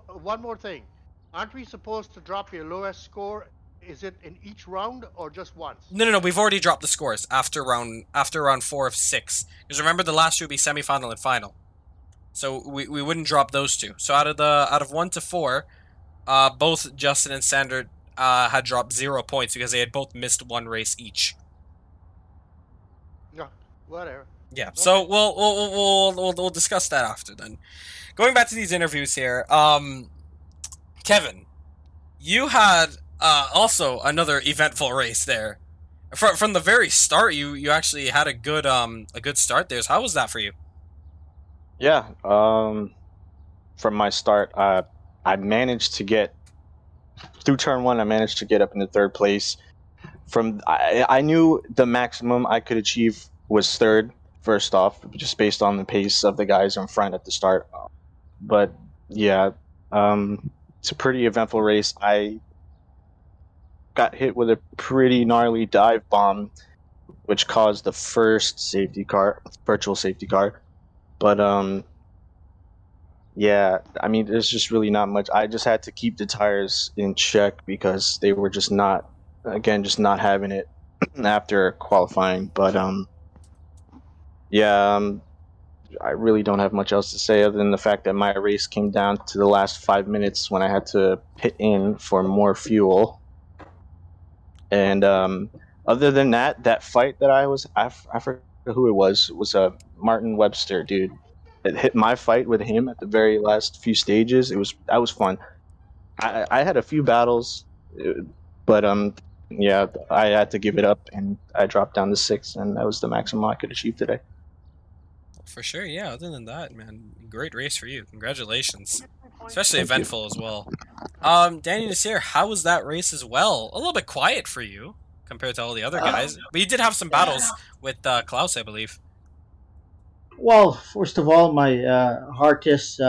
One more thing, aren't we supposed to drop your lowest score? Is it in each round or just once? No. We've already dropped the scores after round 4 of 6. Because remember, the last two would be semifinal and final. So we wouldn't drop those two. So out of 1 to 4, both Justin and Sander had dropped 0 points because they had both missed 1 race each. Yeah, whatever. Yeah. So we'll discuss that after then. Going back to these interviews here, Kevin, you had also another eventful race there. From the very start, you actually had a good start there. So how was that for you? Yeah. From my start, I managed to get through turn 1. I managed to get up into 3rd place. I knew the maximum I could achieve was 3rd. First off, just based on the pace of the guys in front at the start. But yeah, it's a pretty eventful race. I got hit with a pretty gnarly dive bomb, which caused the first virtual safety car. But yeah, I mean, there's just really not much. I just had to keep the tires in check because they were just not having it after qualifying. But yeah, I really don't have much else to say other than the fact that my race came down to the last 5 minutes when I had to pit in for more fuel. And other than that fight that I forgot who it was a Martin Webster dude. It hit my fight with him at the very last few stages. That was fun. I had a few battles, but yeah, I had to give it up and I dropped down to 6, and that was the maximum I could achieve today. For sure, yeah. Other than that, man, great race for you. Congratulations. Especially eventful as well. Danny Nasir, how was that race as well? A little bit quiet for you compared to all the other guys. But you did have some battles with Klaus, I believe. Well, first of all, my heartiest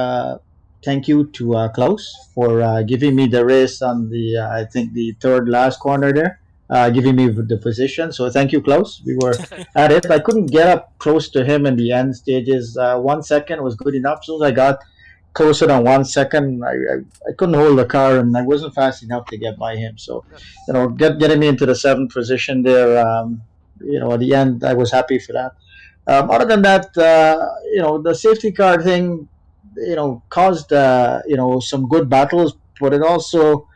thank you to Klaus for giving me the race on the, I think, the 3rd last corner there. Giving me the position. So thank you, Klaus. We were at it. I couldn't get up close to him in the end stages. 1 second was good enough. As soon as I got closer than 1 second, I couldn't hold the car, and I wasn't fast enough to get by him. So, getting me into the 7th position there, at the end, I was happy for that. Other than that, the safety car thing, caused, some good battles, but it also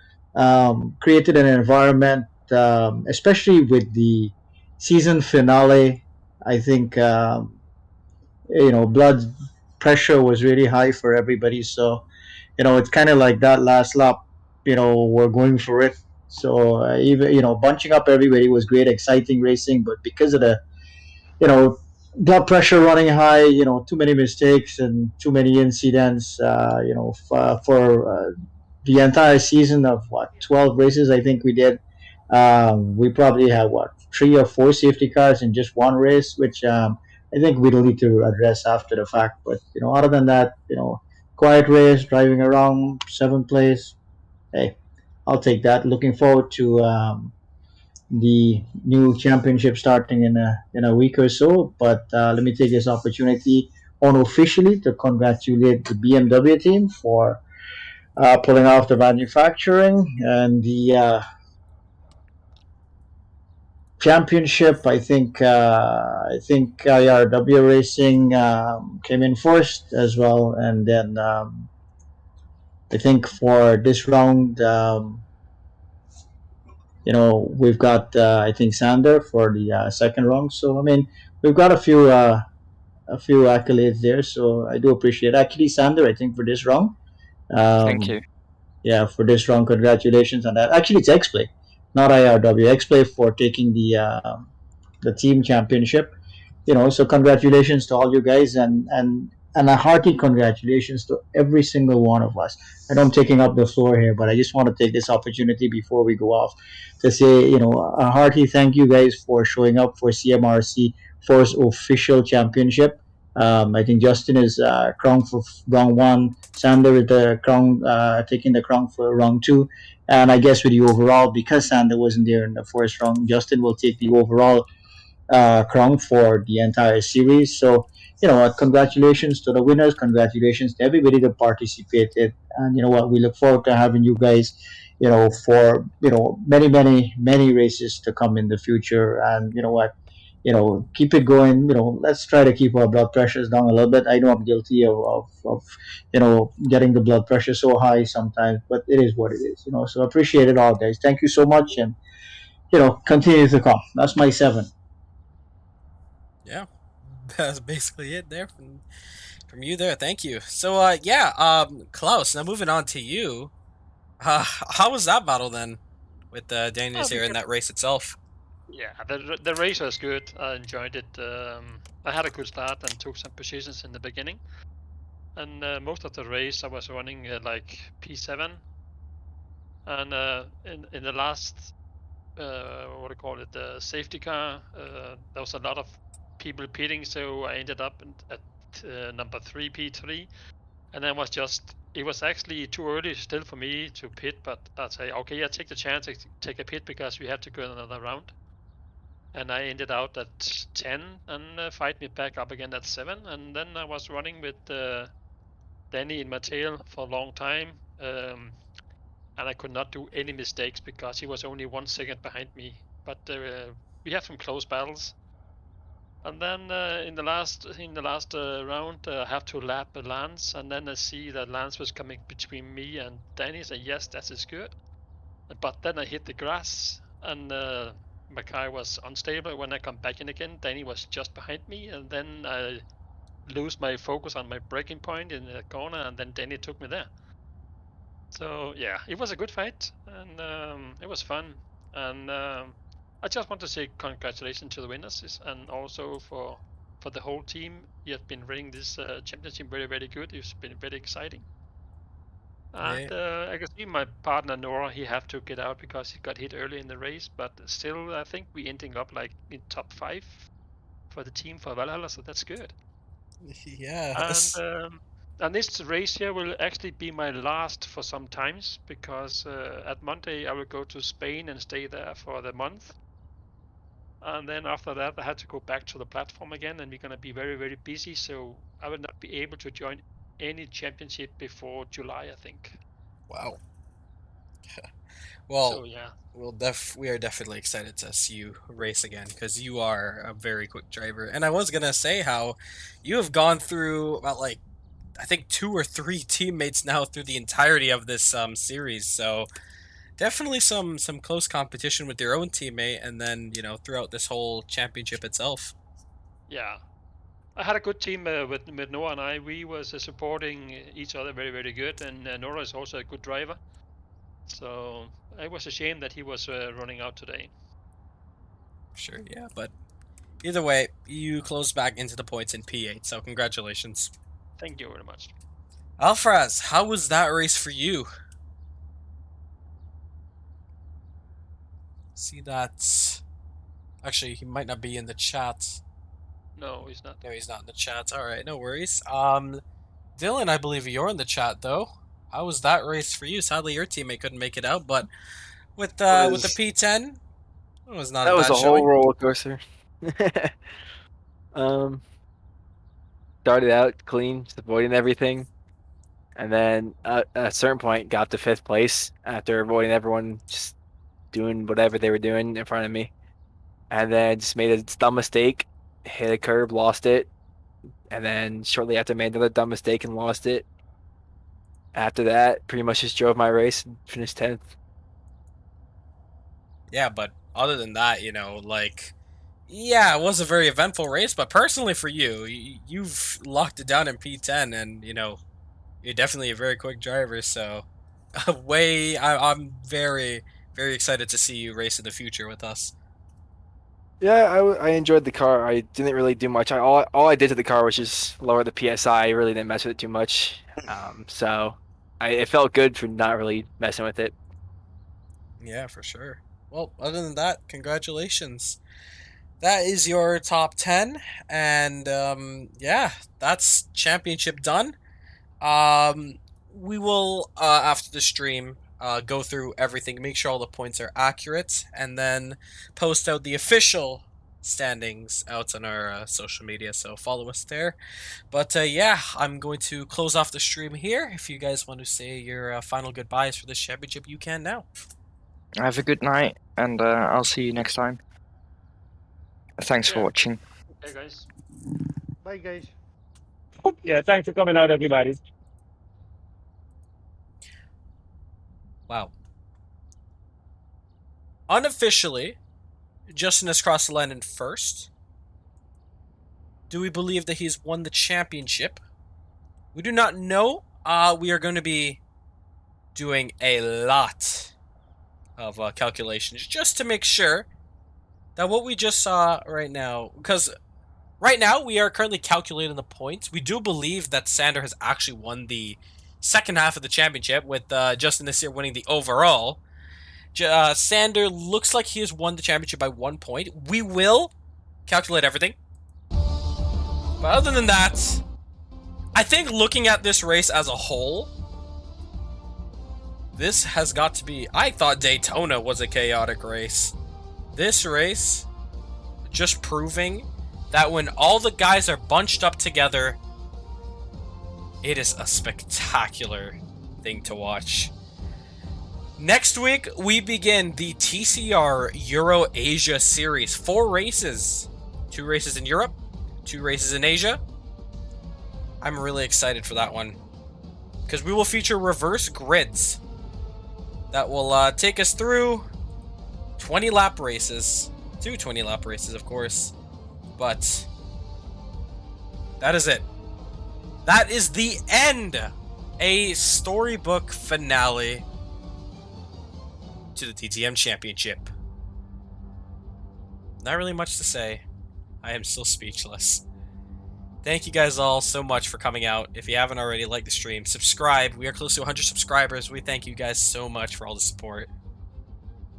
created an environment, especially with the season finale. I think, blood pressure was really high for everybody. So, it's kind of like that last lap were going for it. So even bunching up everybody was great, exciting racing, but because of the you know blood pressure running high, too many mistakes and too many incidents. For the entire season of 12 races, I think we did. We probably had 3 or 4 safety cars in just one race, which I think we'll need to address after the fact. But other than that, quiet race, driving around 7th place. Hey, I'll take that. Looking forward to the new championship starting in a week or so. But let me take this opportunity unofficially to congratulate the BMW team for pulling off the manufacturing and the championship. I think IRW Racing came in first as well, and then I think for this round. We've got I think Sander for the second round. So I mean, we've got a few accolades there. So I do appreciate actually Sander. I think for this round. Thank you. Yeah, for this round, congratulations on that. Actually, it's XPlay, not IRW. XPlay for taking the team championship. So congratulations to all you guys, and a hearty congratulations to every single one of us. I know I'm taking up the floor here, but I just want to take this opportunity before we go off to say, a hearty thank you guys for showing up for CMRC first official championship. I think Justin is crowned for round one. Sander is the crown, taking the crown for round two. And I guess with the overall, because Sander wasn't there in the first round, Justin will take the overall crown for the entire series. So, congratulations to the winners. Congratulations to everybody that participated. And you know what? We look forward to having you guys, for, many, many, many races to come in the future. And you know what? Keep it going. Let's try to keep our blood pressures down a little bit. I know I'm guilty of getting the blood pressure so high sometimes, but it is what it is. So appreciate it all, guys. Thank you so much, and continue to come. That's my 7. Yeah, that's basically it there from you there. Thank you. So Klaus. Now moving on to you. How was that battle then with Daniels here in that race itself? Yeah, the race was good. I enjoyed it. I had a good start and took some positions in the beginning. And most of the race I was running like P7. And in the last, what do you call it, the safety car, there was a lot of people pitting, so I ended up at number 3 P3. And then it was actually too early still for me to pit, but I'd say, okay, I take the chance to take a pit because we have to go another round. And I ended out at 10 and fight me back up again at 7. And then I was running with Danny in my tail for a long time. And I could not do any mistakes because he was only 1 second behind me. But we had some close battles. And then in the last round, I have to lap Lance, and then I see that Lance was coming between me and Danny. So yes, that is good. But then I hit the grass, and my car was unstable. When I come back in again, Danny was just behind me, and then I lose my focus on my braking point in the corner, and then Danny took me there. So yeah, it was a good fight, and it was fun. And I just want to say congratulations to the winners, and also for the whole team. You have been running this championship very, very good. It's been very exciting. And I can see my partner Nora, he have to get out because he got hit early in the race, but still I think we ending up like in top 5 for the team for Valhalla, so that's good. Yeah. And this race here will actually be my last for some times, because at Monday I will go to Spain and stay there for the month. And then after that I had to go back to the platform again, and we're going to be very, very busy, so I will not be able to join any championship before July, I think. Wow. Well, so yeah, we are definitely excited to see you race again, because you are a very quick driver. And I was gonna say how you have gone through about like I think 2 or 3 teammates now through the entirety of this series. So definitely some close competition with your own teammate, and then throughout this whole championship itself. Yeah, I had a good team with Noah and I. We was supporting each other very, very good, and Nora is also a good driver. So it was a shame that he was running out today. Sure, yeah, but either way, you close back into the points in P8, so congratulations. Thank you very much. Alfraz, how was that race for you? See that... Actually, he might not be in the chat. No, he's not. No, he's not in the chat. Alright, no worries. Dylan, I believe you're in the chat, though. How was that race for you? Sadly, your teammate couldn't make it out, but with the P10, it was not a bad That was a showing. whole roller coaster. Started out clean, just avoiding everything, and then at a certain point got to 5th place after avoiding everyone just doing whatever they were doing in front of me, and then just made a dumb mistake, hit a curb, lost it, and then shortly after made another dumb mistake and lost it. After that, pretty much just drove my race and finished 10th. Yeah, but other than that, you know, like, yeah, it was a very eventful race, but personally for you, you've locked it down in P10, and, you know, you're definitely a very quick driver, so I'm very, very excited to see you race in the future with us. Yeah, I enjoyed the car. I didn't really do much. All I did to the car was just lower the PSI. I really didn't mess with it too much. So it felt good for not really messing with it. Yeah, for sure. Well, other than that, congratulations. That is your top 10, and yeah, that's championship done. We will, after the stream, go through everything, make sure all the points are accurate, and then post out the official standings out on our social media, so follow us there. But yeah, I'm going to close off the stream here. If you guys want to say your final goodbyes for this championship, you can now. Have a good night, and I'll see you next time. Thanks for watching. Okay, guys. Bye, guys. Yeah, thanks for coming out, everybody. Wow. Unofficially, Justin has crossed the line in first. Do we believe that he's won the championship? We do not know. We are going to be doing a lot of calculations just to make sure that what we just saw right now, because right now we are currently calculating the points. We do believe that Sander has actually won the second half of the championship, with Justin this year winning the overall. Sander looks like he has won the championship by 1 point. We will calculate everything. But other than that, I think looking at this race as a whole, this has got to be... I thought Daytona was a chaotic race. This race, just proving that when all the guys are bunched up together, it is a spectacular thing to watch. Next week, we begin the TCR Euro Asia Series. 4 races. 2 races in Europe, 2 races in Asia. I'm really excited for that one, because we will feature reverse grids that will take us through 20 lap races. 2 20 lap races, of course. But that is it. That is the end. A storybook finale to the DTM Championship. Not really much to say. I am still speechless. Thank you guys all so much for coming out. If you haven't already, like the stream, subscribe. We are close to 100 subscribers. We thank you guys so much for all the support.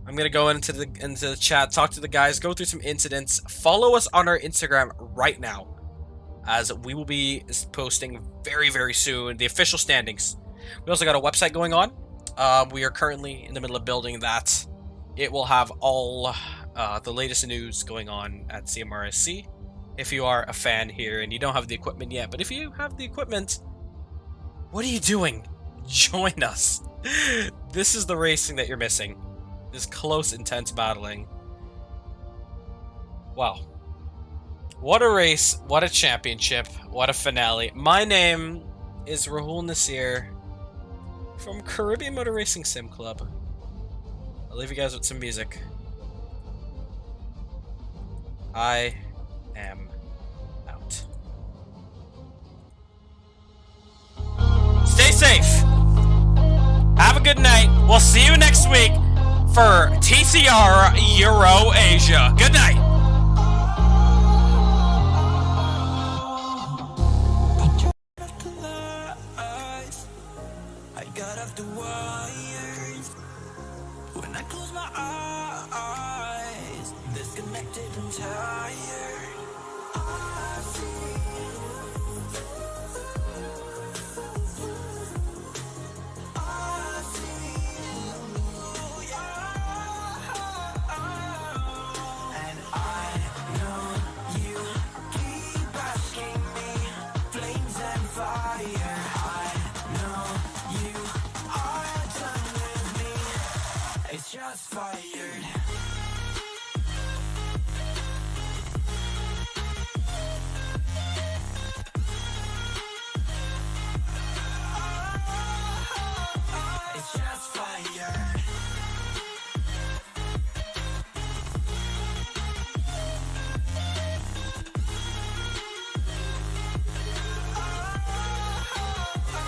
I'm gonna go into the chat, talk to the guys, go through some incidents. Follow us on our Instagram right now, as we will be posting very, very soon the official standings. We also got a website going on. We are currently in the middle of building that. It will have all the latest news going on at CMRSC. If you are a fan here and you don't have the equipment yet, but if you have the equipment, what are you doing? Join us. This is the racing that you're missing. This close, intense battling. Wow. What a race, what a championship, what a finale. My name is Rahul Nasir from Caribbean Motor Racing Sim Club. I'll leave you guys with some music. I am out. Stay safe. Have a good night. We'll see you next week for TCR Euro Asia. Good night.